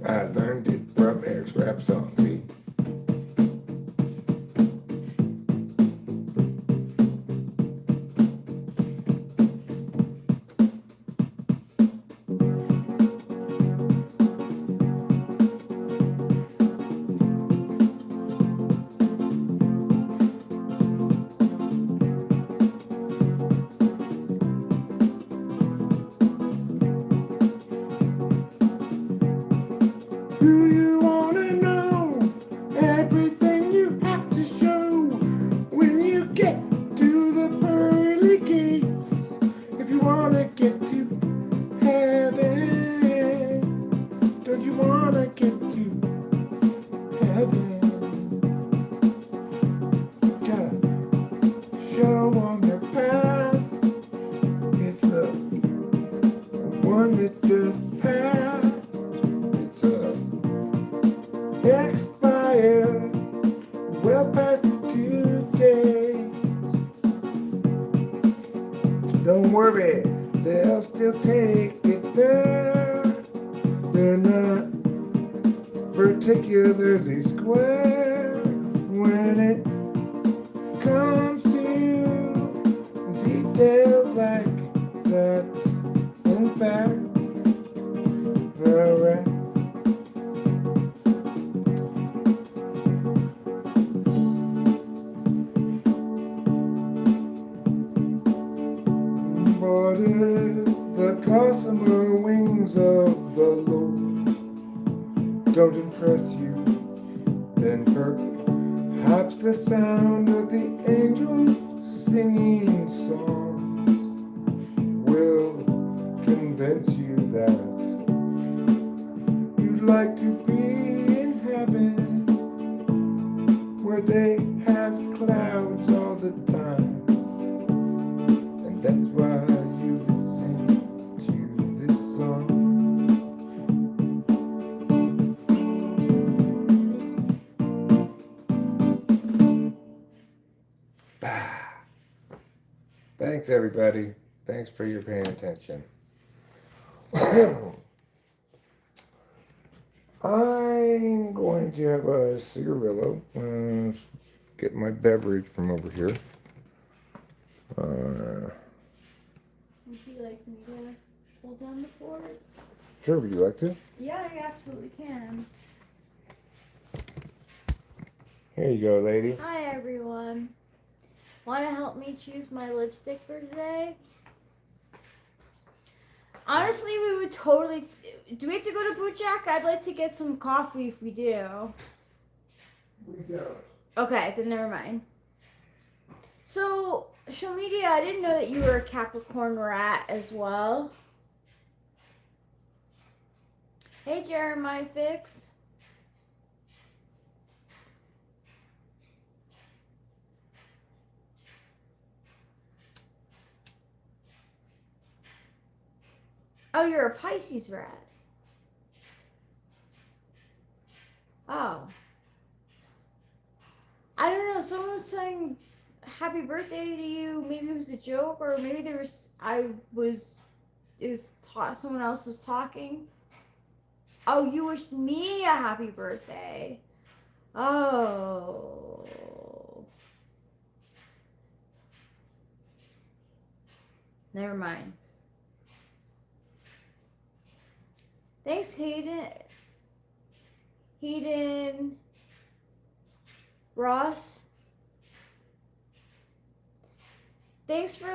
I learned it from Eric's rap song, see? Do you wanna know everything you have to show when you get to the pearly gates? If you wanna get to heaven, don't you wanna get to heaven? Gotta show on your pass. It's the one that just passed. It's expired, well past the 2 days. Don't worry, they'll still take it there. They're not particularly square when it comes to details like that. In fact, impress you, then perhaps the sound of the angels singing songs will convince you that you'd like to be in heaven, where they have clouds all the time. And that's why you listen to this song. Bah. Thanks, everybody. Thanks for your paying attention. I'm going to have a cigarillo. Get my beverage from over here. Would you like me to pull down the fort? Sure, would you like to? Yeah, I absolutely can. Here you go, lady. Hi, everyone. Want to help me choose my lipstick for today? Honestly, we would totally... Do we have to go to Boot Jack? I'd like to get some coffee if we do. We don't. Okay, then never mind. So, Show Media, I didn't know that you were a Capricorn rat as well. Hey, Jeremiah Fix. Oh, you're a Pisces rat. Oh. I don't know, someone was saying happy birthday to you. Maybe it was a joke, or maybe there was, someone else was talking. Oh, you wished me a happy birthday. Oh. Never mind. Thanks, Hayden. Ross. Thanks for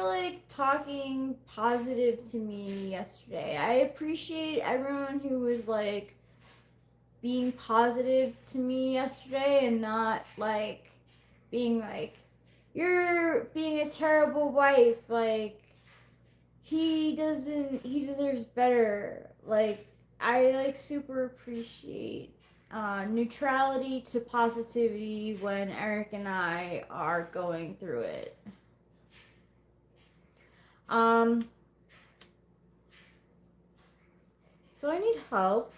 talking positive to me yesterday. I appreciate everyone who was being positive to me yesterday and not being you're being a terrible wife. He deserves better. I super appreciate neutrality to positivity when Eric and I are going through it. So I need help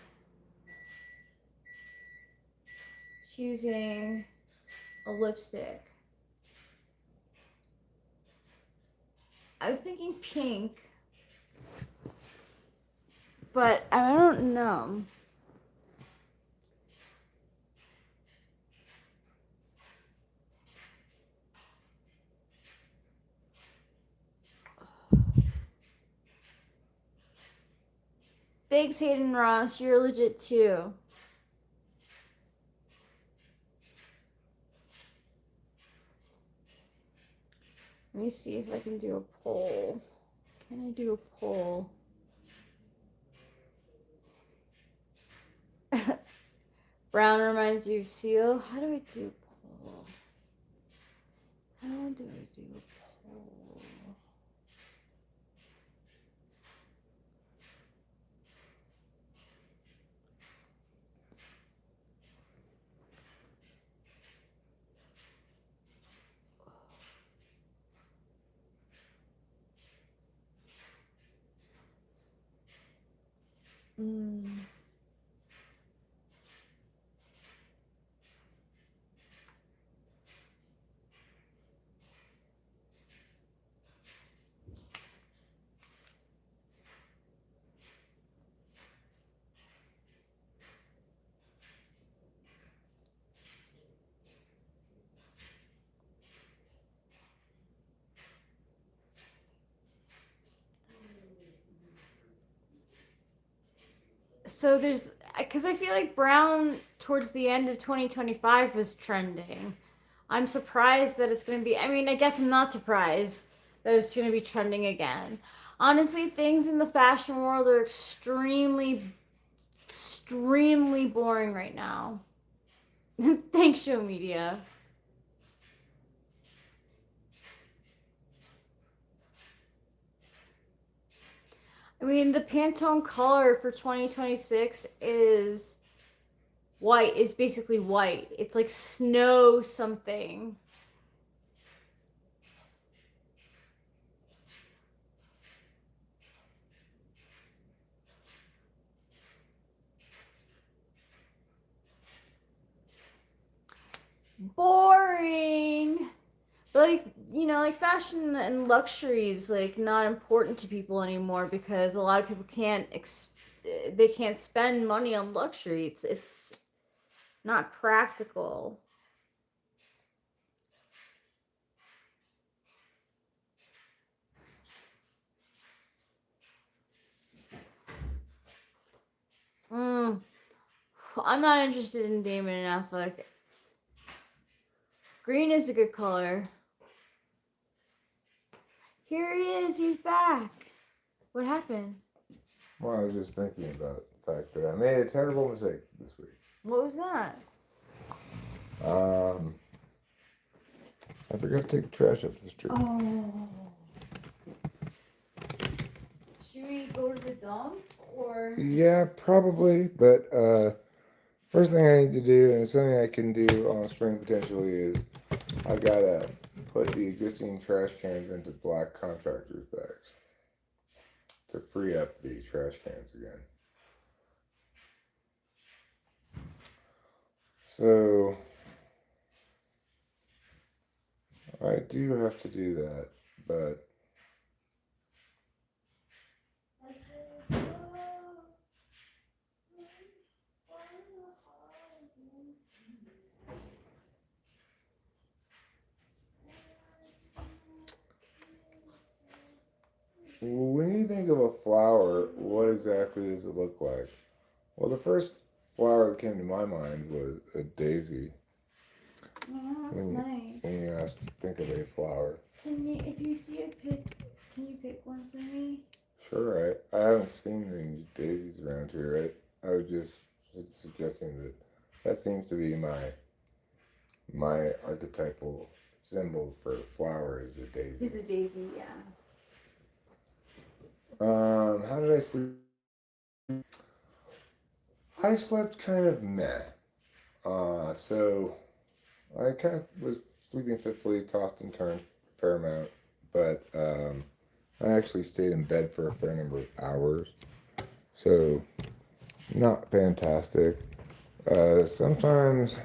choosing a lipstick. I was thinking pink, but I don't know. Thanks, Hayden Ross. You're legit too. Let me see if I can do a poll. Can I do a poll? Brown reminds you of Seal. How do I do a poll? How do I do a poll? So because I feel like brown towards the end of 2025 was trending. I'm surprised that it's going to be, I guess I'm not surprised that it's going to be trending again. Honestly, things in the fashion world are extremely extremely boring right now. Thanks, show media. I mean, the Pantone color for 2026 is white. It's basically white. It's like snow something. Boring. But like, you know, like fashion and luxury is like not important to people anymore because a lot of people they can't spend money on luxury. It's not practical. Mm. I'm not interested in Damon and Affleck. Green is a good color. Here he is. He's back. What happened? Well, I was just thinking about the fact that I made a terrible mistake this week. What was that? I forgot to take the trash up the street. Oh. Should we go to the dump or? Yeah, probably. But first thing I need to do, and it's something I can do on stream potentially, is I gotta put the existing trash cans into black contractors' bags to free up the trash cans again. So I do have to do that, but when you think of a flower, what exactly does it look like? Well, the first flower that came to my mind was a daisy. Oh, that's nice. When you ask, think of a flower. If you see a pic, can you pick one for me? Sure, I haven't seen any daisies around here. I was just suggesting that seems to be my archetypal symbol for flower is a daisy. It's a daisy, yeah. How did I sleep? I slept kind of meh. So I kind of was sleeping fitfully, tossed and turned a fair amount, but I actually stayed in bed for a fair number of hours. So not fantastic. Sometimes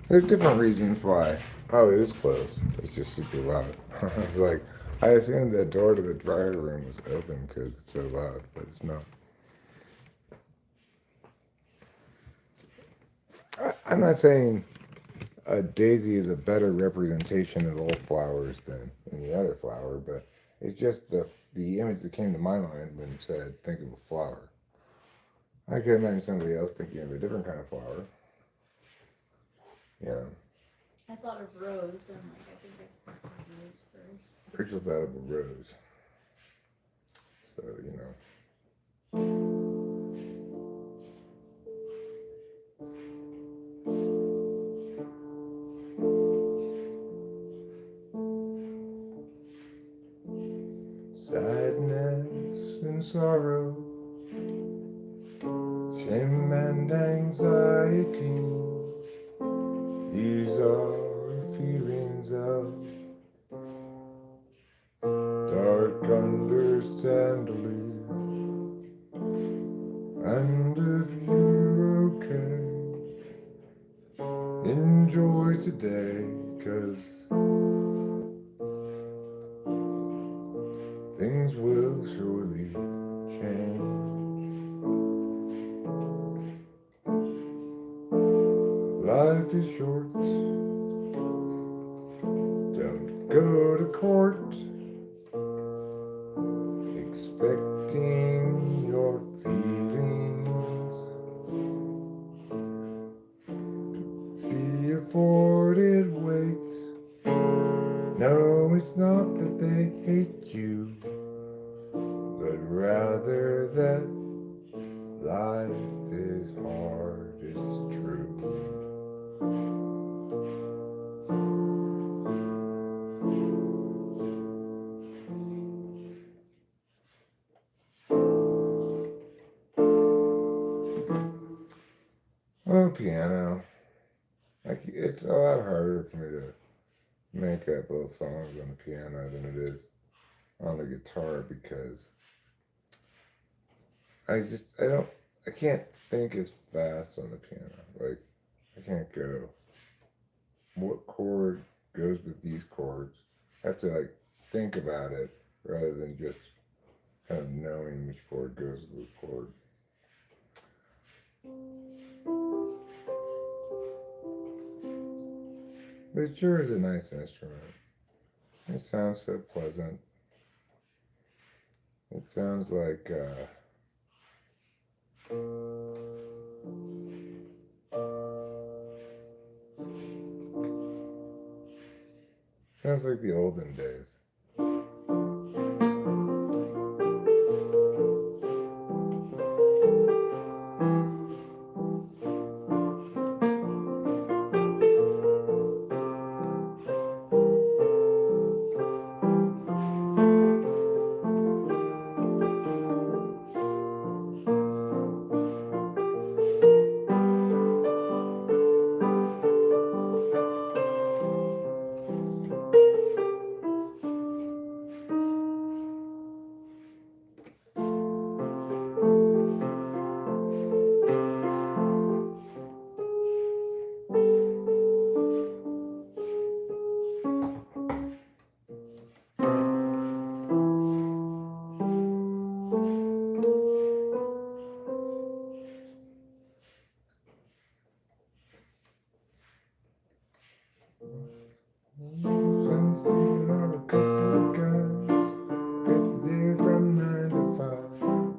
there's different reasons why. Oh, it is closed. It's just super loud. It's like I assumed the door to the dryer room was open because it's so loud, but it's not. I'm not saying a daisy is a better representation of all flowers than any other flower, but it's just the image that came to my mind when it said think of a flower. I could imagine somebody else thinking of a different kind of flower. Yeah. I thought of rose. I'm like, I think I thought of rose first. Rachel thought of a rose. So, you know. Sadness and sorrow, shame and anxiety, these are feelings of dark understandably, and if you're okay, enjoy today, 'cause things will surely change. Life is short. Don't go to court expecting your feelings to be afforded weight. No, it's not that they hate you, but rather that life piano. Like it's a lot harder for me to make up little songs on the piano than it is on the guitar because I can't think as fast on the piano. Like I can't go what chord goes with these chords. I have to like think about it rather than just kind of knowing which chord goes with which chord. But it sure is a nice instrument. It sounds so pleasant. It sounds like sounds like the olden days.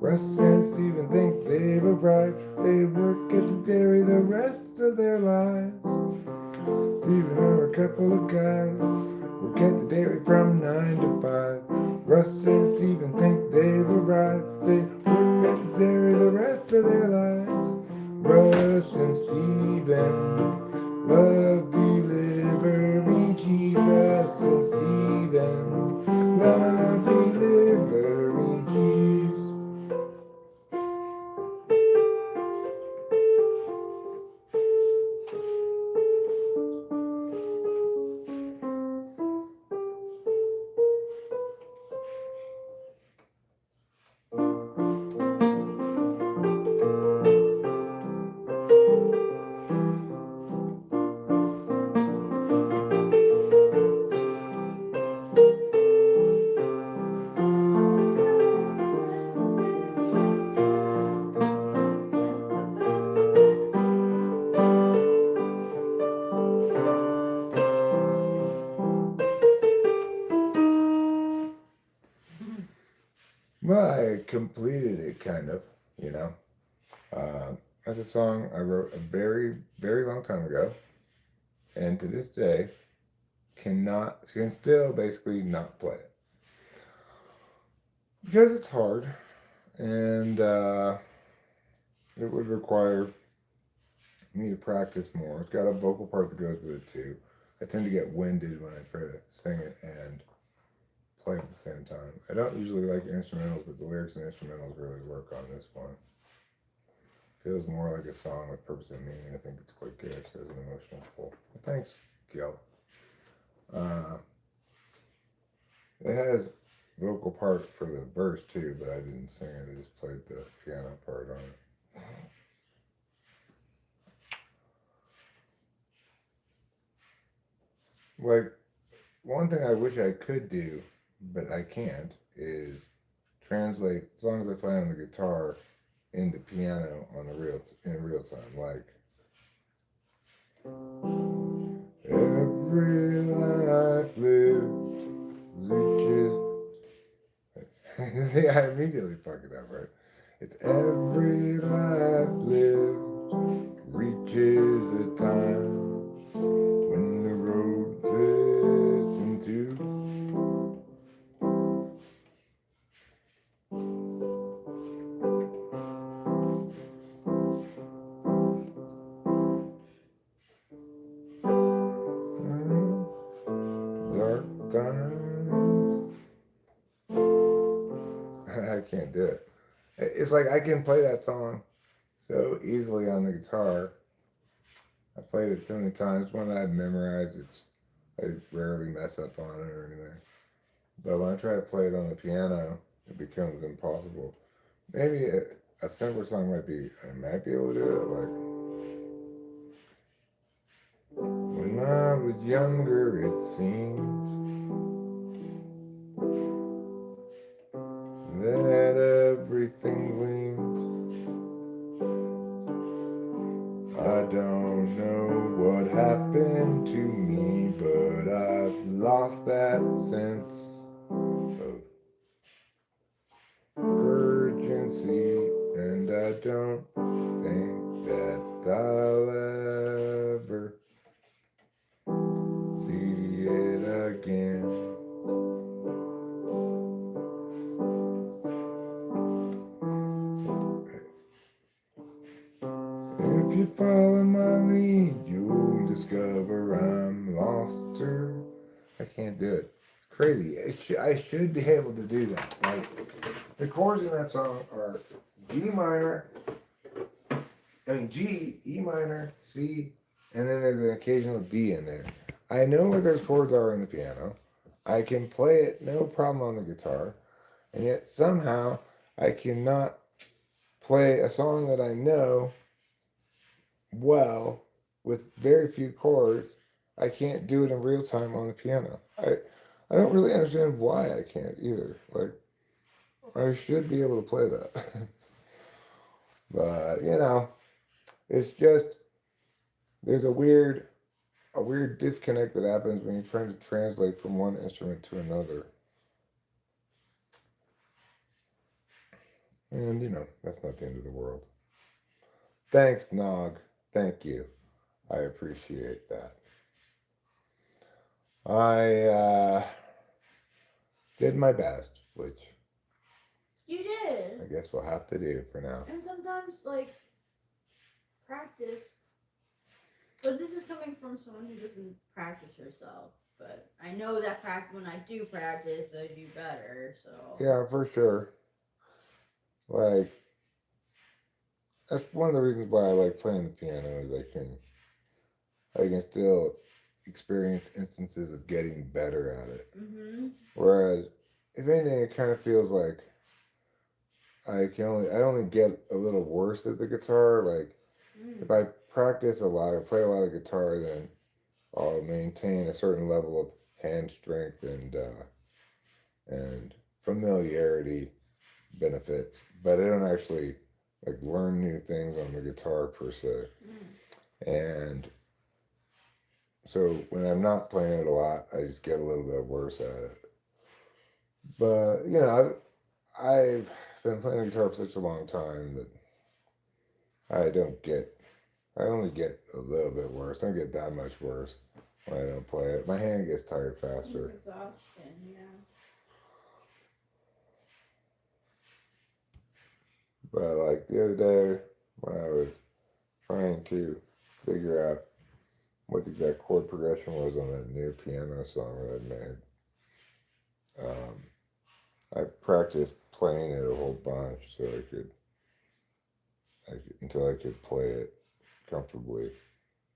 Russ and Steven think they've arrived. They work at the dairy the rest of their lives. Steven are a couple of guys. Work at the dairy from 9 to 5. Russ and Steven think they've arrived. They work at the dairy the rest of their lives. Russ and Steven love delivering cheese. Russ and Steven love delivering cheese. Well, I completed it kind of, you know. That's a song I wrote a very, very long time ago, and to this day can still basically not play it because it's hard, and it would require me to practice more. It's got a vocal part that goes with it too. I tend to get winded when I try to sing it and play at the same time. I don't usually like instrumentals, but the lyrics and instrumentals really work on this one. Feels more like a song with purpose and meaning. I think it's quite good. It has an emotional pull. But thanks, Gil. It has vocal part for the verse too, but I didn't sing it. I just played the piano part on it. Like, one thing I wish I could do, but I can't, is translate songs I play on the guitar into piano on in real time. Like every life lived reaches. See, I immediately fuck it up, right? It's every life lived reaches a time when the road leads into. Dark times. I can't do it. It's like I can play that song so easily on the guitar, I played it so many times. When I memorized it, I rarely mess up on it or anything. But when I try to play it on the piano, it becomes impossible. Maybe a simpler song I might be able to do it. Like when I was younger, it seemed that everything gleamed. I don't know what happened to me, but I've lost that sense of urgency, and I don't think that I'll ever see it again. If you follow my lead, you'll discover I'm lost. I can't do it. It's crazy. I should be able to do that. Like the chords in that song are G minor, G, E minor, C, and then there's an occasional D in there. I know where those chords are in the piano. I can play it no problem on the guitar, and yet somehow I cannot play a song that I know well with very few chords. I can't do it in real time on the piano. I don't really understand why I can't either. Like I should be able to play that. But it's just there's a weird disconnect that happens when you're trying to translate from one instrument to another. And that's not the end of the world. Thanks, Nog. Thank you. I appreciate that. I did my best, which You did. I guess we'll have to do for now. And sometimes, like, practice. But this is coming from someone who doesn't practice herself. But I know that when I do practice, I do better. So. Yeah, for sure. Like that's one of the reasons why I like playing the piano is I can still experience instances of getting better at it. Mm-hmm. Whereas, if anything, it kind of feels like I only get a little worse at the guitar. Like if I practice a lot or play a lot of guitar, then I'll maintain a certain level of hand strength and familiarity benefits, but I don't actually like learn new things on the guitar per se. And so when I'm not playing it a lot, I just get a little bit worse at it. But I've been playing the guitar for such a long time that I don't get. I only get a little bit worse. I don't get that much worse when I don't play it. My hand gets tired faster. It's exhaustion, yeah. But like the other day when I was trying to figure out what the exact chord progression was on that new piano song that I made, I practiced playing it a whole bunch so until I could play it comfortably.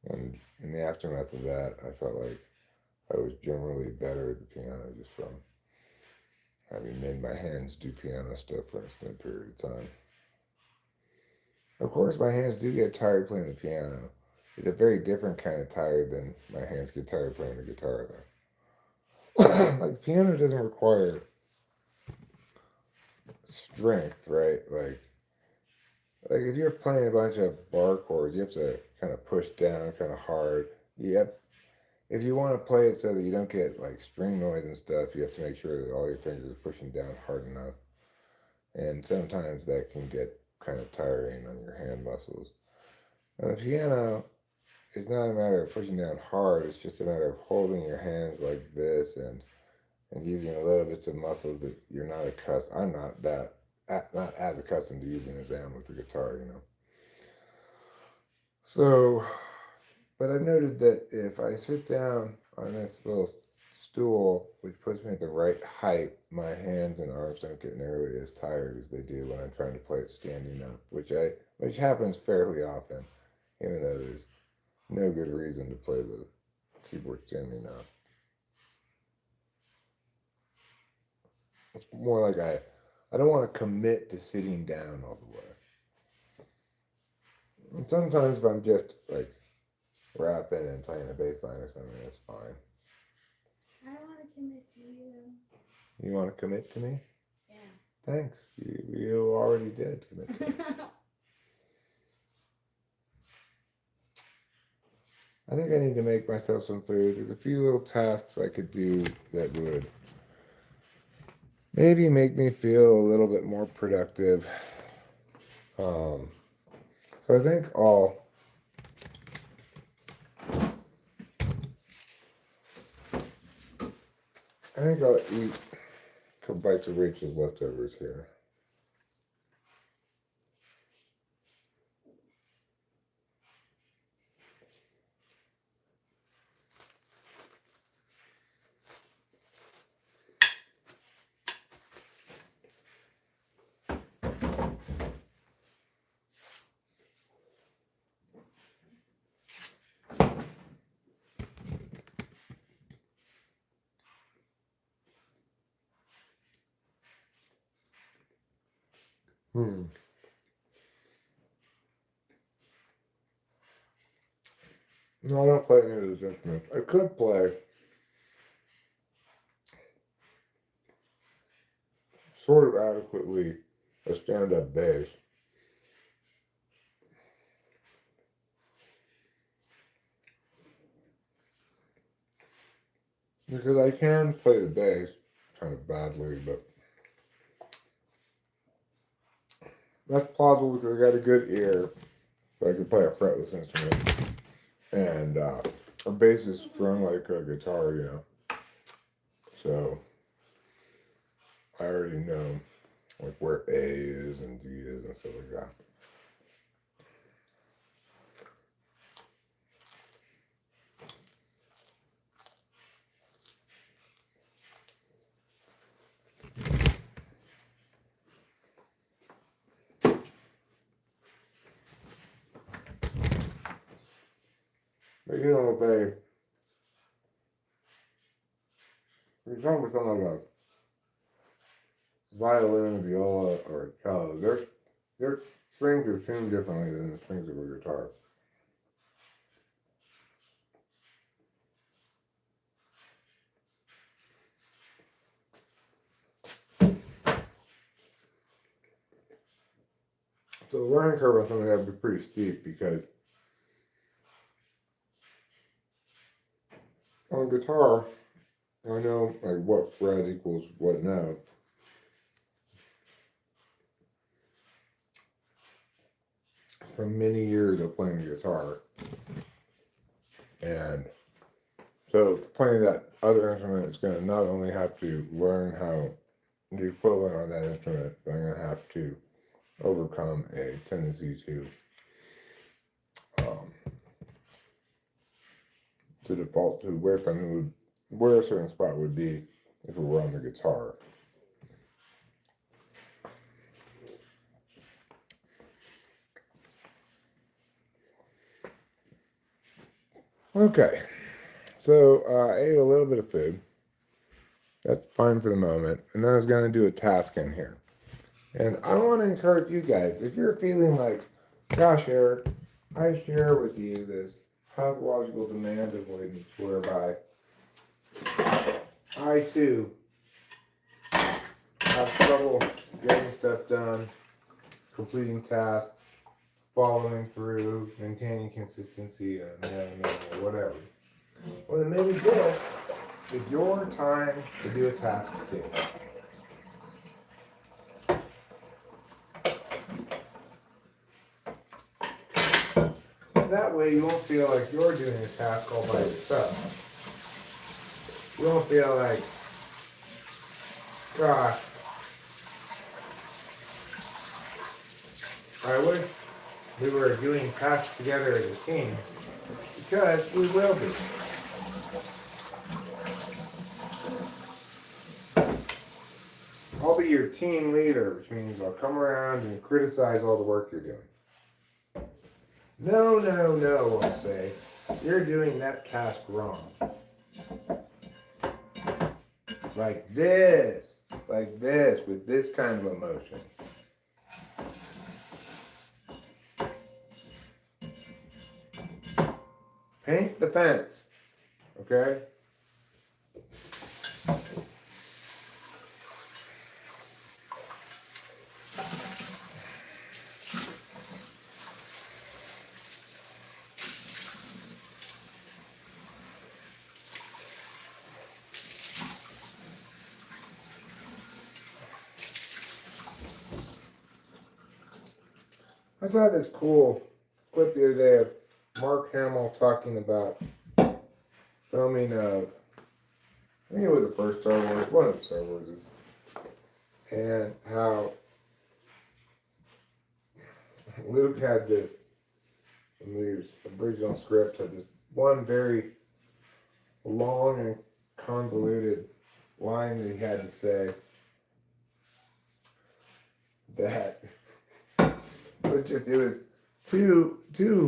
And in the aftermath of that, I felt like I was generally better at the piano just from having made my hands do piano stuff for an extended period of time. Of course, my hands do get tired playing the piano. It's a very different kind of tired than my hands get tired playing the guitar, though. Like, piano doesn't require strength, right? Like if you're playing a bunch of bar chords, you have to kind of push down kind of hard. Yep. If you want to play it so that you don't get like string noise and stuff, you have to make sure that all your fingers are pushing down hard enough. And sometimes that can get kind of tiring on your hand muscles. On the piano, it's not a matter of pushing down hard. It's just a matter of holding your hands like this and using a little bits of muscles that you're not accustomed. I'm not as accustomed to using as I am with the guitar. So, but I've noted that if I sit down on this little stool, which puts me at the right height, my hands and arms don't get nearly as tired as they do when I'm trying to play it standing up, which happens fairly often, even though there's no good reason to play the keyboard standing up. It's more like I don't want to commit to sitting down all the way. And sometimes if I'm just like rapping and playing a bass line or something, that's fine. I don't want to commit to you. You want to commit to me? Yeah. Thanks. You already did commit to me. I think I need to make myself some food. There's a few little tasks I could do that would maybe make me feel a little bit more productive. So I think I'll eat a couple bites of Rachel's leftovers here. No, I don't play any of those instruments. I could play sort of adequately a stand-up bass. Because I can play the bass kind of badly, but that's plausible because I got a good ear, so I can play a fretless instrument. And a bass is strung like a guitar, you know. So I already know like where A is and D is and stuff like that. But you know, if you're talking about something like a violin, viola, or a cello, their strings are tuned differently than the strings of a guitar. So the learning curve on something that would be pretty steep because on a guitar, I know like what fret equals what note. From many years of playing the guitar. And so playing that other instrument is going to not only have to learn how the equivalent on that instrument, but I'm going to have to overcome a tendency to default to where a certain spot would be if it were on the guitar. Okay, so I ate a little bit of food. That's fine for the moment. And then I was going to do a task in here. And I want to encourage you guys, if you're feeling like, gosh, Eric, I share with you this pathological demand avoidance whereby I too have trouble getting stuff done, completing tasks, following through, maintaining consistency, and whatever. Well, then maybe this is your time to do a task too. That way you won't feel like you're doing a task all by yourself. You won't feel like, gosh, I wish we were doing tasks together as a team, because we will be. I'll be your team leader, which means I'll come around and criticize all the work you're doing. No, I'll say. you're doing that task wrong. Like this, with this kind of emotion. Paint the fence, okay? I saw this cool clip the other day of Mark Hamill talking about filming of, I think it was the first Star Wars, one of the Star Warses, and how Luke had this, in the original script, had this one very long and convoluted line that he had to say that it was too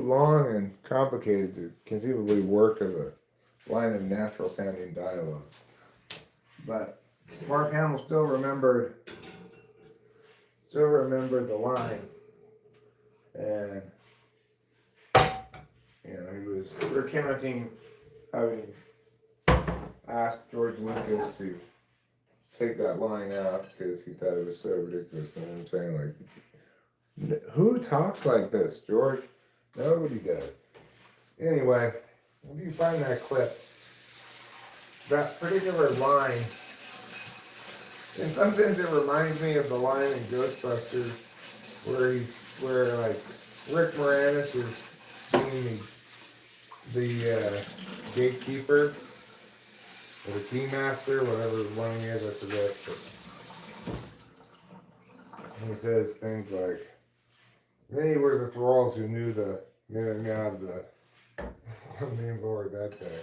long and complicated to conceivably work as a line of natural sounding dialogue. But Mark Hamill still remembered the line, and he was recounting having asked George Lucas to take that line out because he thought it was so ridiculous. And I'm saying, like, who talks like this, George? Nobody does. Anyway, if you find that clip, that particular line, in some sense it reminds me of the line in Ghostbusters where like Rick Moranis is being the gatekeeper or the keymaster, whatever one he is, I forget. But he says things like, "Many were the thralls who knew the meow of the main Lord that day."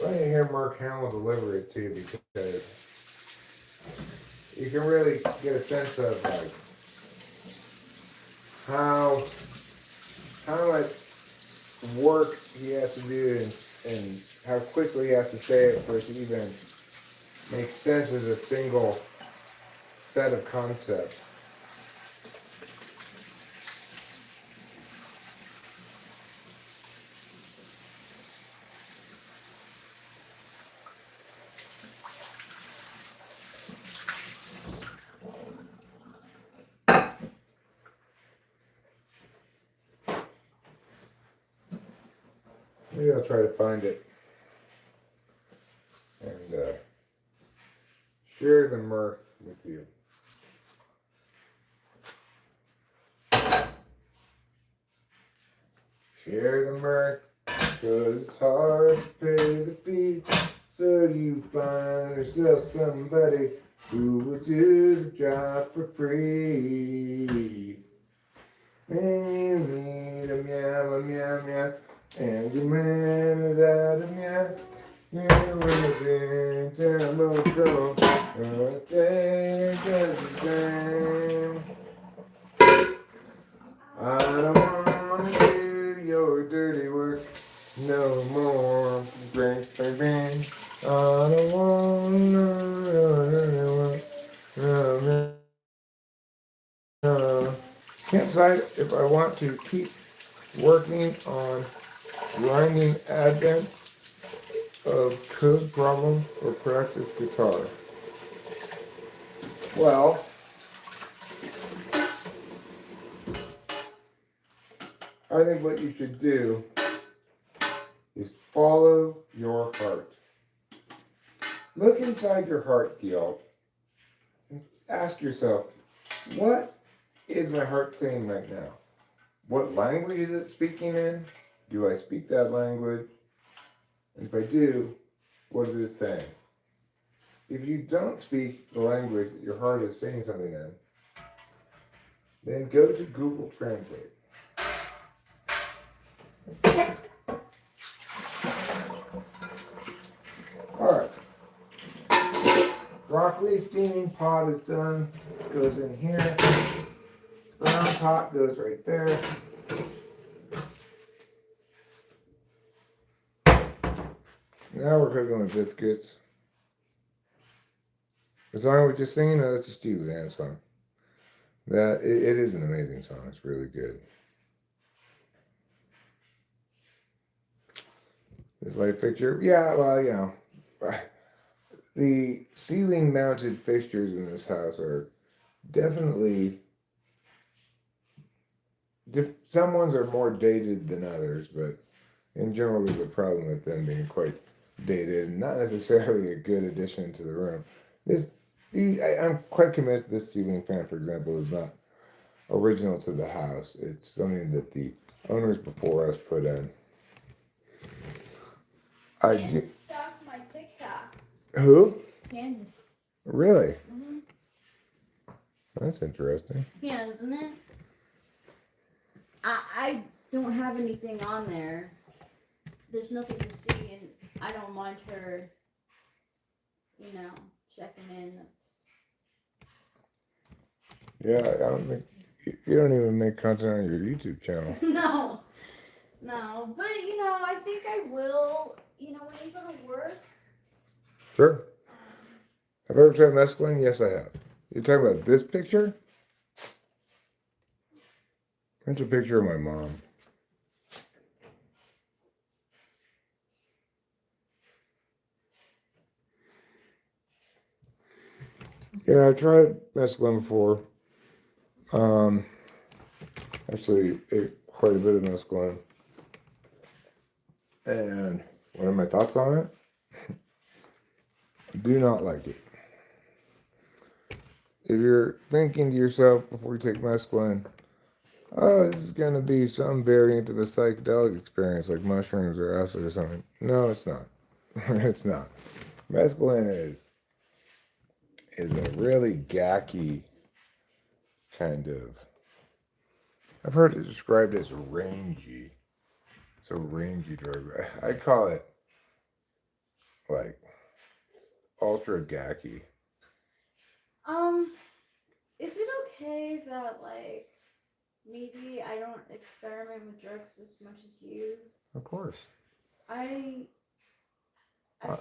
I didn't hear Mark Hamill deliver it too, because you can really get a sense of like how much work he has to do and how quickly he has to say it for it to even make sense as a single set of concepts. Maybe I'll try to find it and share the mirth with you. Share the mirth, 'cause it's hard to pay the fee. So you find yourself somebody who will do the job for free. When you need a meow, meow, and your man is out of meow, you're in terrible trouble. I don't want to do your dirty work no more. Bang, bang, bang. I don't want to do your dirty work no more. Can't decide if I want to keep working on grinding advent of code problem or practice guitar. Well, I think what you should do is follow your heart. Look inside your heart, Gil, and ask yourself, what is my heart saying right now? What language is it speaking in? Do I speak that language? And if I do, what is it saying? If you don't speak the language that your heart is saying something in, then go to Google Translate. Broccoli steaming pot is done. Goes in here. Brown pot goes right there. Now we're cooking with biscuits. The song we're just singing, no, that's a Steely Dan song. It is an amazing song. It's really good. This light fixture, yeah, well, you know, the ceiling mounted fixtures in this house are definitely, some ones are more dated than others, but in general there's a problem with them being quite dated and not necessarily a good addition to the room. I'm quite convinced this ceiling fan, for example, is not original to the house. It's something that the owners before us put in. Candace stalked my TikTok. Who? Candace. Really? Mm-hmm. That's interesting. Yeah, isn't it? I don't have anything on there. There's nothing to see, and I don't mind her, checking in. Yeah, I don't think you don't even make content on your YouTube channel. No, but I think I will. When you go to work. Sure. Have I ever tried mescaline? Yes, I have. You're talking about this picture? That's a picture of my mom. Yeah, I tried mescaline before. Actually ate quite a bit of mescaline. And what are my thoughts on it? I do not like it. If you're thinking to yourself before you take mescaline, oh, this is going to be some variant of a psychedelic experience like mushrooms or acid or something. No, it's not. It's not. Mescaline is a really gacky kind of, I've heard it described as rangy. It's a rangy drug. I call it like ultra gacky. Is it okay that maybe I don't experiment with drugs as much as you? Of course. I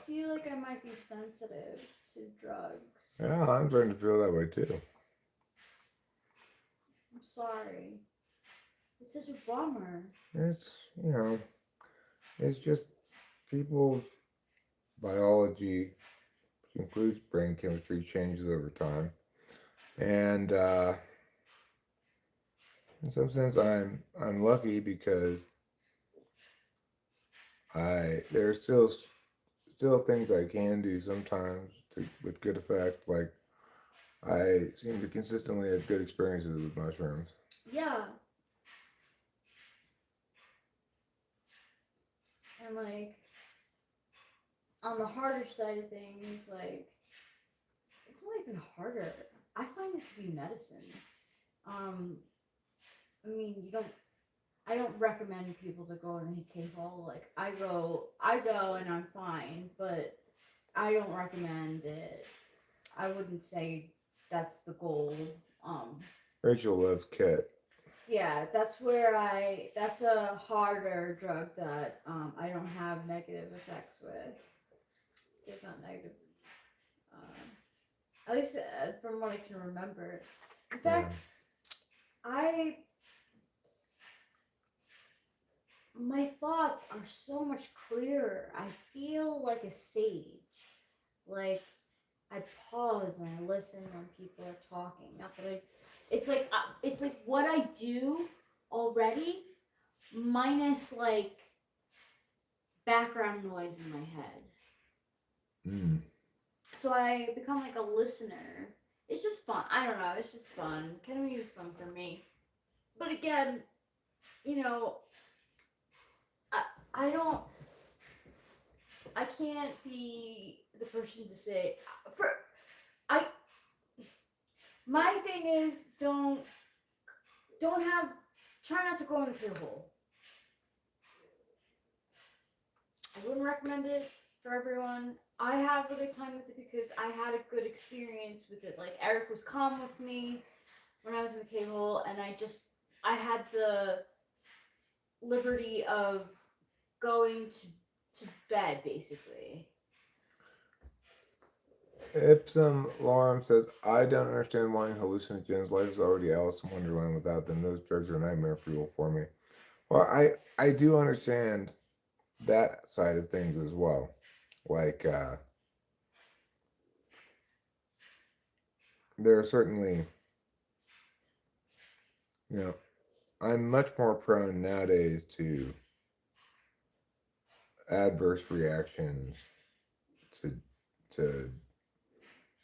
feel like I might be sensitive to drugs. Yeah, I'm starting to feel that way too. I'm sorry. It's such a bummer. It's, it's just people's biology, which includes brain chemistry, changes over time. And in some sense, I'm lucky because there's still things I can do sometimes with good effect. Like I seem to consistently have good experiences with mushrooms. Yeah. And on the harder side of things, it's not even harder. I find it to be medicine. I mean, I don't recommend people to go and hit K-hole. I go and I'm fine, but I don't recommend it. I wouldn't say that's the goal. Rachel loves Ket. Yeah, that's a harder drug that I don't have negative effects with. There's not negative, at least from what I can remember. In fact, my thoughts are so much clearer. I feel like a sage. Like I pause and I listen when people are talking. Not that it's like what I do already, minus background noise in my head. So I become like a listener. It's just fun. I don't know. It's just fun. Ketamine is fun for me. But again, I can't be the person to say my thing is try not to go in the pit hole. I wouldn't recommend it for everyone. I have a good time with it because I had a good experience with it. Like Eric was calm with me when I was in the cable, and I had the liberty of going to bed basically. Ipsum Lorem says, I don't understand wanting hallucinogens. Life is already Alice in Wonderland without them. Those drugs are a nightmare fuel for me. Well, I do understand that side of things as well. Like, there are certainly, you know, I'm much more prone nowadays to adverse reactions to to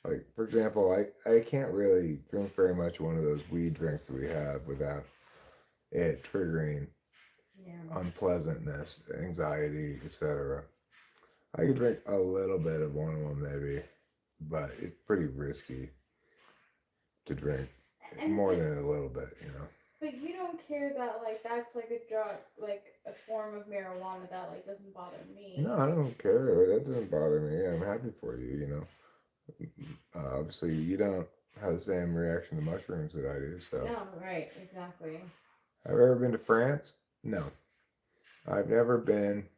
like, for example, I can't really drink very much one of those weed drinks that we have without it triggering Yeah. unpleasantness, anxiety, etc. I could drink a little bit of one of them maybe, but it's pretty risky to drink more than a little bit, you know. But you don't care that like that's like a drug, like a form of marijuana that like doesn't bother me. No, I don't care. That doesn't bother me. I'm happy for you, you know. Obviously, you don't have the same reaction to mushrooms that I do, so. No, right, exactly. Have I ever been to France? No. I've never been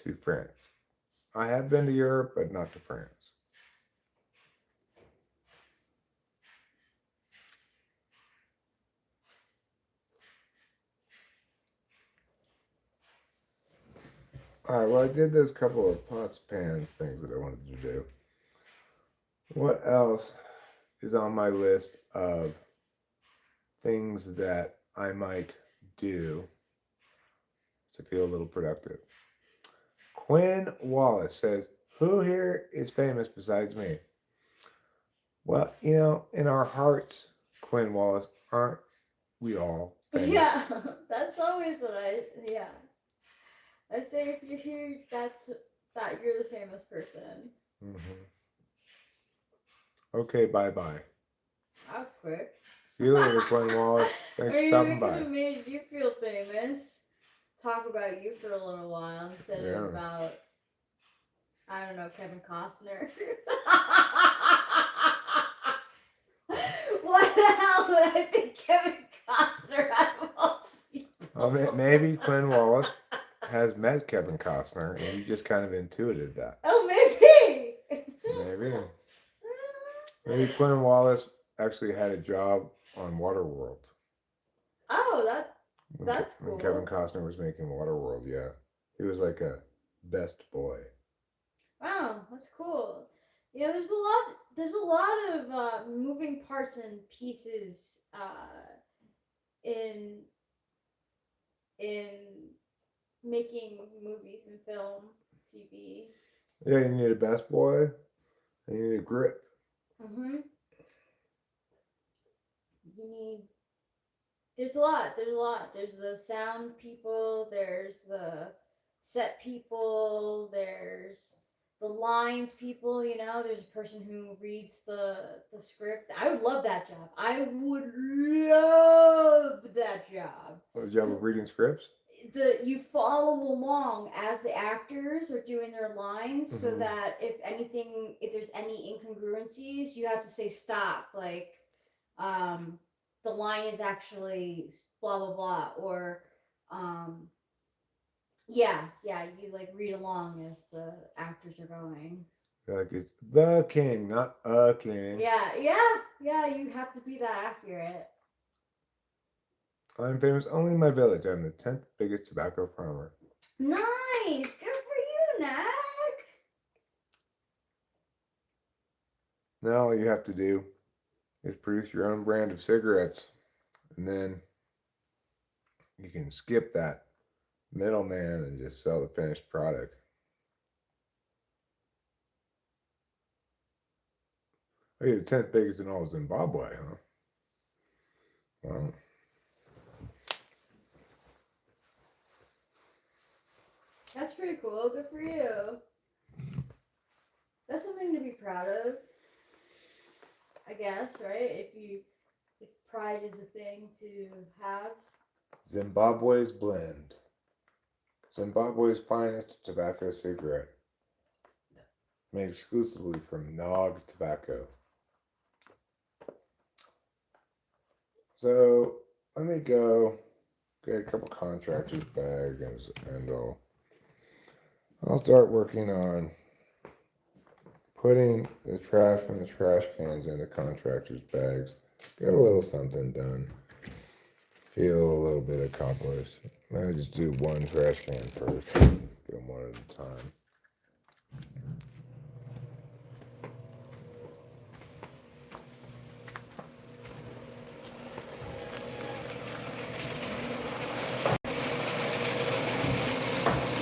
to France. I have been to Europe, but not to France. Alright, well, I did those couple of pots, pans things that I wanted to do. What else is on my list of things that I might do to feel a little productive? Quinn Wallace says, who here is famous besides me? Well, you know, in our hearts, Quinn Wallace, aren't we all famous? Yeah, that's always what yeah. I say if you're here, that you're the famous person. Mm-hmm. Okay, bye-bye. That was quick. See you later, Quinn Wallace. Thanks for stopping We by. could have made you feel famous. Talk about you for a little while instead of about, I don't know, Kevin Costner. What the hell would I think Kevin Costner out of all people? Maybe Quinn Wallace has met Kevin Costner and you just kind of intuited that. Oh, maybe. Maybe. Maybe Quinn Wallace actually had a job on Waterworld. Oh, that's cool. When Kevin Costner was making Waterworld, yeah. He was like a best boy. Wow, that's cool. Yeah, there's a lot of moving parts and pieces in in making movies and film, TV. Yeah, you need a best boy and you need a grip. Mhm. You need. There's a lot. There's a lot. There's the sound people. There's the set people. There's the lines people. You know, there's a person who reads the script. I would love that job. I would love that job. The job of reading scripts? You follow along as the actors are doing their lines, so that if there's any incongruencies, you have to say stop. Like, the line is actually blah blah blah, or yeah, you like read along as the actors are going. Like it's the king, not a king. Yeah, you have to be that accurate. I'm famous only in my village. I'm the 10th biggest tobacco farmer. Nice, good for you, Nick. Now all you have to do is produce your own brand of cigarettes, and then you can skip that middleman and just sell the finished product. Oh, you're the 10th biggest in all of Zimbabwe, huh? Well, That's pretty cool. Good for you. That's something to be proud of, I guess, right? If pride is a thing to have. Zimbabwe's blend. Zimbabwe's finest tobacco cigarette, made exclusively from Nog tobacco. So let me go get a couple contractors' bags and I'll start working on putting the trash from the trash cans in the contractors' bags. Get a little something done. Feel a little bit accomplished. Maybe just do one trash can first. Do them one at a time.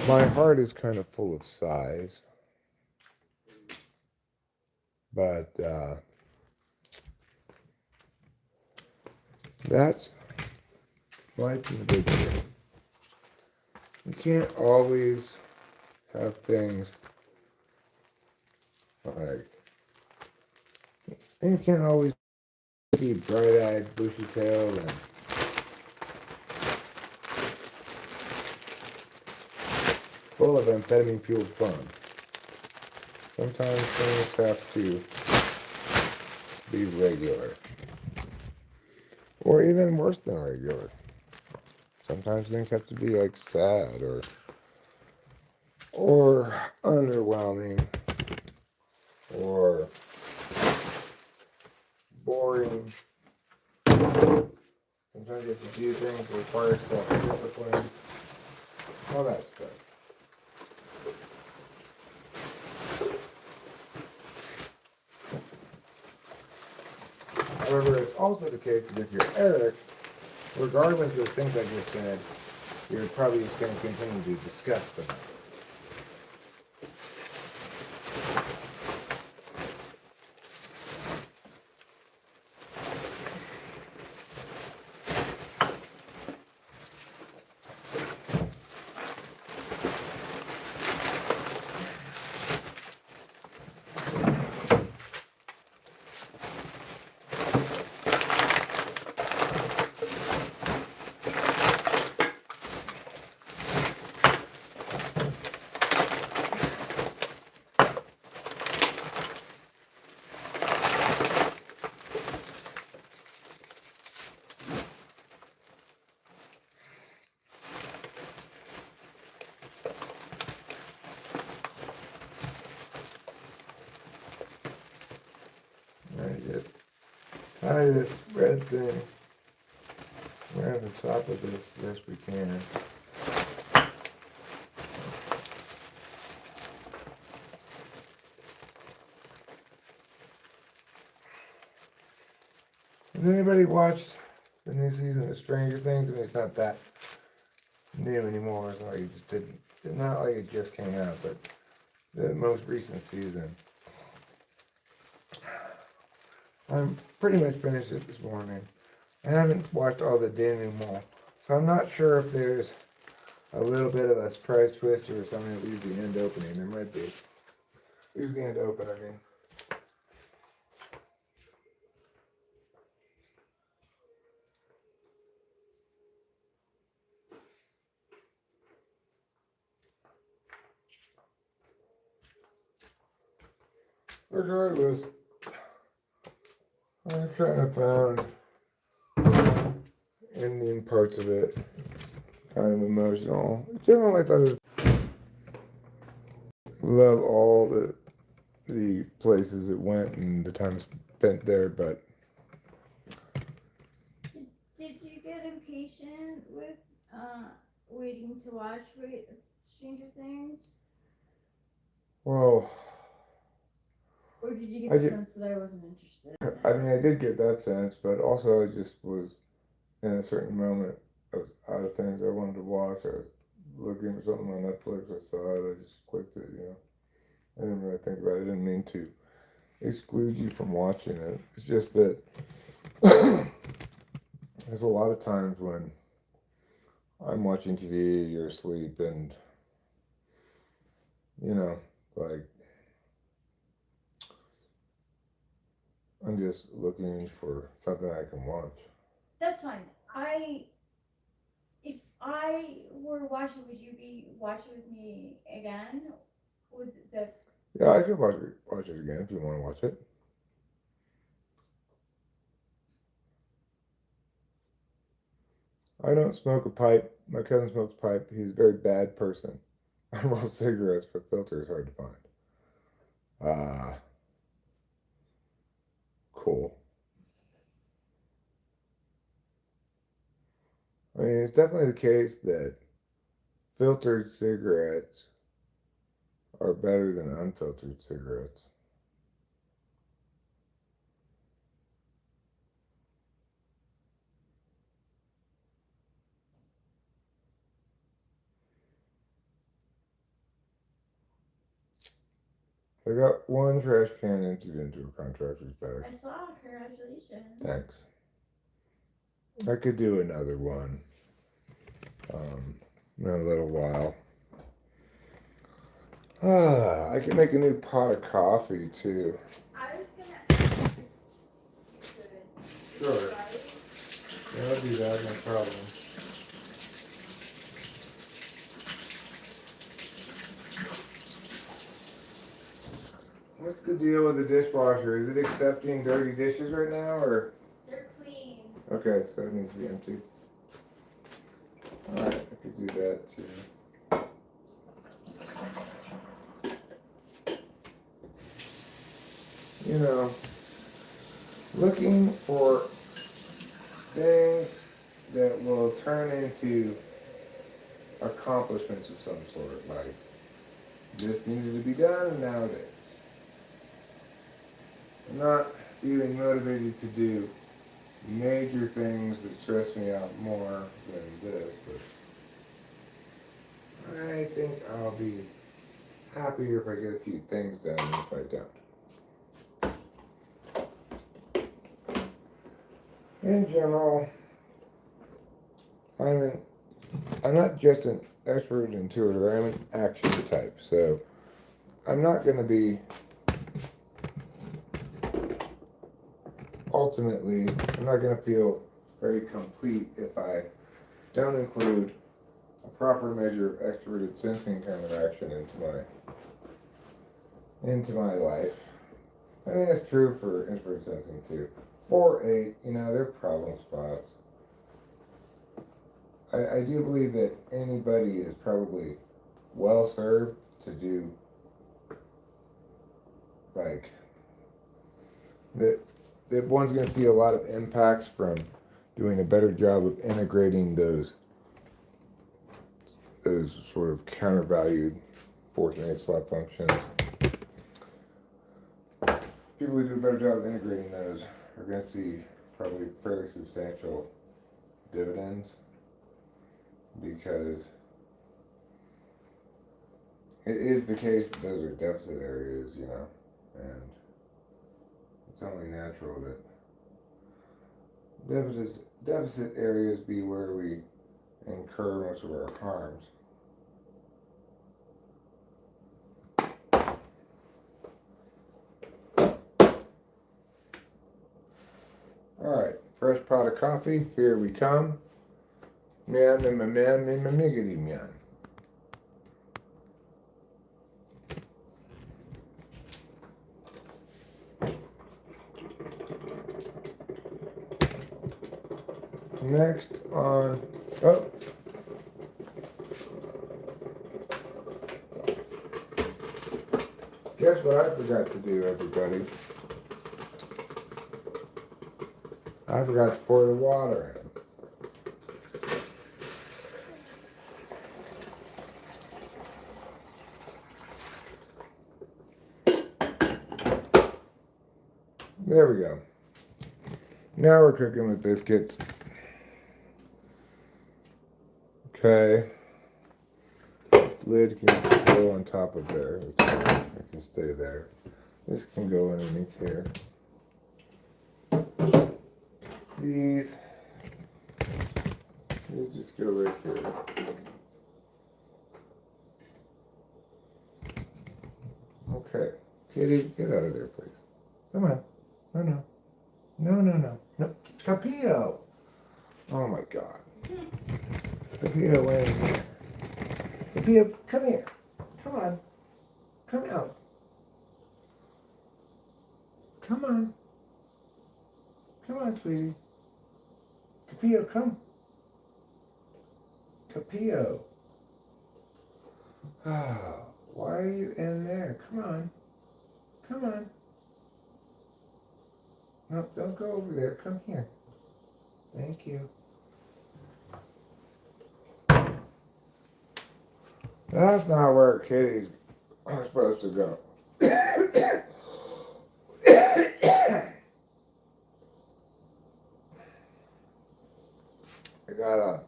My heart is kind of full of sighs, but that's life is a big deal. You can't always have things like, and you can't always be bright-eyed, bushy-tailed, and full of amphetamine-fueled fun. Sometimes things have to be regular, or even worse than regular. Sometimes things have to be like sad or underwhelming or boring. Sometimes you have to do things that require self-discipline, all that stuff. However, it's also the case that if you're Eric, regardless of the things I just said, you're probably just going to continue to discuss them. Tie this red thing around the top of this as best we can. Has anybody watched the new season of Stranger Things? I mean, it's not that new anymore. It's not like it just didn't. It's not like it just came out, but the most recent season. I'm pretty much finished it this morning. I haven't watched all the denouement, so I'm not sure if there's a little bit of a surprise twist or something that leaves the end opening. There might be. Leaves the end open, I mean. Regardless, I kind of found ending parts of it kind of emotional. Generally, I thought it was, love all the places it went and the time spent there, but Did you get impatient with waiting to watch Stranger Things? well, Or did you get the sense that I wasn't interested? I mean, I did get that sense, but also I just was in a certain moment. I was out of things I wanted to watch. I was looking for something on Netflix. I saw it. I just clicked it. I didn't really think about it. I didn't mean to exclude you from watching it. It's just that there's a lot of times when I'm watching TV, you're asleep, and like I'm just looking for something I can watch. That's fine. I were to watch it, would you be watching with me again? Would the Yeah, I could watch it again if you want to watch it. I don't smoke a pipe. My cousin smokes a pipe. He's a very bad person. I roll cigarettes, but filter is hard to find. Ah, cool. I mean, it's definitely the case that filtered cigarettes are better than unfiltered cigarettes. I got one trash can emptied into a contractor's bag. I saw. Congratulations. Thanks. I could do another one in a little while. I could make a new pot of coffee too. I was gonna. Sure. Yeah, I'll do that, no problem. What's the deal with the dishwasher? Is it accepting dirty dishes right now, or? They're clean. Okay, so it needs to be empty. Alright, I could do that too. You know, looking for things that will turn into accomplishments of some sort, like this needed to be done nowadays. I'm not feeling motivated to do major things that stress me out more than this, but I think I'll be happier if I get a few things done than if I don't. In general, I'm not just an expert intuitor, I'm an action type, so I'm not going to be ultimately, I'm not going to feel very complete if I don't include a proper measure of extroverted sensing kind of action into my life. I mean, that's true for introverted sensing too. 4-8, they're problem spots. I do believe that anybody is probably well served to do like that one's going to see a lot of impacts from doing a better job of integrating those sort of countervalued 4th and 8th slot functions. People who do a better job of integrating those are going to see probably fairly substantial dividends, because it is the case that those are deficit areas, and it's only natural that deficit areas be where we incur most of our harms. Alright, fresh pot of coffee, here we come. Meow, meow, meow, meow, meow, miggity, meow. Next on, guess what I forgot to do, everybody? I forgot to pour the water in. There we go. Now we're cooking with biscuits. Okay. This lid can go on top of there. It can stay there. This can go underneath here. These just go right here. Okay. Kitty, get out of there, please. Come on. No. No. Capito. Oh my God. Capio, wait. Capio, come here. Come on. Come out. Come on. Come on, sweetie. Capio, come. Capio. Oh, why are you in there? Come on. Come on. No, don't go over there. Come here. Thank you. That's not where kitties are supposed to go. I got a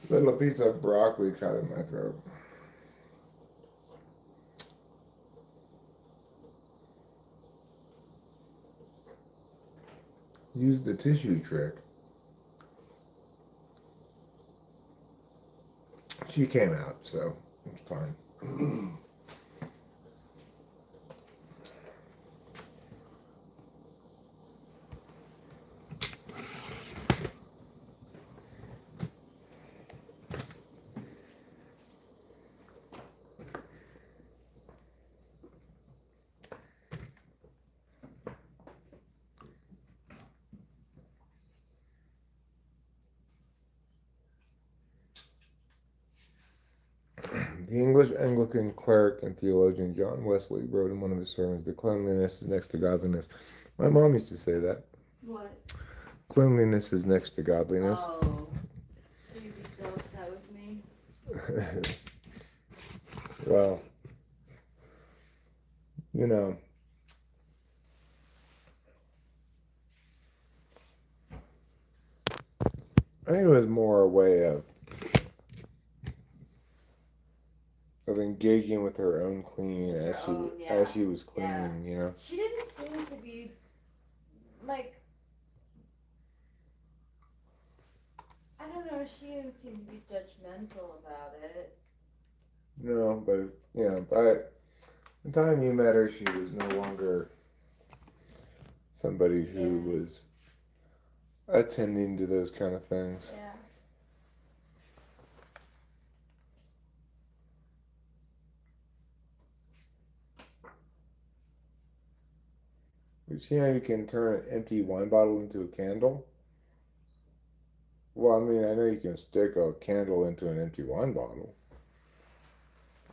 little piece of broccoli caught in my throat. Use the tissue trick. She came out, so it's fine. The English Anglican cleric and theologian John Wesley wrote in one of his sermons, "The cleanliness is next to godliness." My mom used to say that. What? Cleanliness is next to godliness. Oh. So you'd be so upset with me? Well, you know, I think it was more a way of engaging with her own cleaning as she was cleaning, you know. She didn't seem to be like, I don't know, she didn't seem to be judgmental about it. No, but by the time you met her, she was no longer somebody who was attending to those kind of things. Yeah. You see how you can turn an empty wine bottle into a candle? Well, I mean, I know you can stick a candle into an empty wine bottle.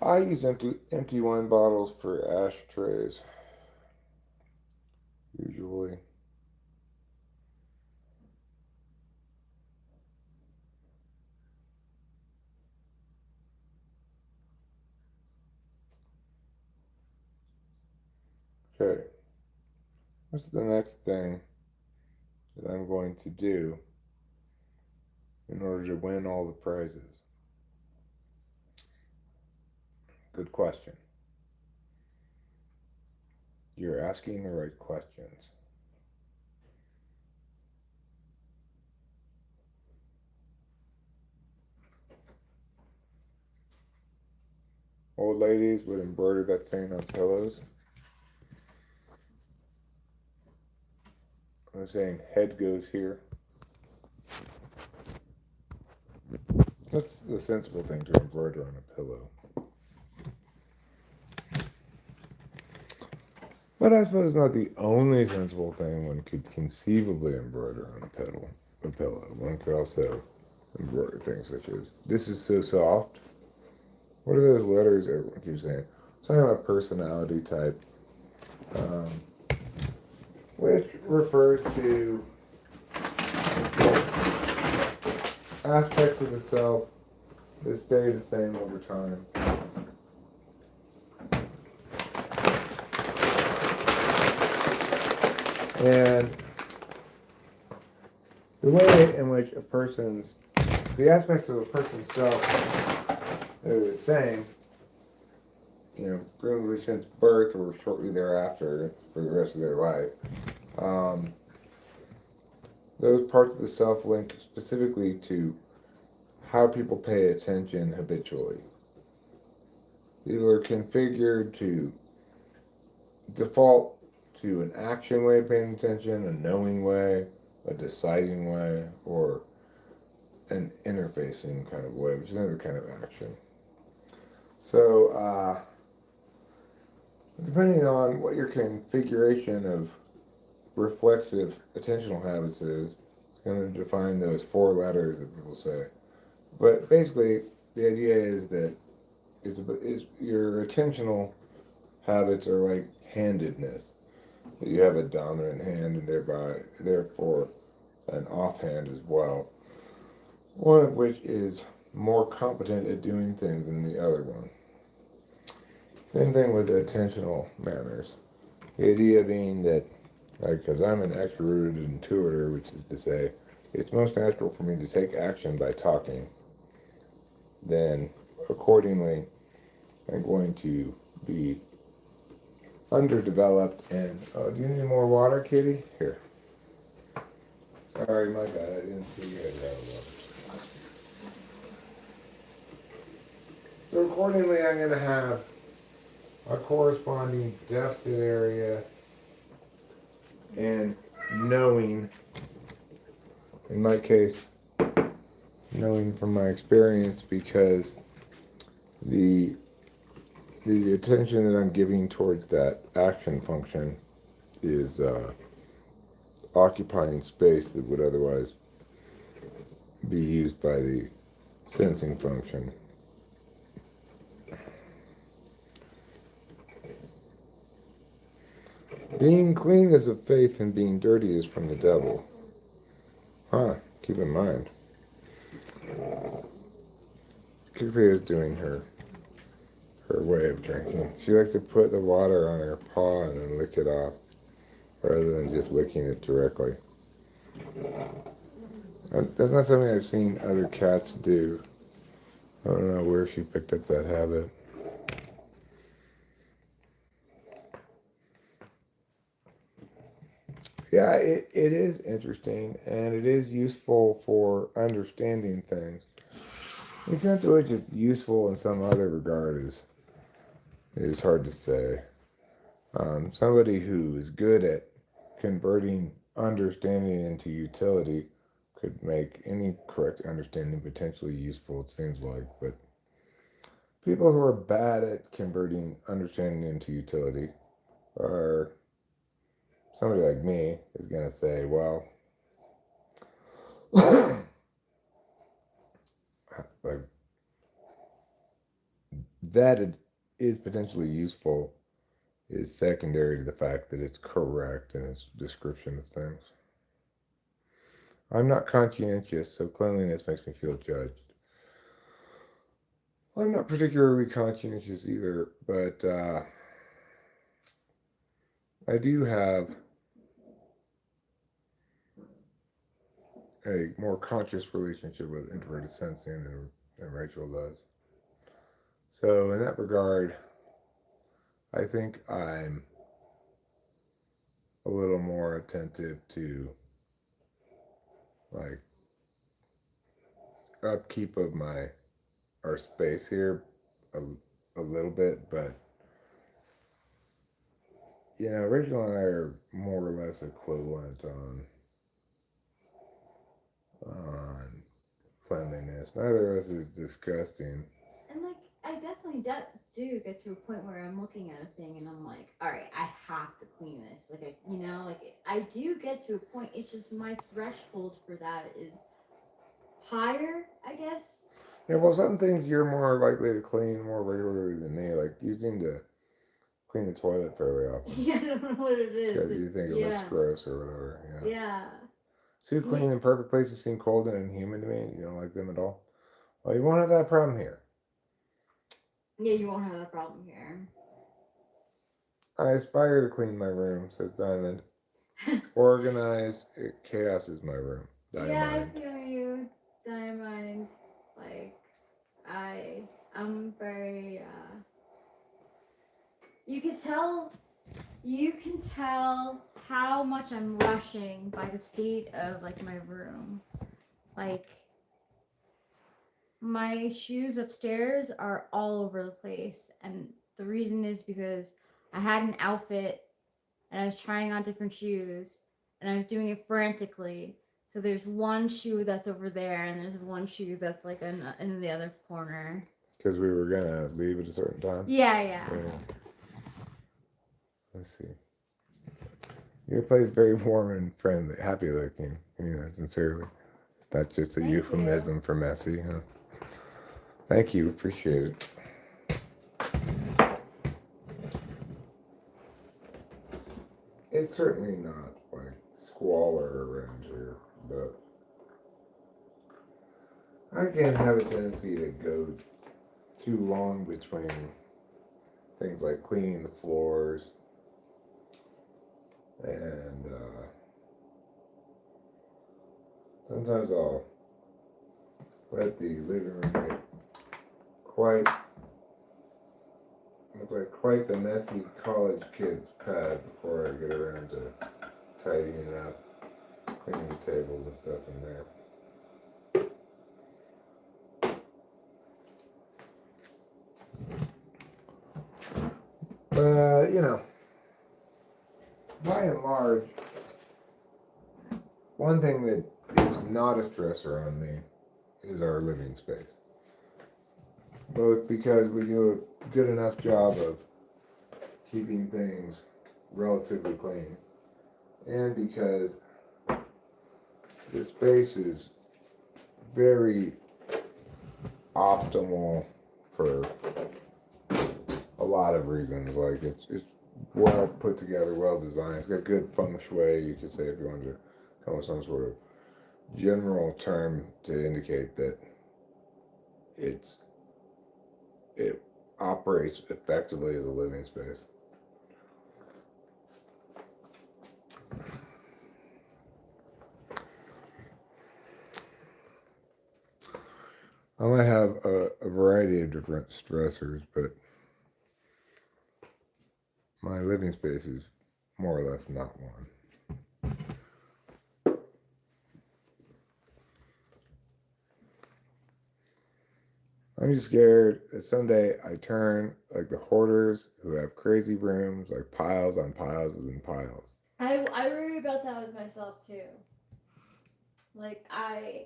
I use empty wine bottles for ashtrays, usually. Okay. What's the next thing that I'm going to do in order to win all the prizes? Good question. You're asking the right questions. Old ladies would embroider that saying on pillows. I'm saying head goes here. That's the sensible thing to embroider on a pillow. But I suppose it's not the only sensible thing one could conceivably embroider on a pillow. One could also embroider things such as, "This is so soft." What are those letters everyone keeps saying? Something about personality type, which refers to aspects of the self that stay the same over time. And the way in which the aspects of a person's self that are the same, presumably since birth or shortly thereafter for the rest of their life, those parts of the self link specifically to how people pay attention habitually. People are configured to default to an action way of paying attention, a knowing way, a deciding way, or an interfacing kind of way, which is another kind of action. So, depending on what your configuration of reflexive attentional habits is, it's going to define those four letters that people say. But basically, the idea is that it's your attentional habits are like handedness. That you have a dominant hand and therefore, an offhand as well. One of which is more competent at doing things than the other one. Same thing with attentional manners. The idea being that, like, because I'm an extroverted intuitor, which is to say, it's most natural for me to take action by talking, then accordingly, I'm going to be underdeveloped and. Oh, do you need more water, Kitty? Here. Sorry, my bad. I didn't see you guys out of water. So accordingly, I'm going to have a corresponding deficit area and knowing, in my case, knowing from my experience, because the attention that I'm giving towards that action function is occupying space that would otherwise be used by the sensing function. Being clean is of faith and being dirty is from the devil. Huh, keep in mind. Kipri is doing her way of drinking. She likes to put the water on her paw and then lick it off, rather than just licking it directly. That's not something I've seen other cats do. I don't know where she picked up that habit. Yeah, it is interesting, and it is useful for understanding things. The extent to which it's useful in some other regard is hard to say. Somebody who is good at converting understanding into utility could make any correct understanding potentially useful, it seems like. But people who are bad at converting understanding into utility are somebody like me is going to say, well, like that it is potentially useful is secondary to the fact that it's correct in its description of things. I'm not conscientious, so cleanliness makes me feel judged. I'm not particularly conscientious either, but I do have a more conscious relationship with introverted sensing than Rachel does. So in that regard, I think I'm a little more attentive to like upkeep of our space here a little bit, but Rachel and I are more or less equivalent on cleanliness. Neither of us is disgusting. And like, I definitely do get to a point where I'm looking at a thing and I'm like, all right, I have to clean this. Like, I do get to a point. It's just my threshold for that is higher, I guess. Yeah, well, some things you're more likely to clean more regularly than me. Like you seem to clean the toilet fairly often. Yeah, I don't know what it is. Because you think it looks gross or whatever. Yeah. Yeah. So clean and perfect places seem cold and inhuman to me. You don't like them at all. Well, you won't have that problem here. Yeah, you won't have that problem here. I aspire to clean my room, says Diamond. Organized, chaos is my room. Diamond. Yeah, I feel you, Diamond. Like, I'm very, you can tell how much I'm rushing by the state of, like, my room. Like, my shoes upstairs are all over the place, and the reason is because I had an outfit, and I was trying on different shoes, and I was doing it frantically, So there's one shoe that's over there, and there's one shoe that's like in the other corner. Because we were gonna leave at a certain time. Yeah. Let's see. Your place is very warm and friendly, happy looking. I mean that sincerely. It's not just a Thank euphemism for messy, huh? Thank you, appreciate it. It's certainly not like squalor around here, but I can have a tendency to go too long between things like cleaning the floors and sometimes I'll let the living room get quite look like quite the messy college kid's pad before I get around to tidying up, cleaning the tables and stuff in there. But you know, by and large, one thing that is not a stressor on me is our living space. Both because we do a good enough job of keeping things relatively clean, and because the space is very optimal for a lot of reasons. Like it's well put together, well designed. It's got good feng shui. You could say if you wanted to come with some sort of general term to indicate that it operates effectively as a living space. I might have a variety of different stressors, but my living space is more or less not one. I'm just scared that someday I turn like the hoarders who have crazy rooms, like piles on piles within piles. I worry about that with myself too. Like I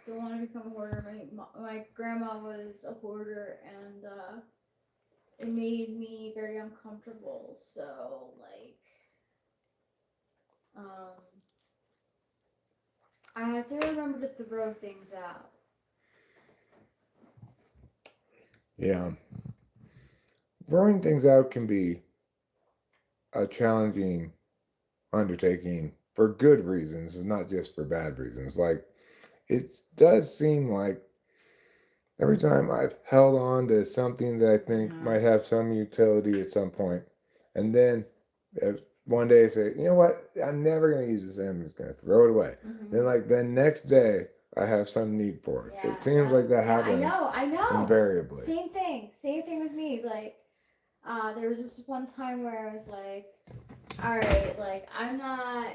don't want to become a hoarder. My grandma was a hoarder, and it made me very uncomfortable. So like I have to remember to throw things out. Yeah. Throwing things out can be a challenging undertaking for good reasons, it's not just for bad reasons. Like, it does seem like every time I've held on to something that I think might have some utility at some point, and then one day I say, you know what, I'm never going to use this, I'm just going to throw it away. Then, like, the next day, I have some need for it. Yeah, it seems like that happens. I know. Invariably. Same thing with me. Like, there was this one time where I was like, all right, like I'm not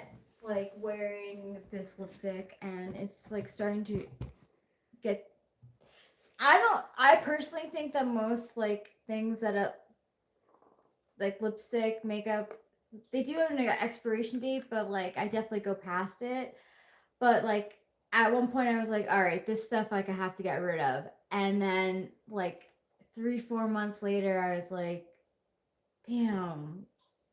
like wearing this lipstick, and it's like starting to get. I personally think that most like things that like lipstick, makeup, they do have an expiration date, but like I definitely go past it. But like at one point I was like, all right, this stuff like I have to get rid of. And then like 3-4 months later I was like, damn,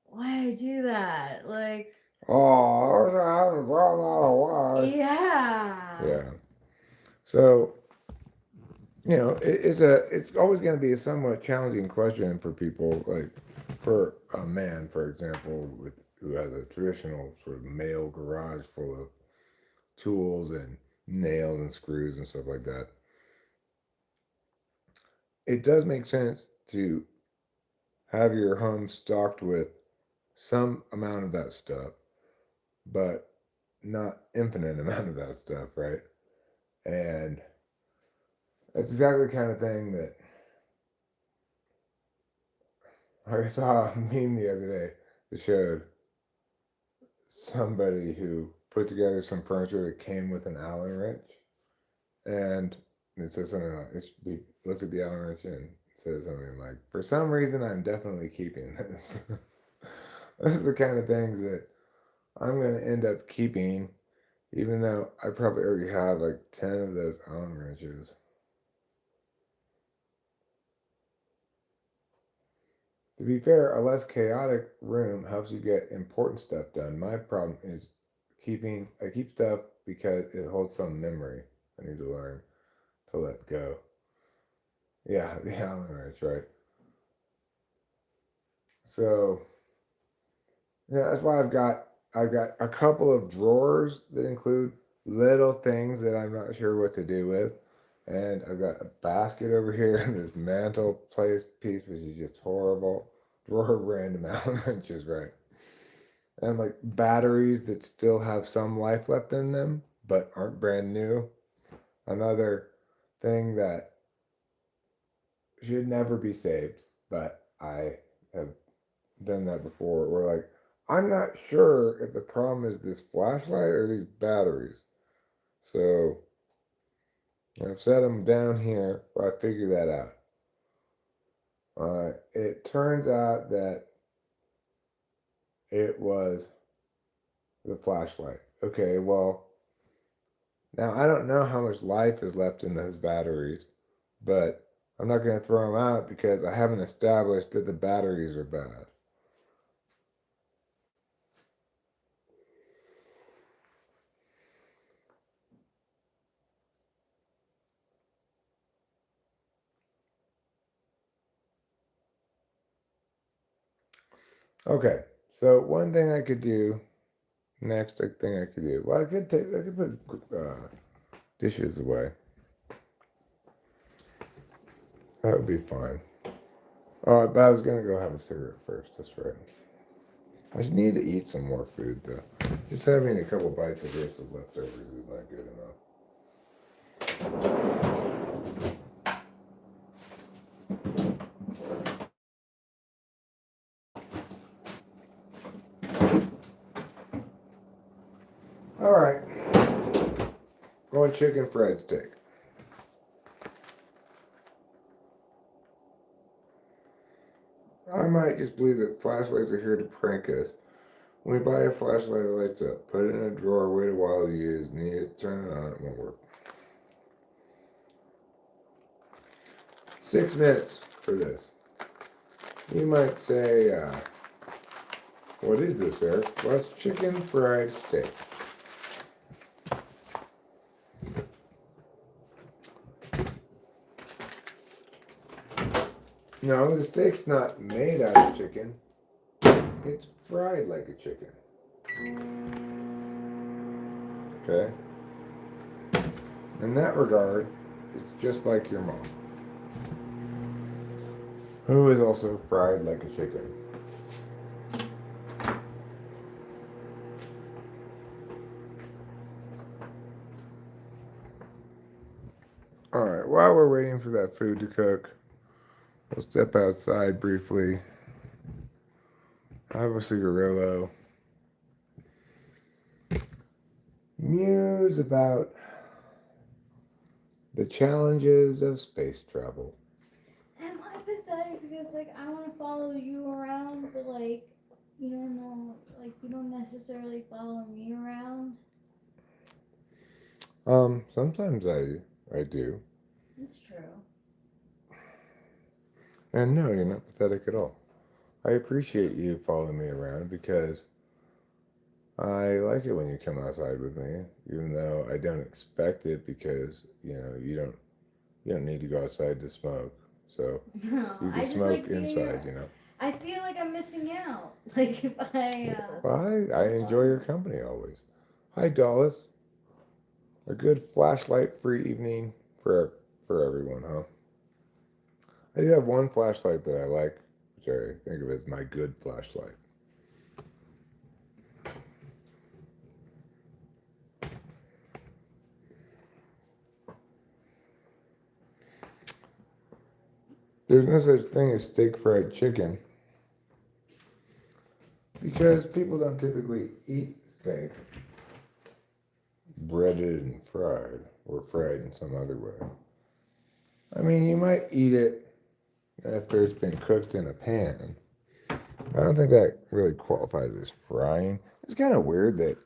why did I do that? Like, oh, I haven't brought out a while. Yeah. So, you know, it's always going to be a somewhat challenging question for people, like for a man, for example, who has a traditional sort of male garage full of tools and nails and screws and stuff like that. It does make sense to have your home stocked with some amount of that stuff, but not infinite amount of that stuff, right? And that's exactly the kind of thing that I saw a meme the other day that showed somebody who put together some furniture that came with an Allen wrench, and it says something like, we looked at the Allen wrench and it says something like, for some reason I'm definitely keeping this. Those are the kind of things that I'm going to end up keeping Even though I probably already have like 10 of those Allen wrenches. To be fair, a less chaotic room helps you get important stuff done. My problem is I keep stuff because it holds some memory. I need to learn to let go. Yeah, the Allen wrench, right? So yeah, that's why I've got a couple of drawers that include little things that I'm not sure what to do with. And I've got a basket over here and this mantle place piece, which is just horrible. Drawer of random Allen wrenches, right? And like batteries that still have some life left in them, but aren't brand new. Another thing that should never be saved, but I have done that before. Where like, I'm not sure if the problem is this flashlight or these batteries. So I've set them down here where I figure that out. It turns out that it was the flashlight. Okay, well, now I don't know how much life is left in those batteries, but I'm not going to throw them out because I haven't established that the batteries are bad. Okay, so one thing I could do, next thing I could do, well, I could put dishes away. That would be fine. Oh, but I was gonna go have a cigarette first. That's right. I just need to eat some more food though. Just having a couple bites of this leftovers is not good enough. All right, going chicken fried steak. I might just believe that flashlights are here to prank us. When we buy a flashlight, it lights up. Put it in a drawer, wait a while to use. Need it, turn it on, it won't work. 6 minutes for this. You might say, what is this, Eric? Well, it's chicken fried steak. No, the steak's not made out of chicken. It's fried like a chicken. Okay? In that regard, it's just like your mom, who is also fried like a chicken. Alright, while we're waiting for that food to cook, we'll step outside briefly. Have a cigarillo. Muse about the challenges of space travel. Am I pathetic because like I want to follow you around, but like you don't know, like you don't necessarily follow me around? Sometimes I do. It's true. And no, you're not pathetic at all. I appreciate you following me around because I like it when you come outside with me, even though I don't expect it because, you don't need to go outside to smoke. So No, you I can just smoke like being inside, I feel like I'm missing out. Like if I. Well, I enjoy your company always. Hi, Dallas. A good flashlight-free evening for everyone, huh? I do have one flashlight that I like, which I think of as my good flashlight. There's no such thing as steak fried chicken because people don't typically eat steak breaded and fried or fried in some other way. I mean, you might eat it after it's been cooked in a pan. I don't think that really qualifies as frying. It's kind of weird that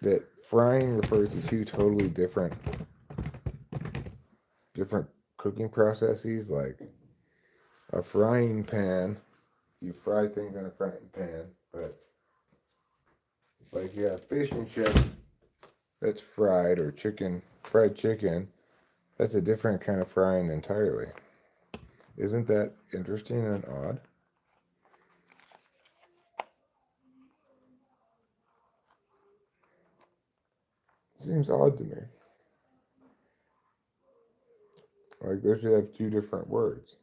that frying refers to two totally different cooking processes. Like a frying pan, you fry things in a frying pan, but like you have fish and chips that's fried, or fried chicken, that's a different kind of frying entirely. Isn't that interesting and odd? Seems odd to me. Like they should have two different words.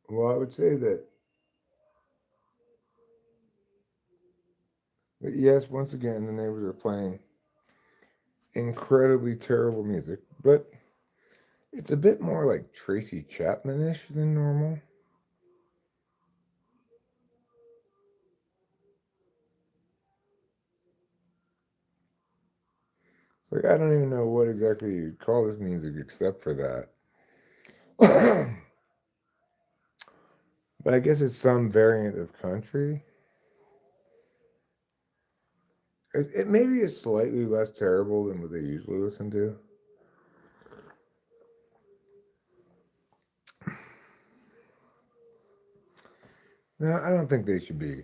Well, I would say that yes, once again, the neighbors are playing incredibly terrible music, but it's a bit more like Tracy Chapman-ish than normal. It's like I don't even know what exactly you'd call this music except for that. But I guess it's some variant of country. It maybe it's slightly less terrible than what they usually listen to. No, I don't think they should be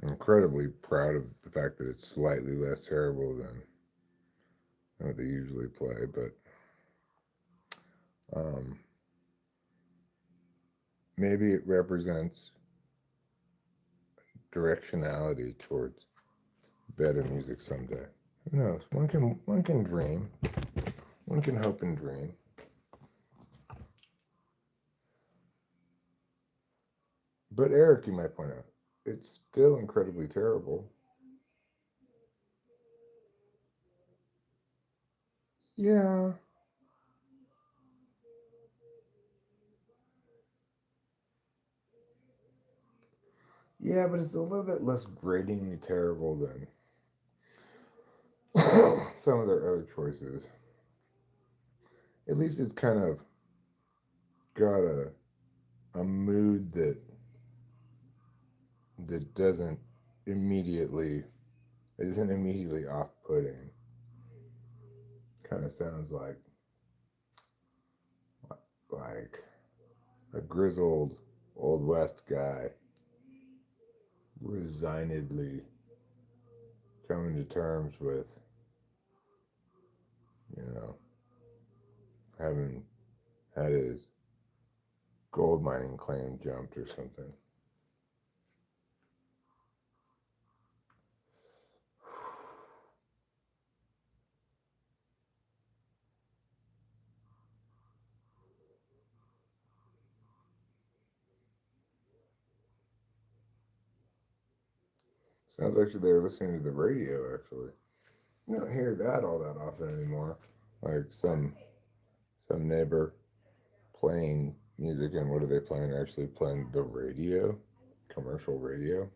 incredibly proud of the fact that it's slightly less terrible than what they usually play, but um, maybe it represents directionality towards better music someday. Who knows? One can dream. One can hope and dream. But Eric, you might point out, it's still incredibly terrible. Yeah, yeah, but it's a little bit less gratingly terrible than some of their other choices. At least it's kind of got a mood that doesn't immediately isn't immediately off-putting. Kind of sounds like a grizzled old west guy resignedly coming to terms with, you know, having had his gold mining claim jumped or something. Sounds like they were listening to the radio, actually. You don't hear that all that often anymore. Like some neighbor playing music, and what are they playing? They're actually playing the radio, commercial radio.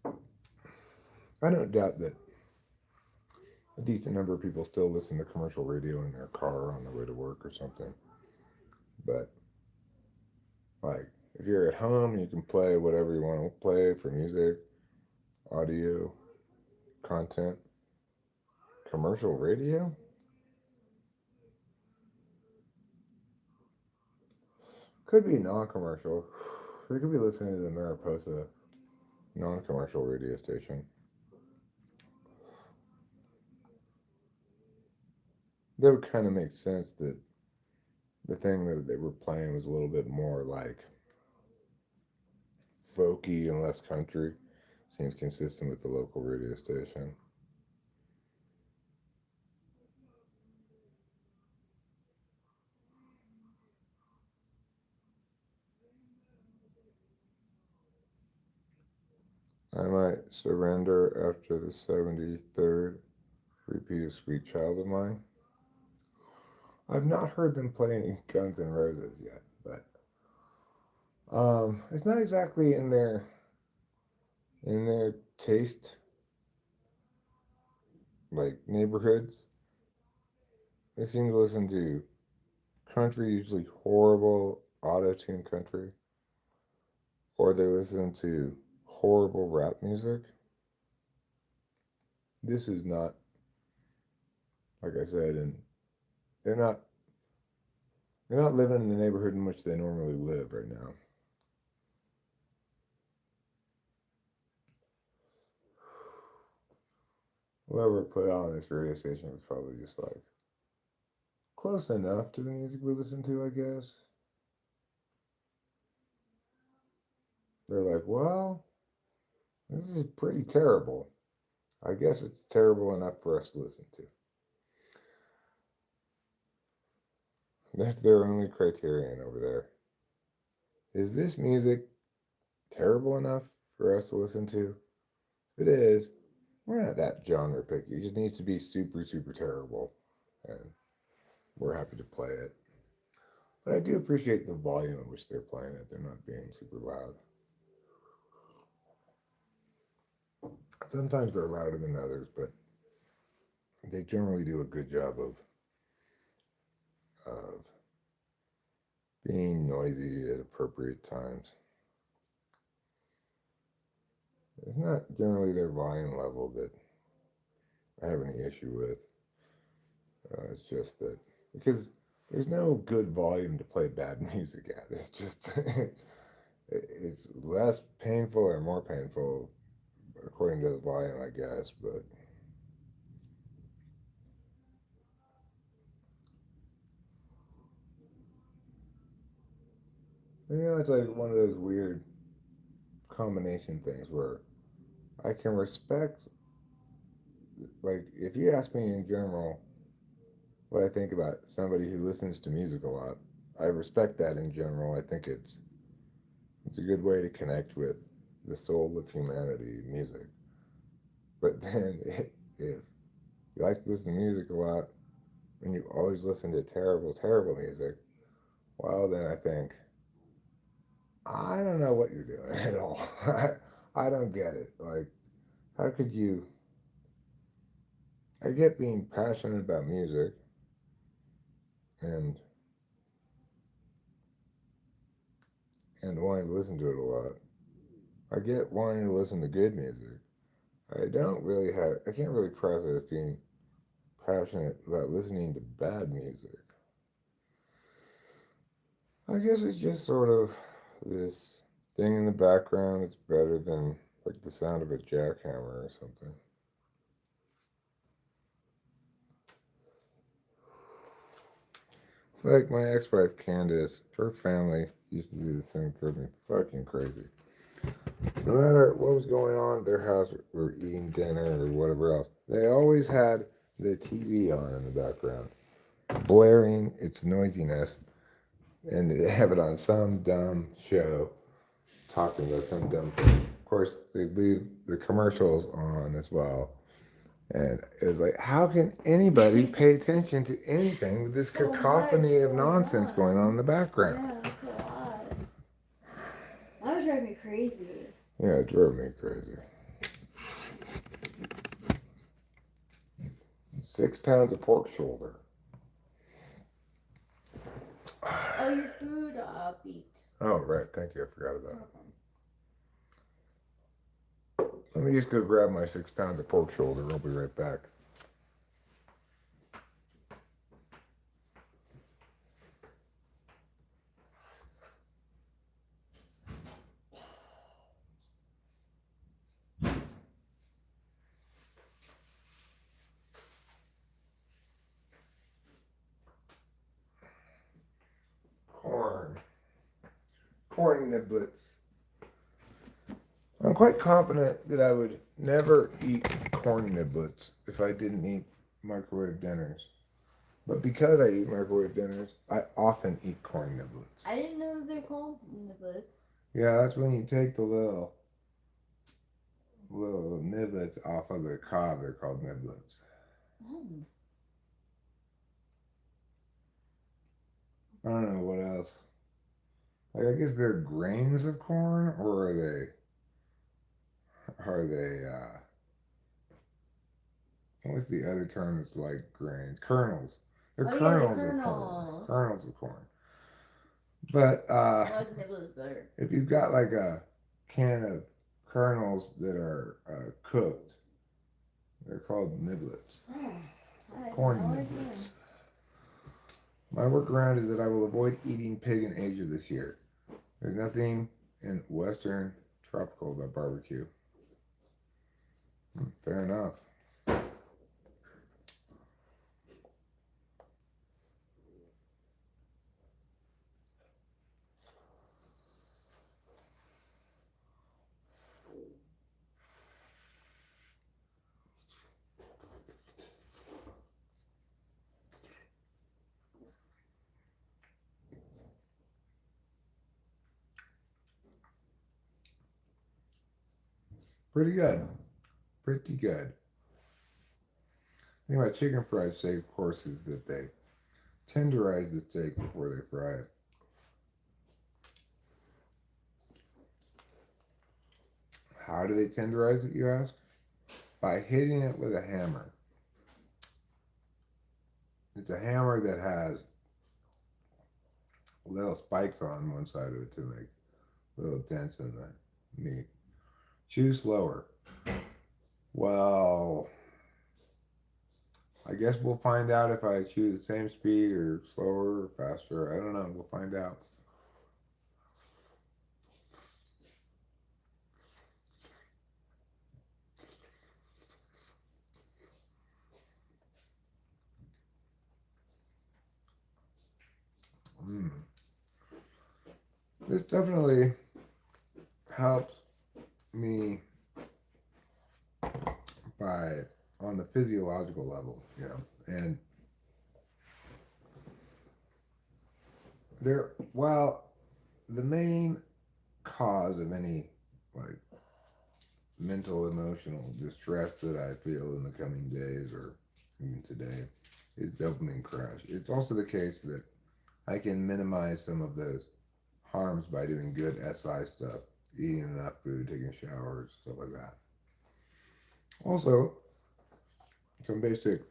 I don't doubt that a decent number of people still listen to commercial radio in their car on their way to work or something. But like, if you're at home, you can play whatever you want to play for music, audio, content. Commercial radio? Could be non-commercial. We could be listening to the Mariposa non-commercial radio station. That would kind of make sense that the thing that they were playing was a little bit more like folky and less country. Seems consistent with the local radio station. I might surrender after the 73rd repeat of Sweet Child of Mine. I've not heard them play any Guns N' Roses yet, but it's not exactly in their taste like neighborhoods, they seem to listen to country, usually horrible auto tune country, or they listen to horrible rap music. This is not, like I said, and they're not they're not living in the neighborhood in which they normally live right now. Whoever put on this radio station was probably just like close enough to the music we listen to, I guess. They're like, well, this is pretty terrible. I guess it's terrible enough for us to listen to. That's their only criterion over there. Is this music terrible enough for us to listen to? If it is, we're not that genre picky. It just needs to be super, super terrible. And we're happy to play it. But I do appreciate the volume at which they're playing it. They're not being super loud. Sometimes they're louder than others, but they generally do a good job of being noisy at appropriate times. It's not generally their volume level that I have any issue with. It's just that because there's no good volume to play bad music at. It's just it's less painful or more painful according to the volume, I guess. But it's like one of those weird combination things where I can respect, like, if you ask me in general what I think about somebody who listens to music a lot, I respect that in general. I think it's a good way to connect with the soul of humanity, music. But then if you like to listen to music a lot and you always listen to terrible, terrible music, well, then I think, I don't know what you're doing at all. I don't get it. Like, how could you? I get being passionate about music and wanting to listen to it a lot. I get wanting to listen to good music. I can't really process being passionate about listening to bad music. I guess it's just sort of this thing in the background that's better than like the sound of a jackhammer or something. It's like my ex-wife Candace, her family used to do this thing that drove me fucking crazy. No matter what was going on at their house, or eating dinner or whatever else, they always had the TV on in the background, blaring its noisiness, and they have it on some dumb show talking about some dumb thing. Of course, they leave the commercials on as well. And it was like, how can anybody pay attention to anything with this So cacophony much of nonsense going on in the background? Yeah, that's a lot. That would drive me crazy. Yeah, it drove me crazy. 6 pounds of pork shoulder. Oh, your food beat. Oh, right. Thank you. I forgot about it. Let me just go grab my 6 pounds of pork shoulder. I'll be right back. Corn. Corn niblets. I'm quite confident that I would never eat corn niblets if I didn't eat microwave dinners. But because I eat microwave dinners, I often eat corn niblets. I didn't know they're called niblets. Yeah, that's when you take the little niblets off of the cob. They're called niblets. Oh. I don't know what else. Like, I guess they're grains of corn, or are they What's the other term that's like grains? Kernels. They're Oh yeah, the kernels of corn. kernels. Kernels of corn. But I like niblets better. if you've got like a can of kernels that are cooked, they're called niblets. Oh, I had Corn no niblets. My workaround is that I will avoid eating pig in Asia this year. There's nothing in Western tropical about barbecue. Fair enough. Pretty good. Pretty good. The thing about chicken fried steak, of course, is that they tenderize the steak before they fry it. How do they tenderize it, you ask? By hitting it with a hammer. It's a hammer that has little spikes on one side of it to make little dents in the meat. Chew slower. Well, I guess we'll find out if I chew the same speed or slower or faster. I don't know. We'll find out. Mm. This definitely helps me by on the physiological level, and well, the main cause of any like mental emotional distress that I feel in the coming days or even today is dopamine crash. It's also the case that I can minimize some of those harms by doing good SI stuff, eating enough food, taking showers, stuff like that. Also, some basic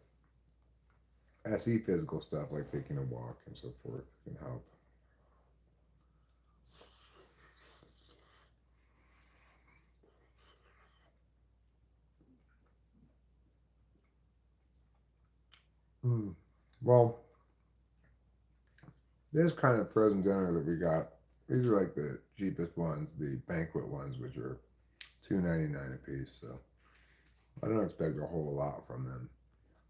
SE physical stuff like taking a walk and so forth can help. Well, this kind of frozen dinner that we got, these are like the cheapest ones, the banquet ones, which are $2.99 a piece. So I don't expect a whole lot from them.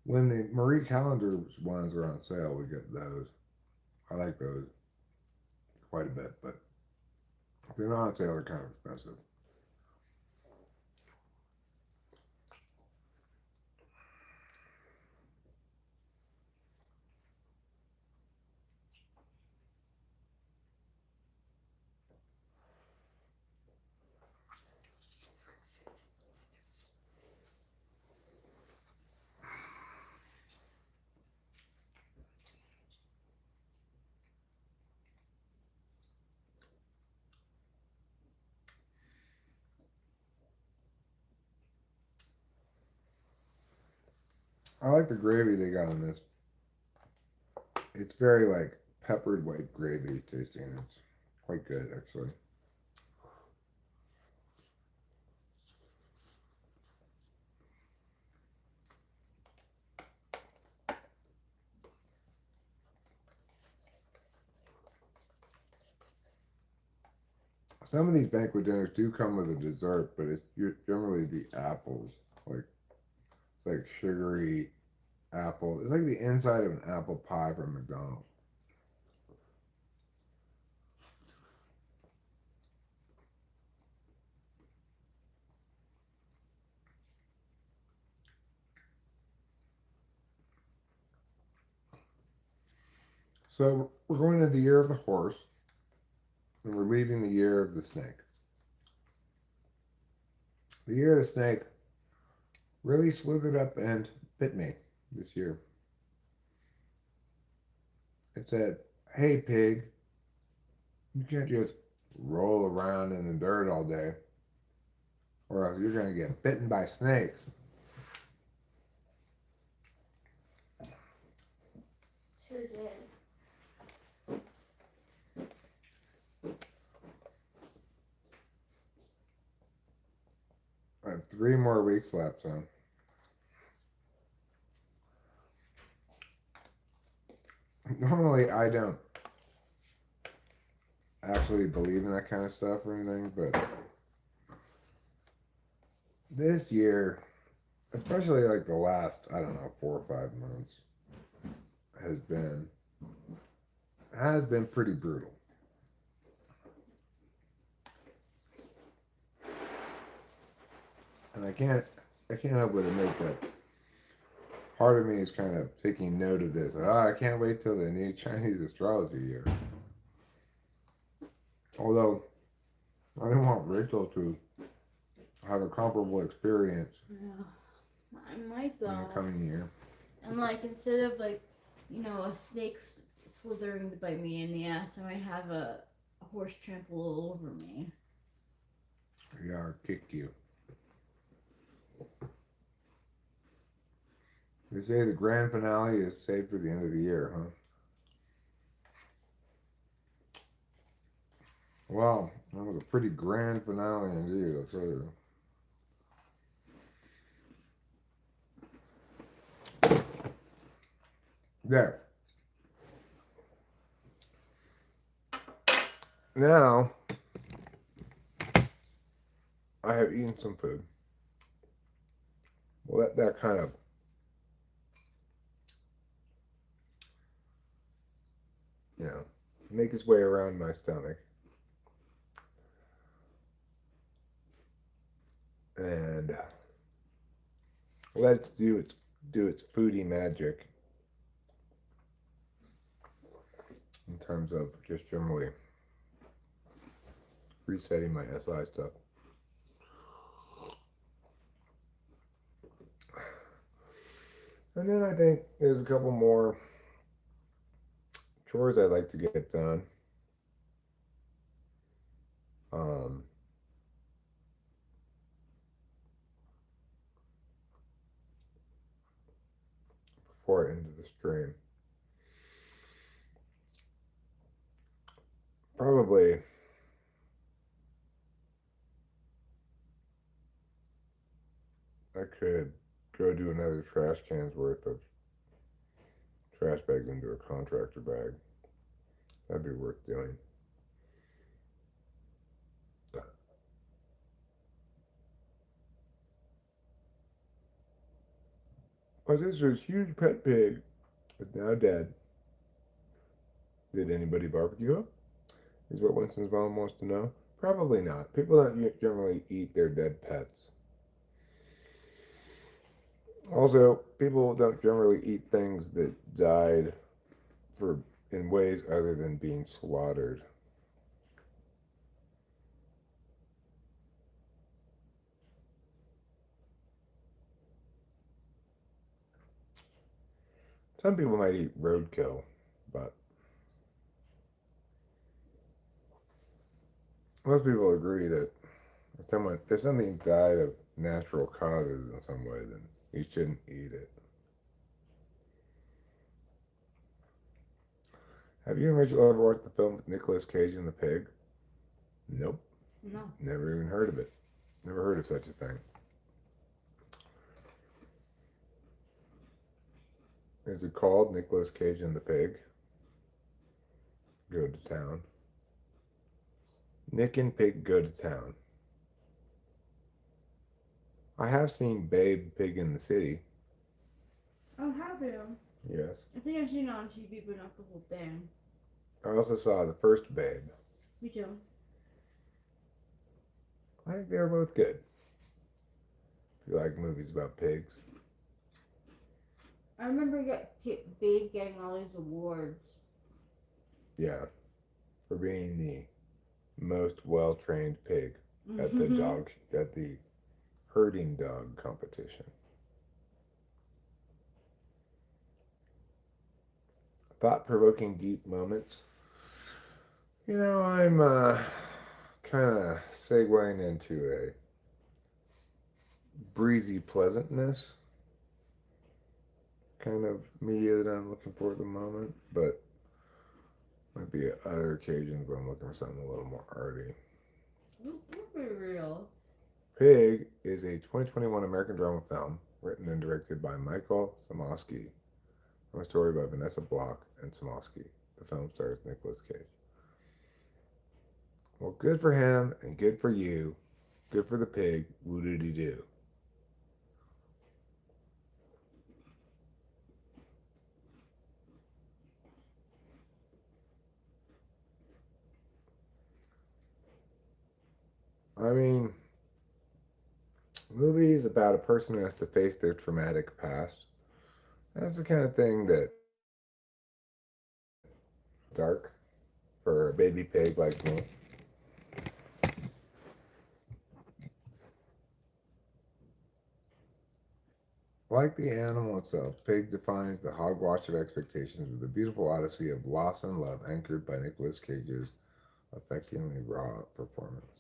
When the Marie Callender's ones are on sale, we get those. I like those quite a bit, but if they're not on sale, they're kind of expensive. I like the gravy they got on this. It's very like peppered white gravy tasting. It's quite good actually. Some of these banquet dinners do come with a dessert, but it's generally the apples. Like it's like sugary apple. It's like the inside of an apple pie from McDonald's. So we're going to the year of the horse, and we're leaving the year of the snake. The year of the snake really slithered up and bit me this year. It said, "Hey pig, you can't just roll around in the dirt all day, or else you're going to get bitten by snakes." have 3 more weeks left, so. Normally, I don't actually believe in that kind of stuff or anything, but this year, especially like the last, I don't know, 4 or 5 months, has been pretty brutal. And I can't help but admit that part of me is kind of taking note of this. I can't wait till the new Chinese astrology year. Although I don't want Rachel to have a comparable experience. Yeah, I might though. In the coming year. And like instead of like, a snake slithering to bite me in the ass, I might have a horse trample all over me. Yeah, or kick you. They say the grand finale is saved for the end of the year, huh? Well, that was a pretty grand finale indeed, I'll tell you. There. Now, I have eaten some food. Well, that kind of make its way around my stomach. And let it do its foodie magic in terms of just generally resetting my SI stuff. And then I think there's a couple more chores I'd like to get done. Before I end the stream. Probably I could go do another trash can's worth of trash bags into a contractor bag. That'd be worth doing. My sister's huge pet pig is now dead. Did anybody barbecue it? Is what Winston's mom wants to know. Probably not. People don't generally eat their dead pets. Also, people don't generally eat things that died in ways other than being slaughtered. Some people might eat roadkill, but most people agree that if something died of natural causes in some way, then you shouldn't eat it. Have you and Rachel ever watched the film with Nicolas Cage and the pig? Nope. No. Never even heard of it. Never heard of such a thing. Is it called Nicolas Cage and the Pig? Go to town. Nick and Pig go to town. I have seen Babe Pig in the City. Oh, have you? Yes. I think I've seen it on TV, but not the whole thing. I also saw the first Babe. Me too. I think they were both good. If you like movies about pigs. I remember Babe getting all these awards. Yeah. For being the most well-trained pig at the herding dog competition. Thought-provoking deep moments. I'm kind of segueing into a breezy pleasantness kind of media that I'm looking for at the moment, but might be other occasions where I'm looking for something a little more arty. Be real. Pig is a 2021 American drama film written and directed by Michael Samosky from a story by Vanessa Block and Samosky. The film stars Nicolas Cage. Well, good for him and good for you. Good for the pig. Woo did he do? I mean, movies about a person who has to face their traumatic past. That's the kind of thing that dark for a baby pig like me. Like the animal itself, Pig defines the hogwash of expectations with a beautiful odyssey of loss and love anchored by Nicolas Cage's affectingly raw performance.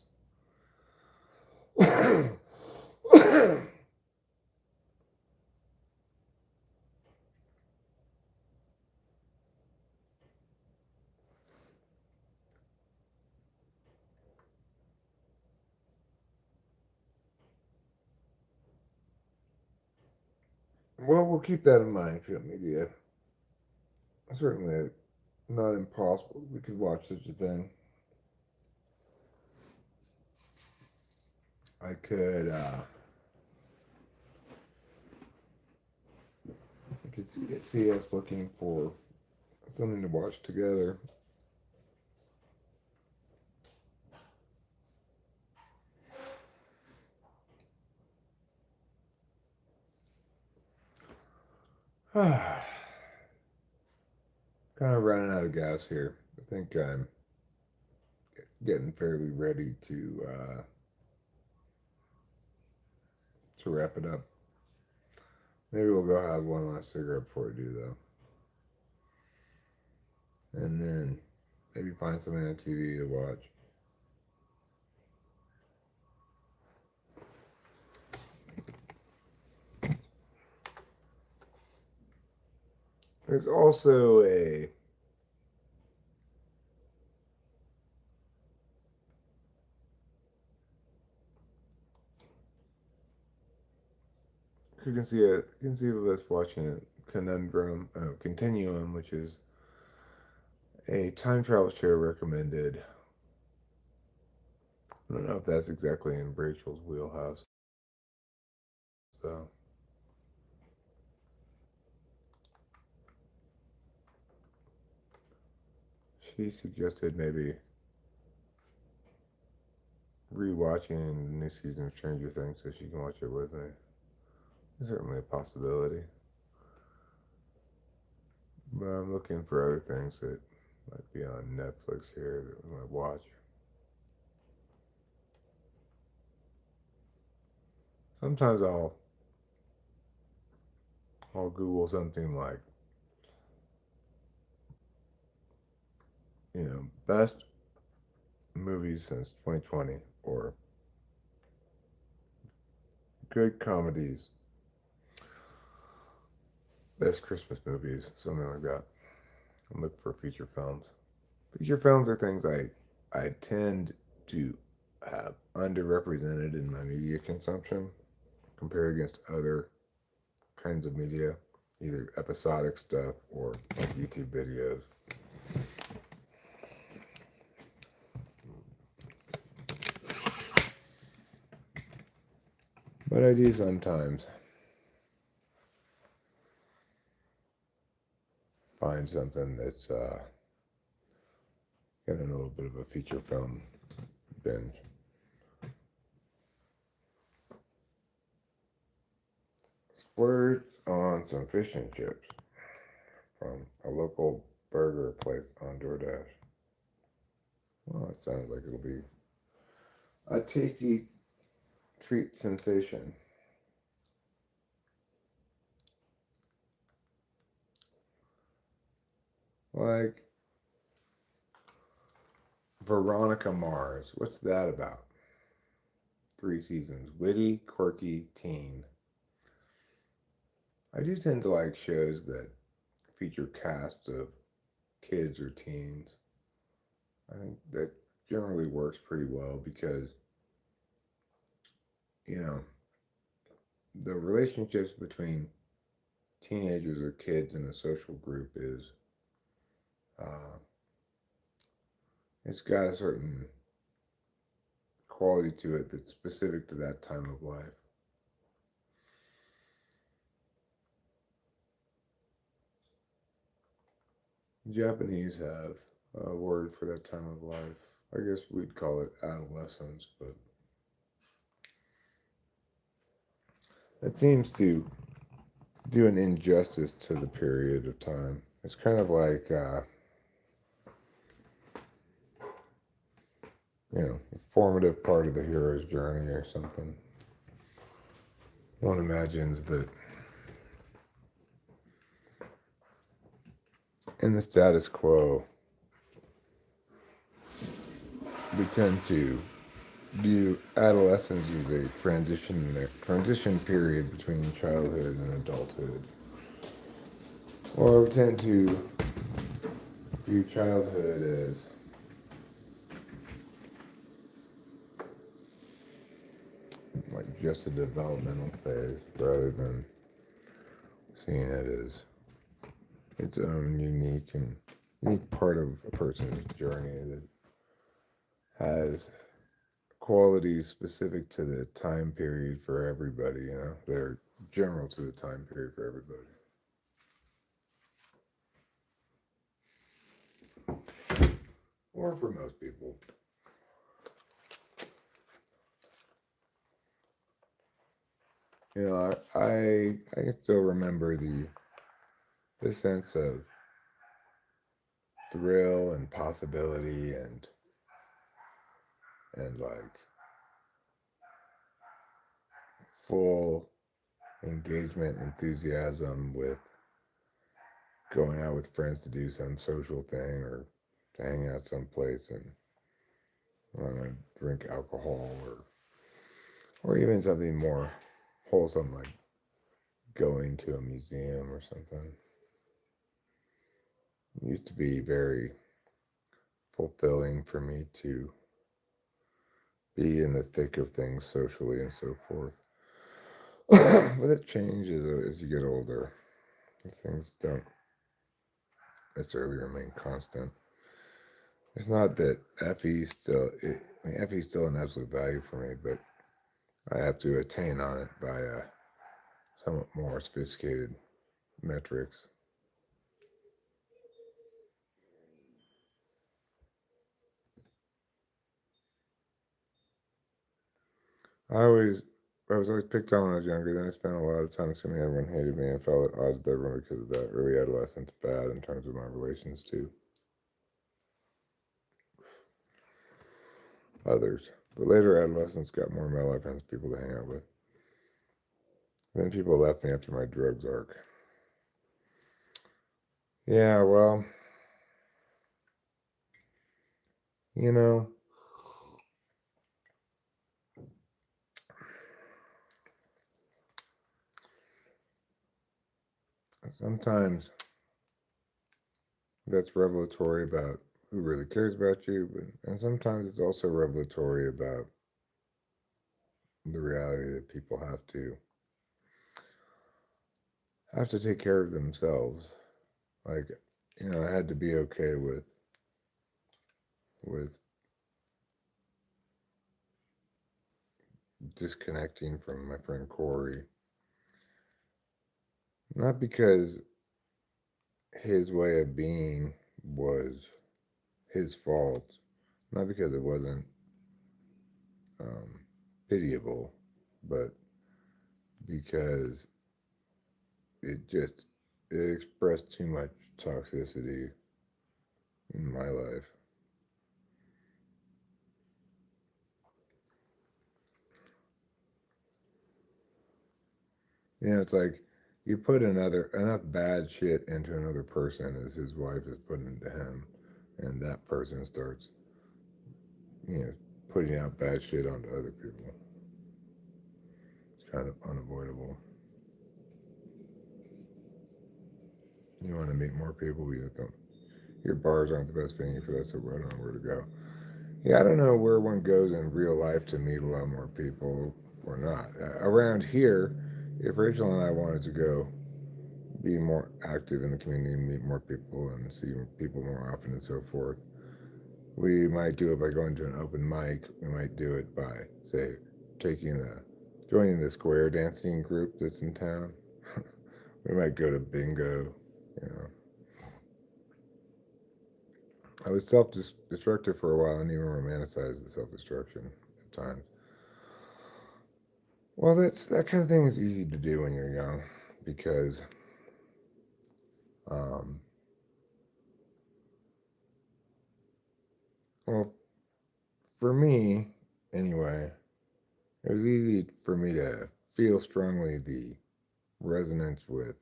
Well, we'll keep that in mind, film media. Certainly not impossible. We could watch such a thing. I could see us looking for something to watch together. Kind of running out of gas here. I think I'm getting fairly ready to wrap it up. Maybe we'll go have one last cigarette before we do though, and then maybe find something on TV to watch. There's also a you can see of us watching a Continuum, which is a time travel show recommended. I don't know if that's exactly in Rachel's wheelhouse, though. She suggested maybe rewatching the new season of Stranger Things so she can watch it with me. It's certainly a possibility. But I'm looking for other things that might be on Netflix here that we might watch. Sometimes I'll Google something like, best movies since 2020 or good comedies, best Christmas movies, something like that. And look for feature films. Feature films are things I tend to have underrepresented in my media consumption compared against other kinds of media, either episodic stuff or like YouTube videos. But I do sometimes find something that's getting a little bit of a feature film binge. Splurged on some fish and chips from a local burger place on DoorDash. Well, it sounds like it'll be a tasty treat sensation. Like Veronica Mars. What's that about? 3 seasons. Witty, quirky, teen. I do tend to like shows that feature casts of kids or teens. I think that generally works pretty well because, the relationships between teenagers or kids in a social group is uh, it's got a certain quality to it that's specific to that time of life. Japanese have a word for that time of life. I guess we'd call it adolescence, but it seems to do an injustice to the period of time. It's kind of like, a formative part of the hero's journey or something. One imagines that in the status quo, we tend to view adolescence as a transition period between childhood and adulthood, or we tend to view childhood as like just a developmental phase rather than seeing it as its own unique part of a person's journey that has qualities specific to the time period for everybody, they're general to the time period for everybody. Or for most people. I can still remember the sense of thrill and possibility and like full engagement, enthusiasm with going out with friends to do some social thing or to hang out someplace and I don't know, drink alcohol or even something more wholesome like going to a museum or something. It used to be very fulfilling for me to be in the thick of things socially and so forth. But it changes as you get older. Things don't necessarily remain constant. It's not that FE is still an absolute value for me, but I have to attain on it by somewhat more sophisticated metrics. I always, I was always picked on when I was younger. Then I spent a lot of time assuming everyone hated me and felt at odds with everyone because of that. Early adolescence bad in terms of my relations to others. But later adolescence got more mellow friends, people to hang out with. Then people left me after my drugs arc. Yeah, well, you know, sometimes that's revelatory about who really cares about you, and sometimes it's also revelatory about the reality that people have to take care of themselves. Like, I had to be okay with disconnecting from my friend Corey. Not because his way of being was his fault, not because it wasn't um, pitiable, but because it expressed too much toxicity in my life. It's like you put enough bad shit into another person as his wife is putting into him, and that person starts, you know, putting out bad shit onto other people. It's kind of unavoidable. You want to meet more people, your bars aren't the best venue for that, so I don't know where to go. Yeah, I don't know where one goes in real life to meet a lot more people or not. Around here, if Rachel and I wanted to go be more active in the community, meet more people, and see people more often and so forth, we might do it by going to an open mic. We might do it by, say, taking the joining the square dancing group that's in town. We might go to bingo. You know, I was self-destructive for a while and even romanticized the self-destruction at times. Well, that kind of thing is easy to do when you're young, because um, well, for me anyway, it was easy for me to feel strongly the resonance with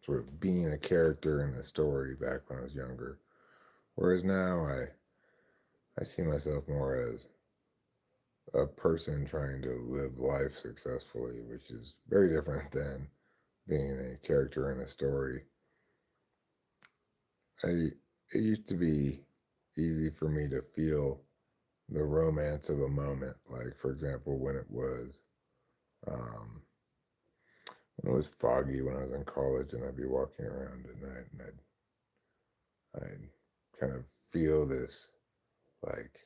sort of being a character in a story back when I was younger. Whereas now I see myself more as a person trying to live life successfully, which is very different than being a character in a story. I It used to be easy for me to feel the romance of a moment, like for example um, when it was foggy when I was in college and I'd be walking around at night and I'd kind of feel this like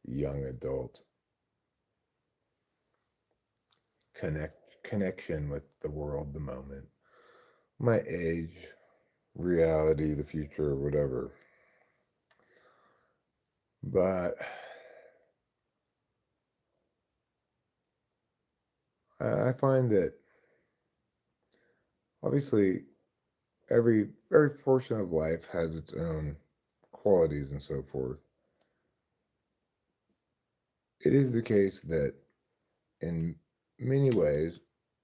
young adult connection with the world, the moment, my age, reality, the future, whatever. But I find that obviously every portion of life has its own qualities and so forth. It is the case that in many ways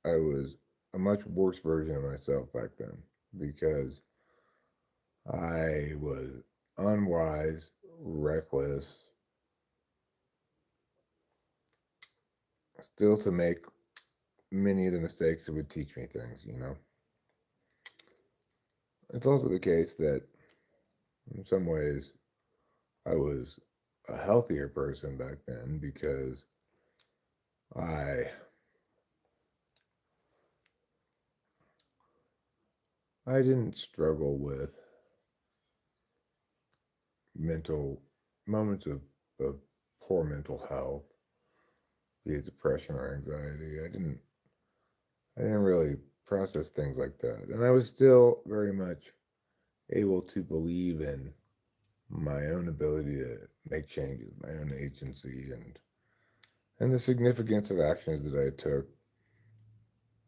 I was a much worse version of myself back then because I was unwise, reckless, still to make many of the mistakes that would teach me things. It's also the case that in some ways I was a healthier person back then because I I didn't struggle with mental moments of poor mental health, be it depression or anxiety. I didn't really process things like that. And I was still very much able to believe in my own ability to make changes, my own agency and the significance of actions that I took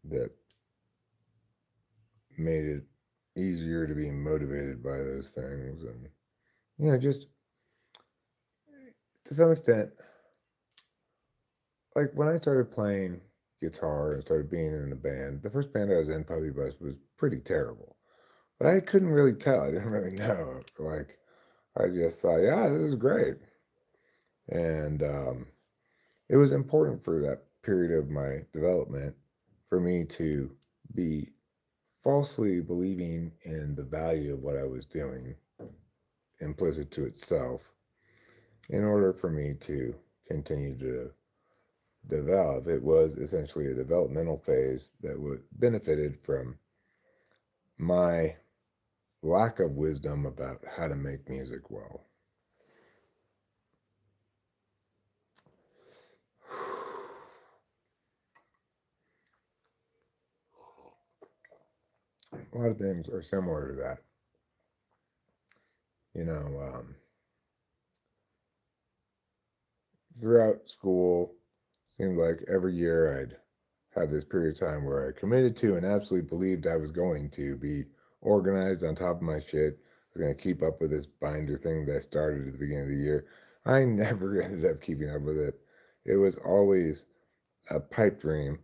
that made it easier to be motivated by those things. And just to some extent, like when I started playing guitar and started being in a band, the first band I was in, Puppy Bus, was pretty terrible. But I couldn't really tell. I didn't really know. Like, I just thought, yeah, this is great. And it was important for that period of my development for me to be falsely believing in the value of what I was doing, implicit to itself, in order for me to continue to develop. It was essentially a developmental phase that would benefited from my lack of wisdom about how to make music well. A lot of things are similar to that. You know, throughout school, seemed like every year I'd have this period of time where I committed to and absolutely believed I was going to be organized on top of my shit. I was going to keep up with this binder thing that I started at the beginning of the year. I never ended up keeping up with it. It was always a pipe dream,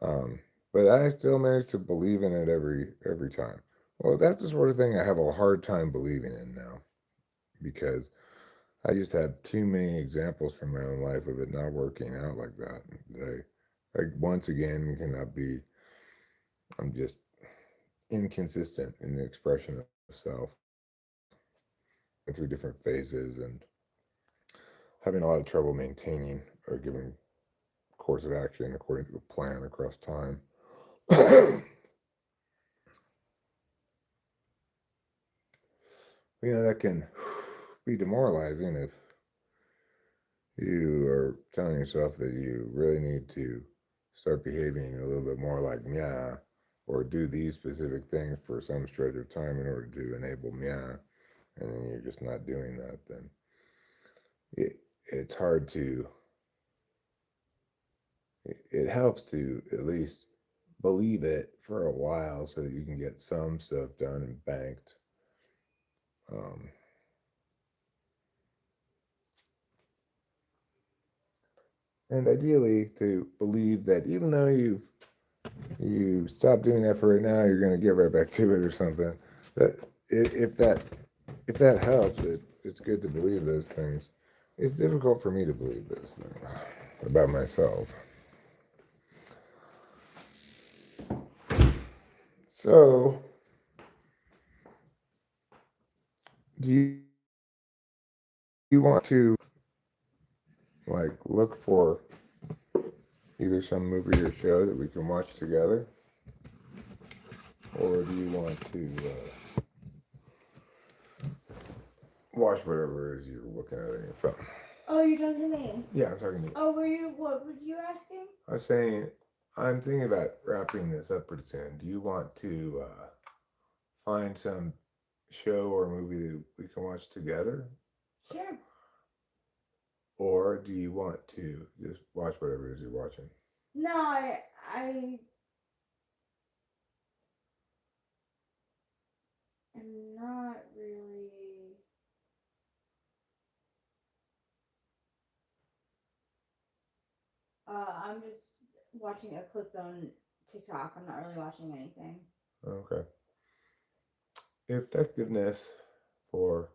um, but I still managed to believe in it every time. Well, that's the sort of thing I have a hard time believing in now because I just have too many examples from my own life of it not working out like that. I once again cannot be. I'm just inconsistent in the expression of self, going through different phases and having a lot of trouble maintaining or giving course of action according to a plan across time. That can be demoralizing if you are telling yourself that you really need to start behaving a little bit more like Mia, or do these specific things for some stretch of time in order to enable Mia, and then you're just not doing that, then it's hard to, it helps to at least believe it for a while so that you can get some stuff done and banked. Um, and ideally to believe that even though you stop doing that for right now, you're going to get right back to it or something. That if that helps, it's good to believe those things. It's difficult for me to believe those things about myself. So, do you want to like look for either some movie or show that we can watch together, or do you want to watch whatever it is you're looking at on your phone? Oh, you're talking to me? Yeah, I'm talking to you. Oh, what were you asking? I was saying, I'm thinking about wrapping this up pretty soon. Do you want to find some show or movie that we can watch together? Sure. Or do you want to just watch whatever it is you're watching? No, I am not really. I'm just watching a clip on TikTok. I'm not really watching anything. Okay. Effectiveness for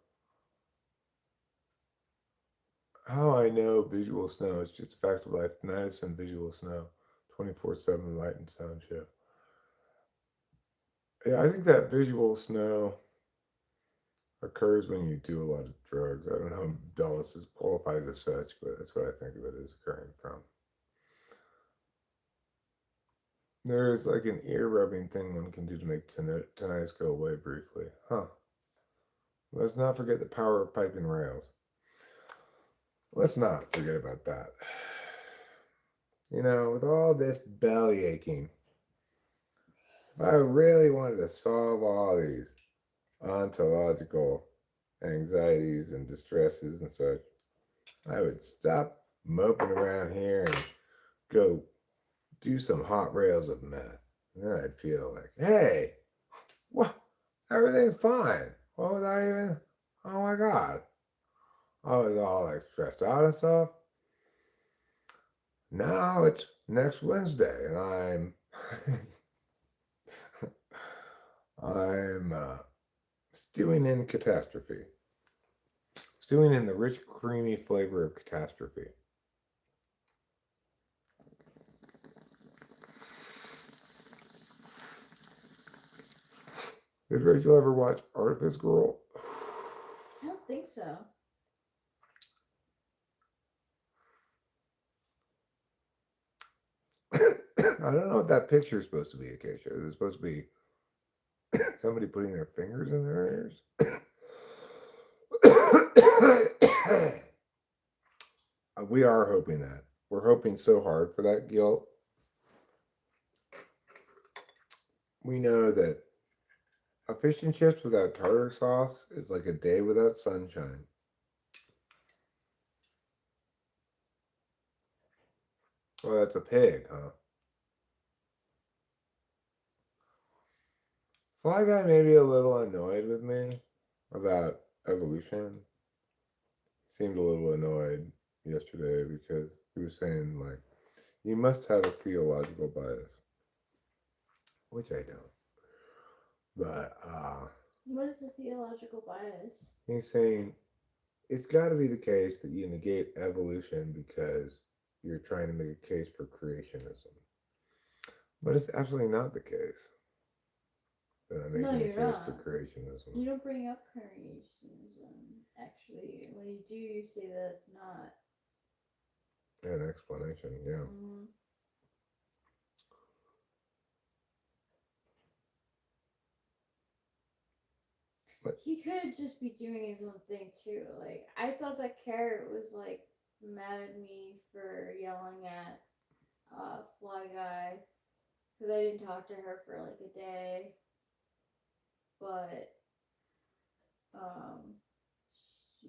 how I know visual snow is just a fact of life. Tonight is some visual snow, 24/7 light and sound show. Yeah, I think that visual snow occurs when you do a lot of drugs. I don't know if Dallas is qualified as such, but that's what I think of it as occurring from. There's like an ear rubbing thing one can do to make tinnitus go away briefly. Huh. Let's not forget the power of piping rails. Let's not forget about that. With all this belly aching, if I really wanted to solve all these ontological anxieties and distresses and such, I would stop moping around here and go do some hot rails of meth. And then I'd feel like, hey, what? Everything's fine. What was I even? Oh my God. I was all like stressed out and stuff. Now it's next Wednesday and I'm I'm stewing in catastrophe. Stewing in the rich, creamy flavor of catastrophe. Did Rachel ever watch Artifice Girl? I don't think so. I don't know what that picture is supposed to be, Acacia. Is it supposed to be somebody putting their fingers in their ears? We are hoping that. We're hoping so hard for that, Gil. We know that a fish and chips without tartar sauce is like a day without sunshine. Oh, that's a pig, huh? Fly Guy may be a little annoyed with me about evolution. Seemed a little annoyed yesterday because he was saying, like, you must have a theological bias, which I don't. But What is the theological bias? he's saying it's got to be the case that you negate evolution because you're trying to make a case for creationism. But it's absolutely not the case that I'm making a case for creationism. You don't bring up creationism, actually. When you do, you say that it's not. An explanation, yeah. He could just be doing his own thing too. Like I thought that Carrot was like mad at me for yelling at Fly Guy because I didn't talk to her for like a day, but um, she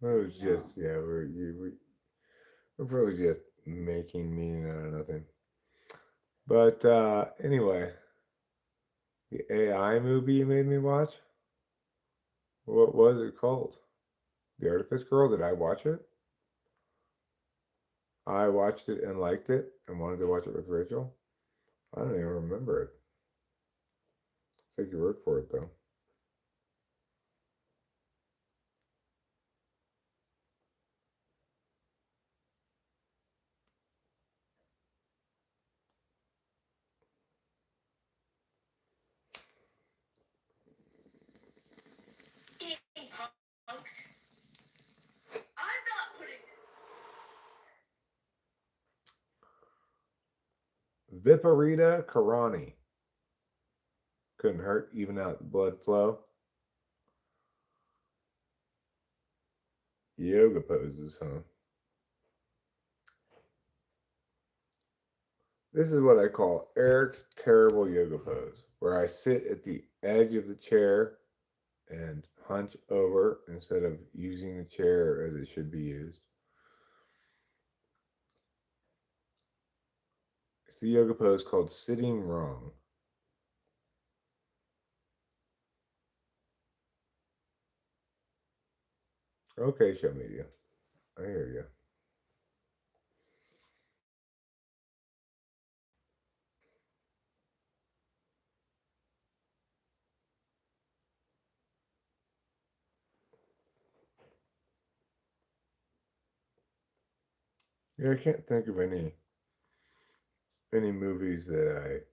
It was no. just yeah, we're probably just making meaning out of nothing. But anyway, the AI movie you made me watch. What was it called? The Artifice Girl. Did I watch it? I watched it and liked it and wanted to watch it with Rachel. I don't even remember it. Take your word for it though. Viparita Karani. Couldn't hurt, even out the blood flow. Yoga poses, huh? This is what I call Eric's terrible yoga pose, where I sit at the edge of the chair and hunch over instead of using the chair as it should be used. It's the yoga pose called sitting wrong. Okay, show media. I hear you. Yeah, I can't think of any movies that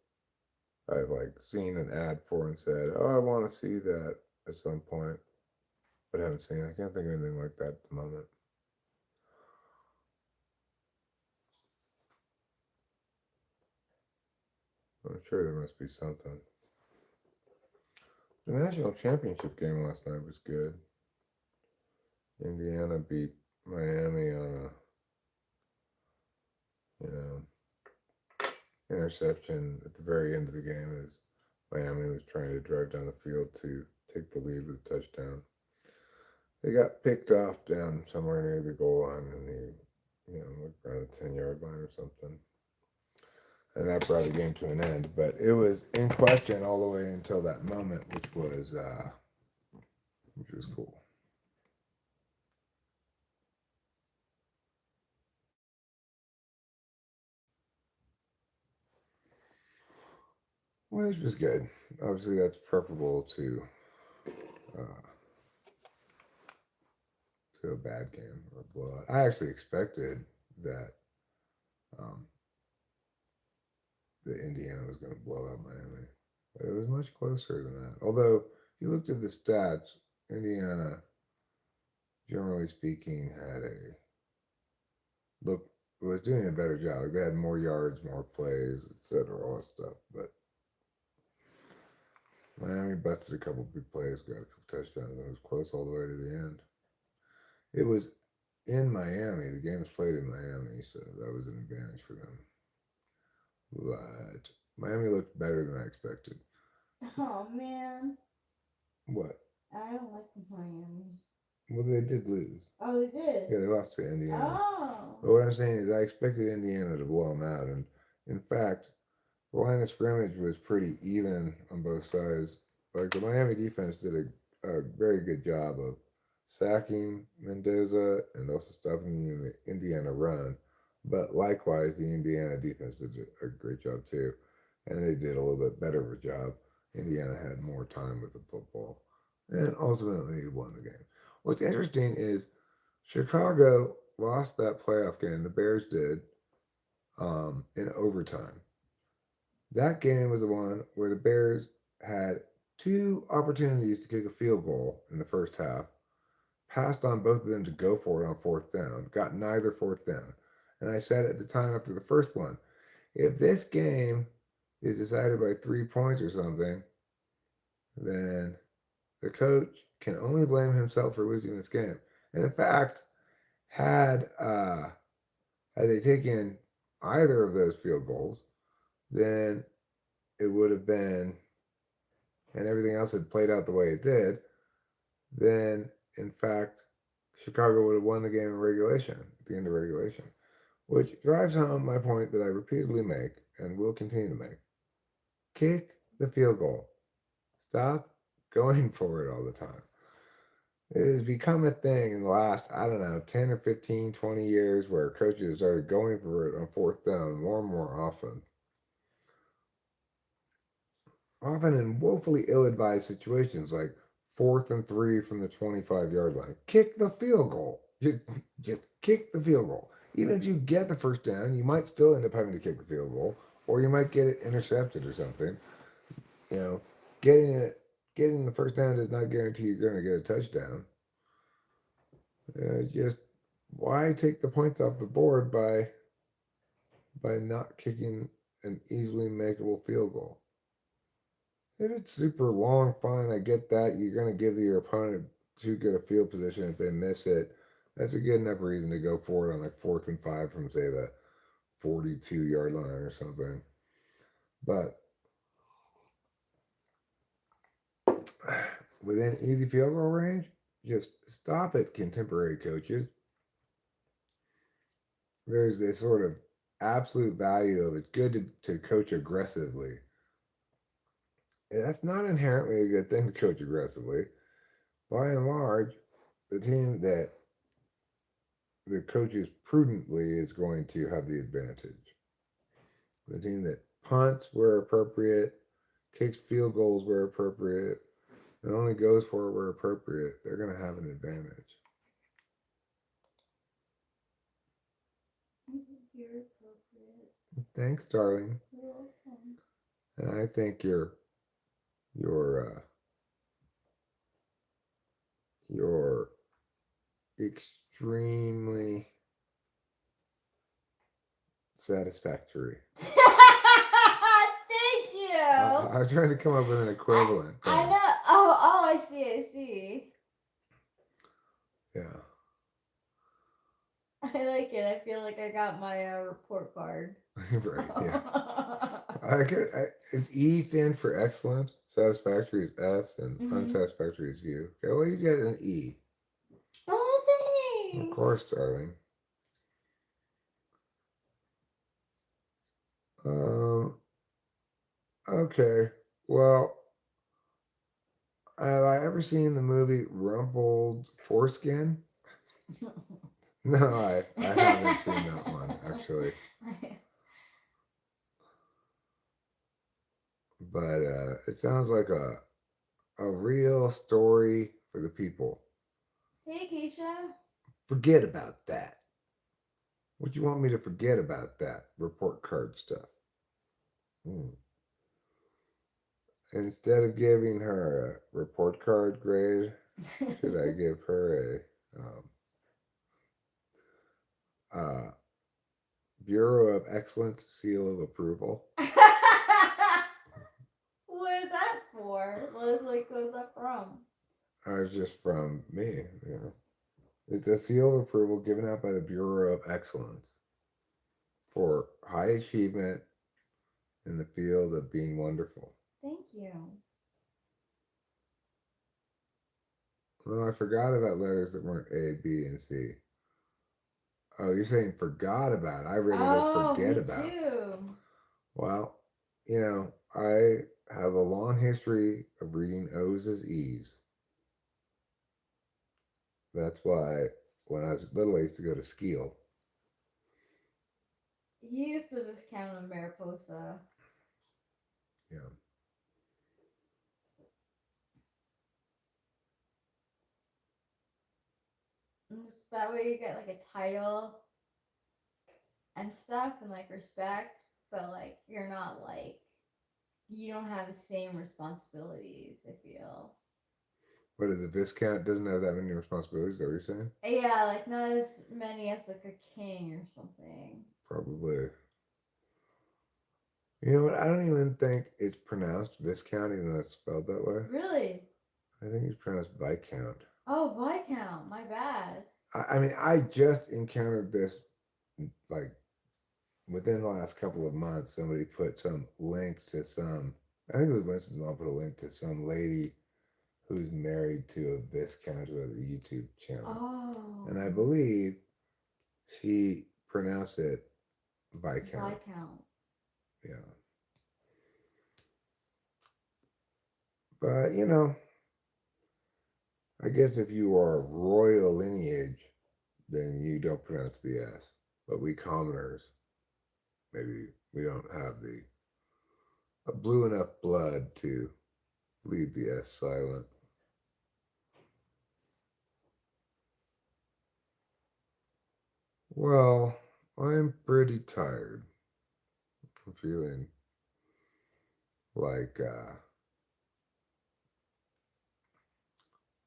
I've like seen an ad for and said, "Oh, I want to see that at some point," but haven't seen. I can't think of anything like that at the moment. I'm sure there must be something. The national championship game last night was good. Indiana beat Miami on a you know interception at the very end of the game as Miami was trying to drive down the field to take the lead with a touchdown. They got picked off down somewhere near the goal line and like around the 10-yard line or something. And that brought the game to an end. But it was in question all the way until that moment, which was cool. Which was good. Obviously, that's preferable uh, to a bad game or a blowout. I actually expected that um, that Indiana was going to blow out Miami. But it was much closer than that. Although, if you looked at the stats, Indiana, generally speaking, had a look was doing a better job. Like they had more yards, more plays, etc., all that stuff. But Miami busted a couple big plays, got a couple touchdowns, and it was close all the way to the end. It was in Miami. The game was played in Miami, so that was an advantage for them. But Miami looked better than I expected. Oh man, What? I don't like Miami. Well, they did lose. Oh, they did. Yeah, they lost to Indiana. Oh. But what I'm saying is, I expected Indiana to blow them out, and in fact, the line of scrimmage was pretty even on both sides. Like the Miami defense did a very good job of sacking Mendoza and also stopping the Indiana run. But likewise, the Indiana defense did a great job too, and they did a little bit better of a job. Indiana had more time with the football, and ultimately won the game. What's interesting is Chicago lost that playoff game. The Bears did in overtime. That game was the one where the Bears had two opportunities to kick a field goal in the first half, passed on both of them to go for it on fourth down, got neither fourth down. And I said at the time after the first one, if this game is decided by 3 points or something, then the coach can only blame himself for losing this game. And in fact, had had they taken either of those field goals, then it would have been, and everything else had played out the way it did, then in fact, Chicago would have won the game in regulation, at the end of regulation. Which drives home my point that I repeatedly make and will continue to make. Kick the field goal. Stop going for it all the time. It has become a thing in the last, I don't know, 10 or 15, 20 years where coaches started going for it on fourth down more and more often. Often in woefully ill advised situations like 4th and 3 from the 25-yard line. Kick the field goal. Just kick the field goal. Even if you get the first down, you might still end up having to kick the field goal, or you might get it intercepted or something. You know, getting the first down does not guarantee you're going to get a touchdown. Just why take the points off the board by not kicking an easily makeable field goal? If it's super long, fine, I get that. You're going to give your opponent too good a field position if they miss it. That's a good enough reason to go for it on like 4th and 5 from, say, the 42-yard line or something. But within easy field goal range, just stop it, contemporary coaches. There's this sort of absolute value of it's good to coach aggressively. And that's not inherently a good thing to coach aggressively. By and large, the team that the coaches prudently is going to have the advantage. The team that punts where appropriate, kicks field goals where appropriate, and only goes for it where appropriate, they're going to have an advantage. You're appropriate. Thanks, darling. You're welcome. And I think your extremely satisfactory. Thank you. I was trying to come up with an equivalent. I know. Oh, I see. Yeah. I like it. I feel like I got my report card. Right, yeah. It's E stands for excellent, satisfactory is S, and unsatisfactory is U. Okay, well, you get an E. Oh, thanks. Of course, darling. Okay, well, have I ever seen the movie Rumpled Foreskin? No, I haven't seen that one, actually. But it sounds like a real story for the people. Hey, Keisha. Forget about that. What do you want me to forget about that report card stuff? Instead of giving her a report card grade, should I give her a Bureau of Excellence seal of approval? What is that for? What's that from? It's just from me, you know. It's a seal of approval given out by the Bureau of Excellence for high achievement in the field of being wonderful. Thank you. Well, I forgot about letters that weren't A, B, and C. Oh, you're saying forgot about. I read it as forget about. Too. Well, you know, I have a long history of reading O's as E's. That's why when I was little, I used to go to Skeel. He used to just count on Mariposa. Yeah. Just that way you get like a title and stuff and like respect, but like you're not like you don't have the same responsibilities, I feel. What is a Viscount doesn't have that many responsibilities, is that what you're saying? Yeah, like not as many as like a king or something. Probably. You know what? I don't even think it's pronounced Viscount, even though it's spelled that way. Really? I think it's pronounced Viscount. Oh, Viscount. My bad. I mean, I just encountered this like within the last couple of months. Somebody put some link to some. I think it was Winston's mom put a link to some lady who's married to a Viscount who has a YouTube channel, Oh. and I believe she pronounced it Viscount. Viscount. Yeah, but you know, I guess if you are royal lineage, then you don't pronounce the S. But we commoners, maybe we don't have the blue enough blood to leave the S silent. Well, I'm pretty tired. I'm feeling like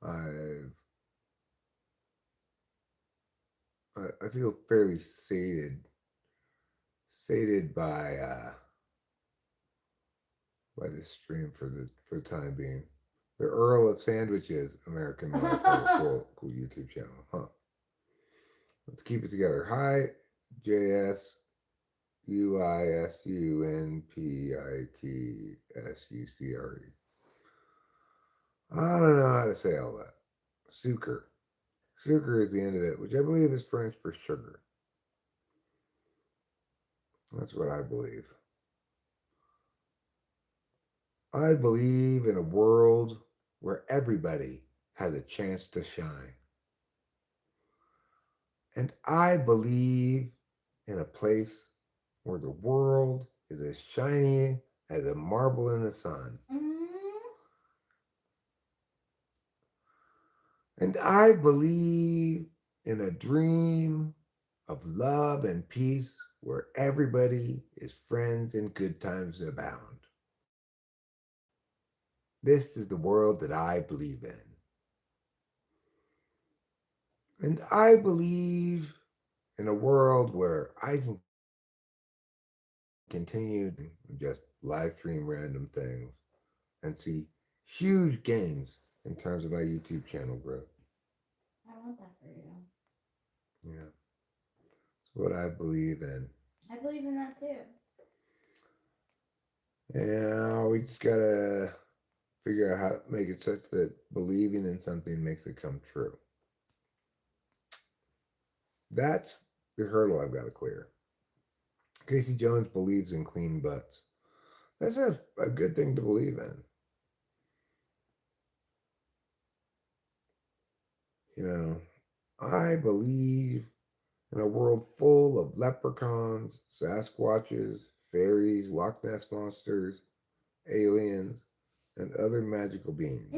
I've I feel fairly sated by this stream for the time being. The Earl of Sandwiches, American Motherfucker, cool YouTube channel, huh? Let's keep it together. Hi, JSUISUNPITSUCRE. I don't know how to say all that. Sucre. Sucre is the end of it, which I believe is French for sugar. That's what I believe. I believe in a world where everybody has a chance to shine. And I believe in a place where the world is as shiny as a marble in the sun. And I believe in a dream of love and peace where everybody is friends and good times abound. This is the world that I believe in. And I believe in a world where I can continue to just live stream random things and see huge gains in terms of my YouTube channel growth. I want that for you. Yeah. It's what I believe in. I believe in that too. Yeah, we just gotta figure out how to make it such that believing in something makes it come true. That's the hurdle I've got to clear. Casey Jones believes in clean butts. That's a good thing to believe in. You know, I believe in a world full of leprechauns, Sasquatches, fairies, Loch Ness monsters, aliens, and other magical beings.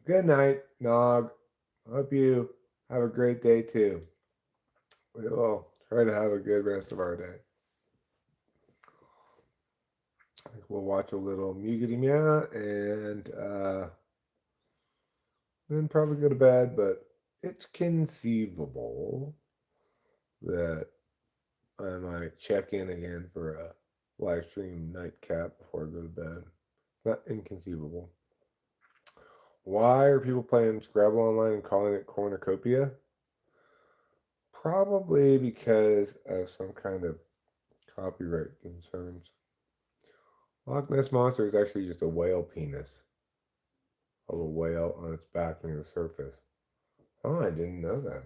Good night, Nog. Hope you have a great day too. We will try to have a good rest of our day. I think we'll watch a little Mugity Meow and then probably go to bed, but it's conceivable that I might check in again for a live stream nightcap before I go to bed. Not inconceivable. Why are people playing Scrabble online and calling it cornucopia? Probably because of some kind of copyright concerns. Loch Ness Monster is actually just a whale penis of a whale on its back near the surface. Oh, I didn't know that.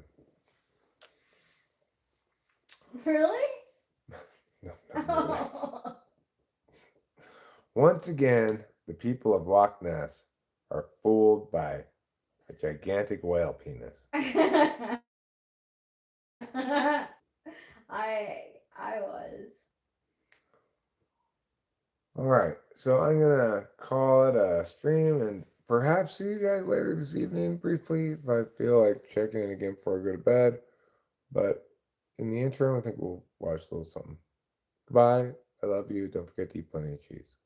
Really? No, not really. Once again, the people of Loch Ness are fooled by a gigantic whale penis. I was. All right, so I'm gonna call it a stream and perhaps see you guys later this evening briefly if I feel like checking in again before I go to bed. But in the interim, I think we'll watch a little something. Goodbye. I love you. Don't forget to eat plenty of cheese.